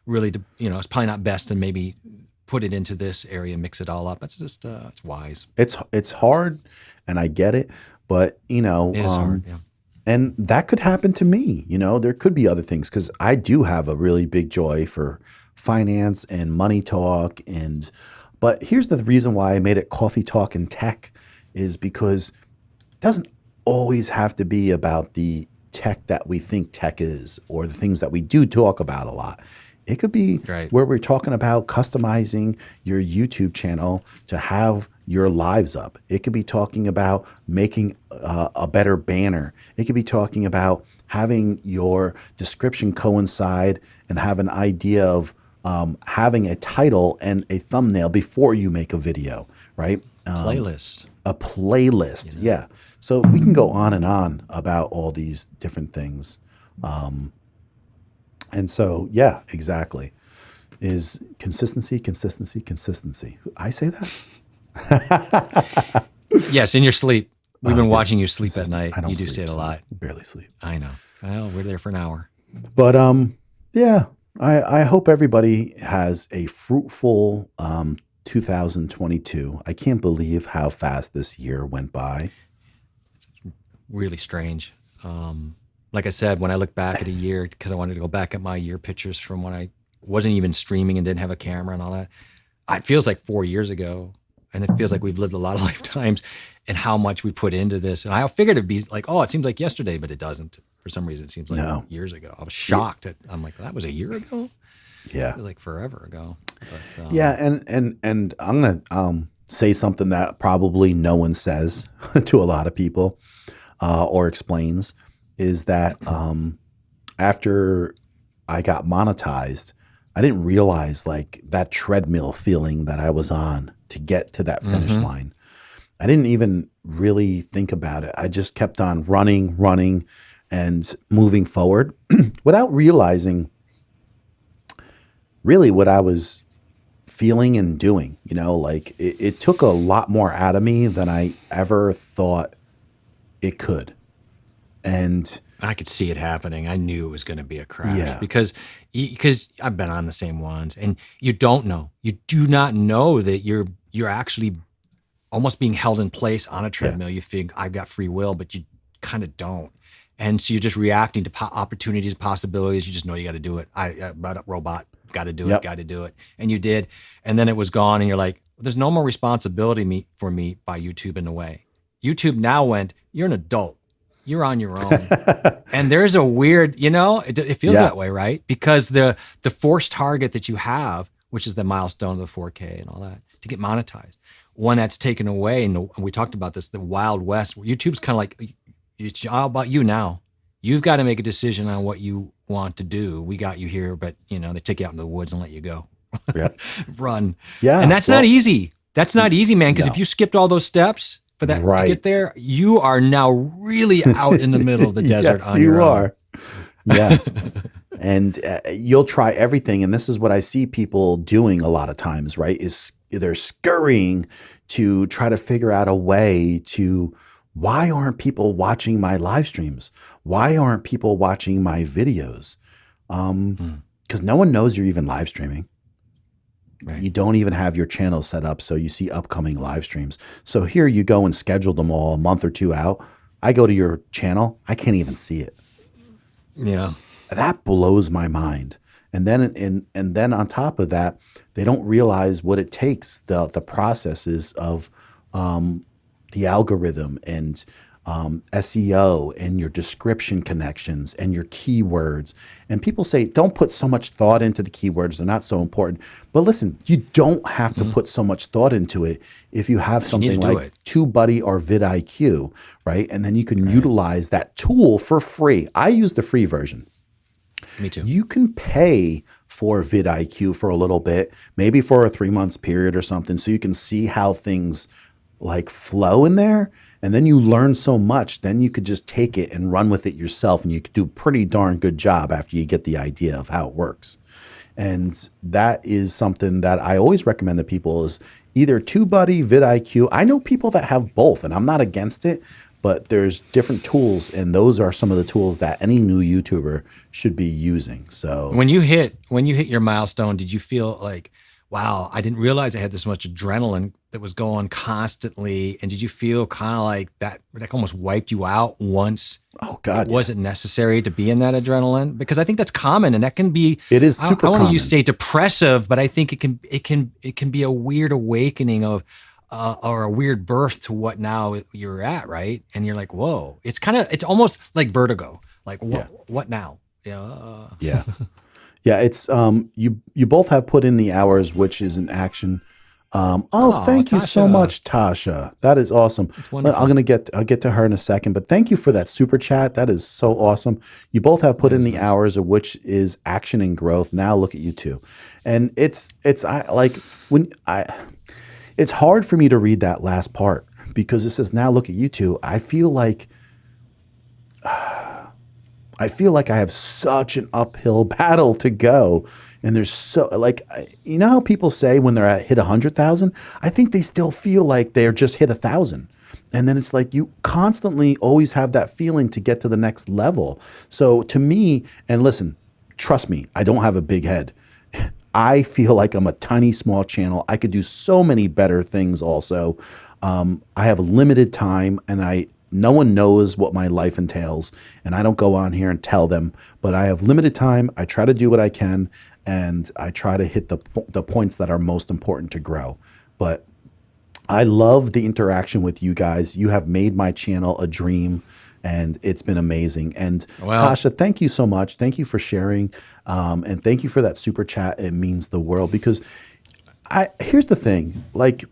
Really, it's probably not best to maybe put it into this area and mix it all up. That's just, it's wise. It's hard, and I get it, but it is hard. Yeah. And that could happen to me. There could be other things because I do have a really big joy for finance and money talk and But here's the reason why I made it Coffee Talk and Tech is because it doesn't always have to be about the tech that we think tech is or the things that we do talk about a lot. It could be where we're talking about customizing your YouTube channel to have your lives up. It could be talking about making a better banner. It could be talking about having your description coincide and have an idea of having a title and a thumbnail before you make a video, right? Playlist. A playlist, you know? Yeah. So we can go on and on about all these different things. And so, yeah, exactly. Is consistency, consistency, consistency. I say that? Yes, in your sleep. We've been watching you sleep at night. You do say it a lot. Barely sleep. I know. We're there for an hour. But yeah, I hope everybody has a fruitful 2022. I can't believe how fast this year went by. It's really strange. Like I said, when I look back at a year, because I wanted to go back at my year pictures from when I wasn't even streaming and didn't have a camera and all that, it feels like 4 years ago. And it feels like we've lived a lot of lifetimes and how much we put into this. And I figured it'd be like, oh, it seems like yesterday, but it doesn't. For some reason, it seems like years ago. I was shocked. I'm like, that was a year ago? Yeah. It was like forever ago. But, yeah, and I'm going to say something that probably no one says to a lot of people or explains, is that after I got monetized, I didn't realize like that treadmill feeling that I was on to get to that finish line. I didn't even really think about it. I just kept on running and moving forward without realizing really what I was feeling and doing. You know, like it took a lot more out of me than I ever thought it could. And I could see it happening. I knew it was going to be a crash because I've been on the same ones, and you don't know. You do not know that you're actually almost being held in place on a treadmill. You think I've got free will, but you kind of don't. And so you're just reacting to opportunities, possibilities. You just know you got to do it. I robot, got to do it, got to do it. And you did. And then it was gone. And you're like, there's no more responsibility for me by YouTube in a way. YouTube now went, you're an adult. You're on your own. And there's a weird, it feels that way, right? Because the forced target that you have, which is the milestone of the 4K and all that, to get monetized, when that's taken away, and we talked about this, the Wild West, YouTube's kind of like, it's all about you now. You've got to make a decision on what you want to do. We got you here, but they take you out into the woods and let you go. Run. Yeah. And that's not easy. That's not easy, man. Because if you skipped all those steps for that to get there, you are now really out in the middle of the desert on your own. Yeah. And you'll try everything. And this is what I see people doing a lot of times, right? Is they're scurrying to try to figure out a way to, why aren't people watching my live streams? Why aren't people watching my videos? Because no one knows you're even live streaming. Right. You don't even have your channel set up, so you see upcoming live streams. So here you go and schedule them all a month or two out. I go to your channel, I can't even see it. Yeah, that blows my mind. And then on top of that, they don't realize what it takes, the processes of the algorithm and SEO and your description connections and your keywords. And people say, don't put so much thought into the keywords. They're not so important. But listen, you don't have to put so much thought into it if you have something like TubeBuddy or vidIQ, right? And then you can utilize that tool for free. I use the free version. Me too. You can pay for vidIQ for a little bit, maybe for a 3-month period or something, so you can see how things like flow in there. And then you learn so much, then you could just take it and run with it yourself, and you could do a pretty darn good job after you get the idea of how it works. And that is something that I always recommend to people is either TubeBuddy, vidIQ. I know people that have both, and I'm not against it, but there's different tools, and those are some of the tools that any new YouTuber should be using. So when you hit your milestone, did you feel like, wow, I didn't realize I had this much adrenaline that was going constantly? And did you feel kind of like that almost wiped you out once it wasn't necessary to be in that adrenaline? Because I think that's common, and that can be, it is super I common. want to use say depressive, but I think it can be a weird awakening of or a weird birth to what now you're at, right? And you're like, whoa, it's almost like vertigo. Like what now? Yeah. Yeah, it's you both have put in the hours, which is an action. Thank you so much, Tasha. That is awesome. I'll get to her in a second, but thank you for that super chat. That is so awesome. You both have put in the hours, of which is action and growth. Now look at you two. And it's hard for me to read that last part because it says now look at you two. I feel like I have such an uphill battle to go. And there's so, like, you know how people say when they're hit 100,000? I think they still feel like they're just hit 1,000. And then it's like you constantly always have that feeling to get to the next level. So to me, and listen, trust me, I don't have a big head. I feel like I'm a tiny, small channel. I could do so many better things also. I have limited time, and no one knows what my life entails, and I don't go on here and tell them, but I have limited time. I try to do what I can, and I try to hit the points that are most important to grow. But I love the interaction with you guys. You have made my channel a dream, and it's been amazing. And Tasha, thank you so much. Thank you for sharing, and thank you for that super chat. It means the world, because here's the thing, like,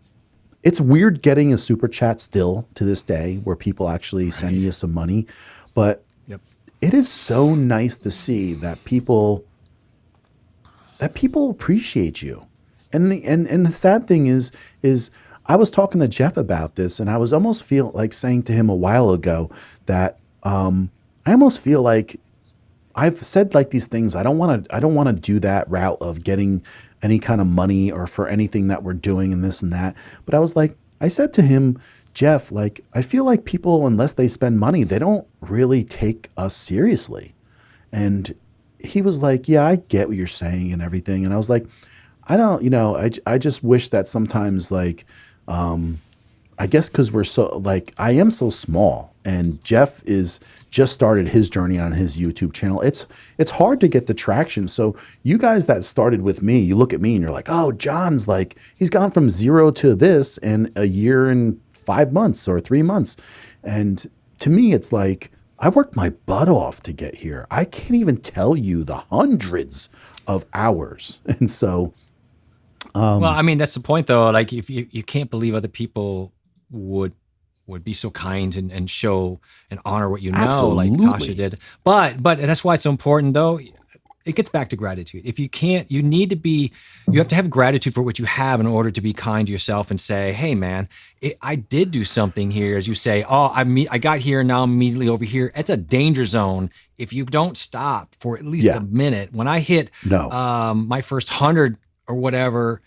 it's weird getting a super chat still to this day where people actually send you some money, but it is so nice to see that people appreciate you. And the sad thing is I was talking to Jeff about this, and I was almost feel like saying to him a while ago that I almost feel like I've said like these things. I don't want to do that route of getting any kind of money or for anything that we're doing and this and that. But I said to him, Jeff, like, I feel like people, unless they spend money, they don't really take us seriously. And he was like, yeah, I get what you're saying and everything. And I was like, I don't, I just wish that sometimes, like, I guess because we're so, like, I am so small, and Jeff is just started his journey on his YouTube channel. It's hard to get the traction. So you guys that started with me, you look at me and you're like, oh, John's like, he's gone from 0 to this in a year and 5 months or 3 months. And to me, it's like, I worked my butt off to get here. I can't even tell you the hundreds of hours. And so, well, I mean, that's the point though. Like, if you can't believe other people would be so kind and show and honor what you know, absolutely, like Tasha did. But that's why it's so important though. It gets back to gratitude. If you can't, you have to have gratitude for what you have in order to be kind to yourself and say, hey man, I did do something here. As you say, oh, I got here and now I'm immediately over here. It's a danger zone. If you don't stop for at least a minute, when I hit my first 100 or whatever,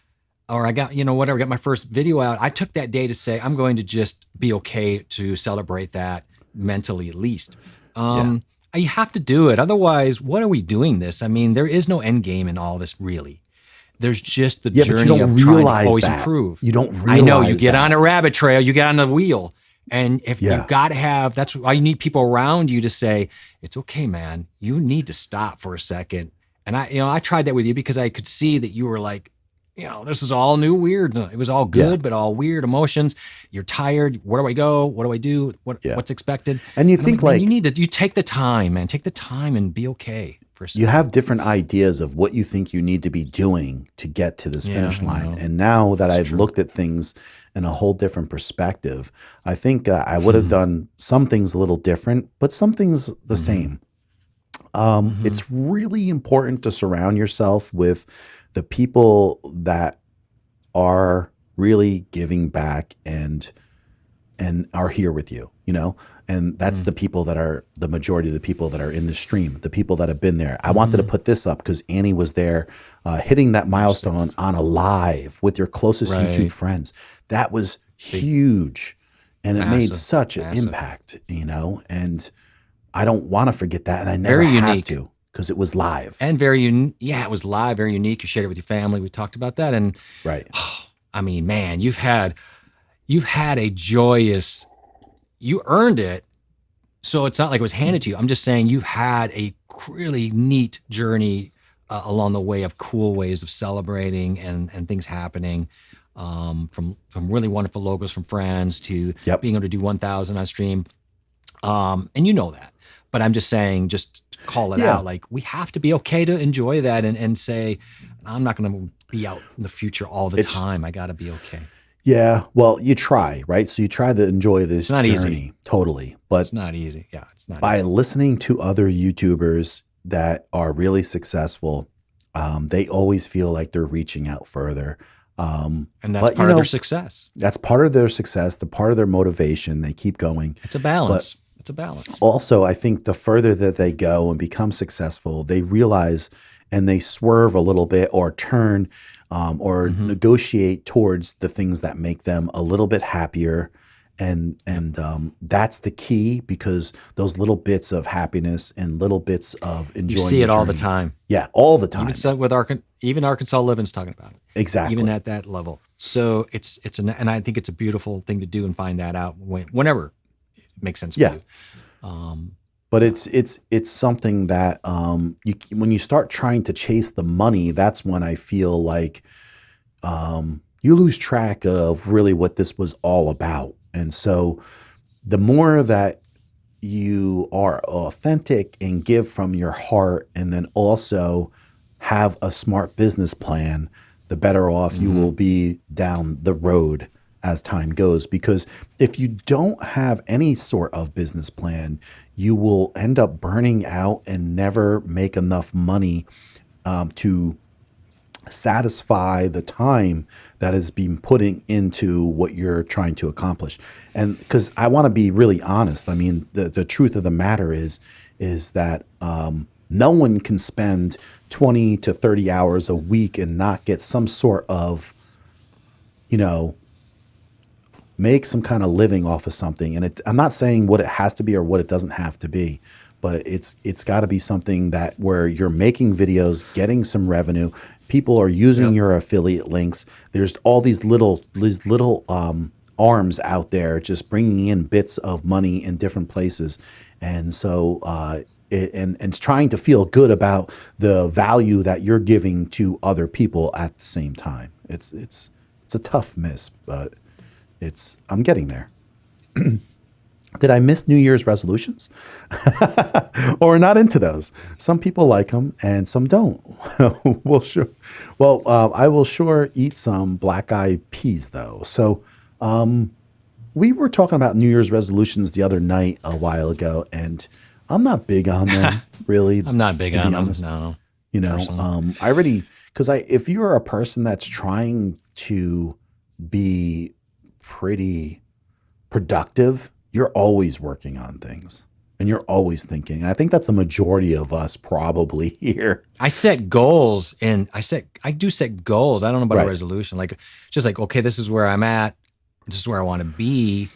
or I got, whatever, got my first video out, I took that day to say, I'm going to just be okay to celebrate that mentally, at least. You have to do it. Otherwise, what are we doing this? I mean, there is no end game in all this, really. There's just the journey of trying to always improve. You don't realize I know, you get on a rabbit trail, you get on the wheel. And if you've got to have, that's why you need people around you to say, it's okay, man. You need to stop for a second. And I tried that with you because I could see that you were like, this is all new weird. It was all good, but all weird emotions. You're tired. Where do I go? What do I do? What's expected? And think like you take the time, man. Take the time and be okay for a second. You have different ideas of what you think you need to be doing to get to this finish line. And now that I've looked at things in a whole different perspective, I think I would have done some things a little different, but some things the same. It's really important to surround yourself with the people that are really giving back and are here with you, and that's the people that are the majority of the people that are in the stream, the people that have been there. I wanted to put this up because Annie was there hitting that milestone on a live with your closest YouTube friends. That was huge. And it made such an impact, and I don't want to forget that. And I never have to. Because it was live. And very unique. Yeah, it was live, very unique. You shared it with your family. We talked about that. And I mean, man, you've had a joyous, you earned it. So it's not like it was handed to you. I'm just saying you've had a really neat journey along the way of cool ways of celebrating and things happening, from really wonderful logos from friends to being able to do 1,000 on stream. And you know that, but I'm just saying, just call it out. Like, we have to be okay to enjoy that and say, I'm not going to be out in the future all the time. I got to be okay. Yeah. Well, you try, right? So you try to enjoy this journey. Easy. Totally. But it's not easy. Yeah. It's not by easy. listening to other YouTubers that are really successful, they always feel like they're reaching out further. And that's part of their success. That's part of their success, the part of their motivation. They keep going. It's a balance. It's a balance. Also, I think the further that they go and become successful, they realize and they swerve a little bit or turn or negotiate towards the things that make them a little bit happier. And that's the key, because those little bits of happiness and little bits of enjoying, you see it all the time. Yeah, all the time. Even Arkansas Living's talking about it. Exactly. Even at that level. So and I think it's a beautiful thing to do and find that out whenever it makes sense for you. But it's something that when you start trying to chase the money, that's when I feel like you lose track of really what this was all about. And so the more that you are authentic and give from your heart, and then also have a smart business plan, the better off you will be down the road as time goes. Because if you don't have any sort of business plan, you will end up burning out and never make enough money to satisfy the time that is being putting into what you're trying to accomplish. And because I want to be really honest, I mean, the truth of the matter is that no one can spend 20 to 30 hours a week and not get some sort of, make some kind of living off of something. And I'm not saying what it has to be or what it doesn't have to be, but it's got to be something that where you're making videos, getting some revenue. People are using your affiliate links. There's all these little arms out there just bringing in bits of money in different places. And so and trying to feel good about the value that you're giving to other people at the same time. It's a tough miss, but I'm getting there. Did I miss New Year's resolutions? Or not into those? Some people like them and some don't. I will sure eat some black-eyed peas though. So we were talking about New Year's resolutions the other night a while ago, and I'm not big on them, really. I'm not big on them, no. If you're a person that's trying to be pretty productive, you're always working on things and you're always thinking. I think that's the majority of us probably here. I set goals, and I do set goals. I don't know about a resolution. Like, just like, okay, this is where I'm at. This is where I want to be.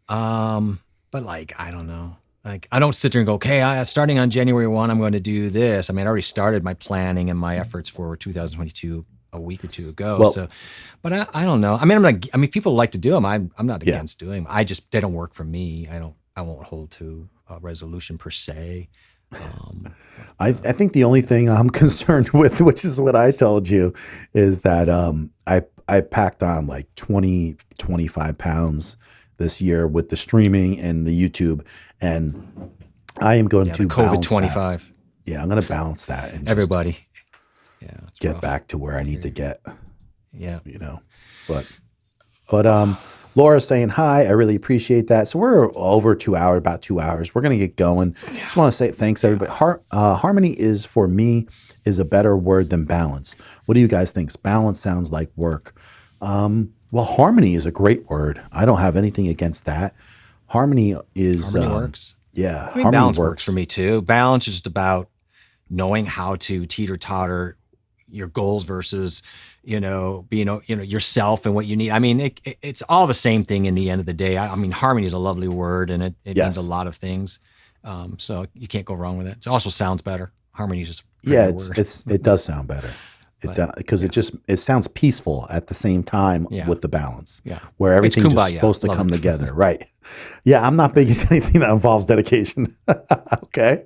But like, I don't know. Like, I don't sit there and go, okay, starting on January 1, I'm going to do this. I mean, I already started my planning and my efforts for 2022 a week or two ago. But I don't know. I mean, people like to do them. I'm not against doing them. They don't work for me. I won't hold to a resolution per se. I think the only thing I'm concerned with, which is what I told you, is that I packed on like 20, 25 pounds this year with the streaming and the YouTube, and I am going to COVID 25. Yeah, I'm going to balance that and everybody. Get back to where I need to get. Yeah. But Laura's saying hi. I really appreciate that. So we're over 2 hours, about 2 hours. We're going to get going. Just want to say thanks, everybody. Harmony is, for me, is a better word than balance. What do you guys think? Balance sounds like work. Well, harmony is a great word. I don't have anything against that. Harmony works. Yeah. I mean, balance works for me too. Balance is just about knowing how to teeter-totter your goals versus, being, yourself and what you need. I mean, it's all the same thing in the end of the day. I mean, harmony is a lovely word, and it means a lot of things. So you can't go wrong with it. It also sounds better. Harmony is just a word. It does sound better. Because it sounds peaceful at the same time with the balance. Yeah. Where everything's just supposed to come together. Right. Yeah. I'm not big into anything that involves dedication. Okay.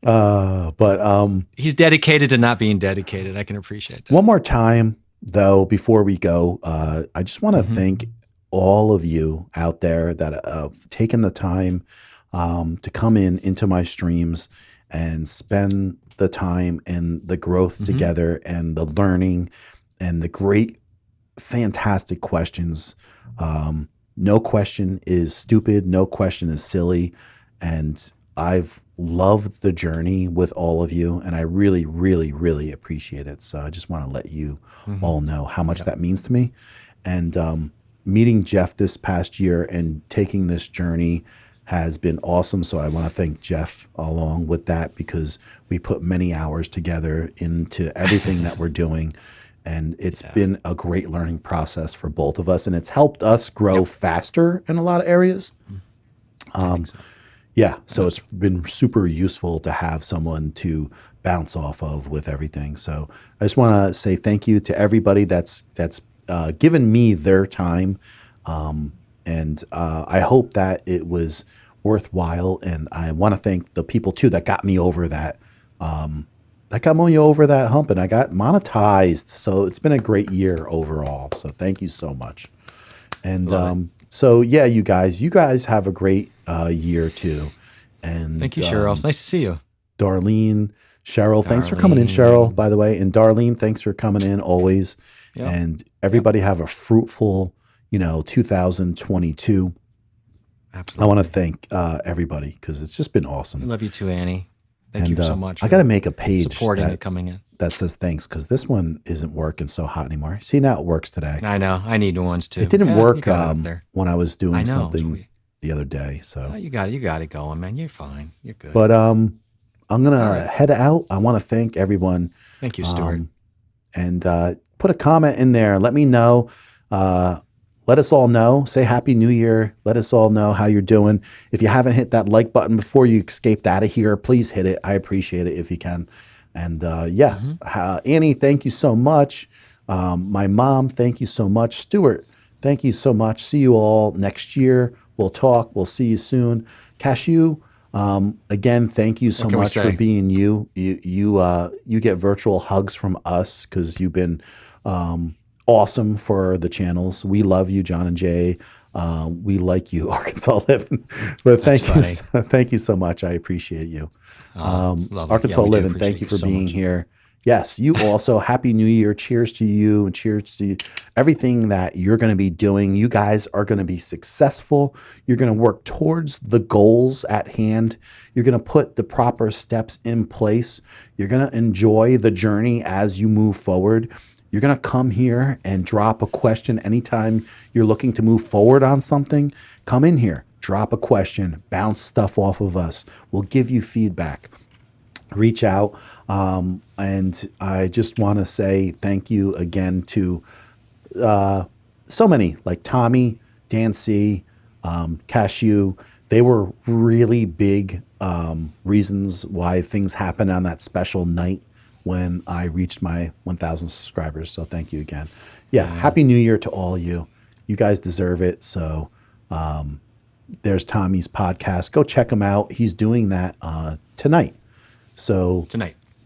But he's dedicated to not being dedicated. I can appreciate that. One more time though, before we go, I just want to thank all of you out there that have taken the time to come into my streams and spend the time and the growth together and the learning and the great, fantastic questions. No question is stupid. No question is silly. And I've loved the journey with all of you. And I really, really, really appreciate it. So I just want to let you all know how much that means to me. And meeting Jeff this past year and taking this journey has been awesome. So I want to thank Jeff along with that, because we put many hours together into everything that we're doing. And it's been a great learning process for both of us. And it's helped us grow faster in a lot of areas. Yeah. So it's been super useful to have someone to bounce off of with everything. So I just want to say thank you to everybody that's given me their time. And I hope that it was worthwhile. And I want to thank the people too that got me over that. That got me over that hump, and I got monetized. So it's been a great year overall. So thank you so much. And so yeah, you guys have a great year too. And thank you, Cheryl. It's nice to see you. Darlene, Cheryl, thanks for coming in, Cheryl, by the way. And Darlene, thanks for coming in always. Yep. And everybody have a fruitful, 2022. Absolutely. I want to thank everybody, because it's just been awesome. I love you too, Annie. Thank you so much. I got to make a page supporting it coming in that says thanks, because this one isn't working so hot anymore. See, now it works today. I know. I need new ones too. It didn't work when I was doing something the other day. So you got it going, man. You're fine. You're good. But I'm gonna head out. I want to thank everyone. Thank you, Stuart. And put a comment in there. Let me know. Let us all know. Say Happy New Year. Let us all know how you're doing. If you haven't hit that like button before you escaped out of here, please hit it. I appreciate it if you can. And Annie, thank you so much. My mom, thank you so much. Stuart, thank you so much. See you all next year. We'll talk. We'll see you soon. Cashew, again, thank you so much for being you. You get virtual hugs from us, because you've been awesome for the channels. We love you, John and Jay. We like you, Arkansas Living. But thank you so much. I appreciate you. Arkansas Living, thank you for being here. Yes, you also. Happy New Year. Cheers to you, and cheers to everything that you're going to be doing. You guys are going to be successful. You're going to work towards the goals at hand. You're going to put the proper steps in place. You're going to enjoy the journey as you move forward. You're going to come here and drop a question anytime you're looking to move forward on something. Come in here, drop a question, bounce stuff off of us. We'll give you feedback. Reach out. And I just want to say thank you again to so many, like Tommy, Dan C., Cashew. They were really big reasons why things happened on that special night when I reached my 1,000 subscribers. So thank you again. Yeah, Happy New Year to all you. You guys deserve it. So there's Tommy's podcast. Go check him out. He's doing that tonight. So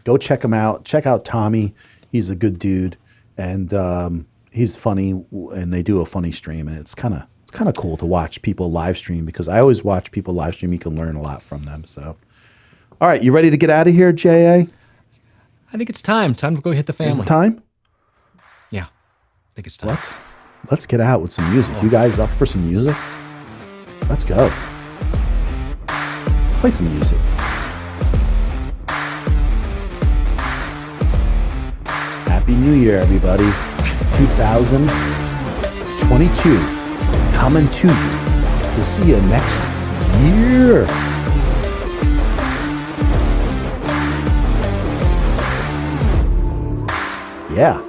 go check him out. Check out Tommy. He's a good dude, and he's funny. And they do a funny stream, and it's kind of cool to watch people live stream, because I always watch people live stream. You can learn a lot from them. So, all right, you ready to get out of here, JA? I think it's time. Time to go hit the family. Is it time? Yeah, I think it's time. Let's get out with some music. You guys up for some music? Let's go. Let's play some music. Happy New Year, everybody. 2022 coming to you. We'll see you next year. Yeah.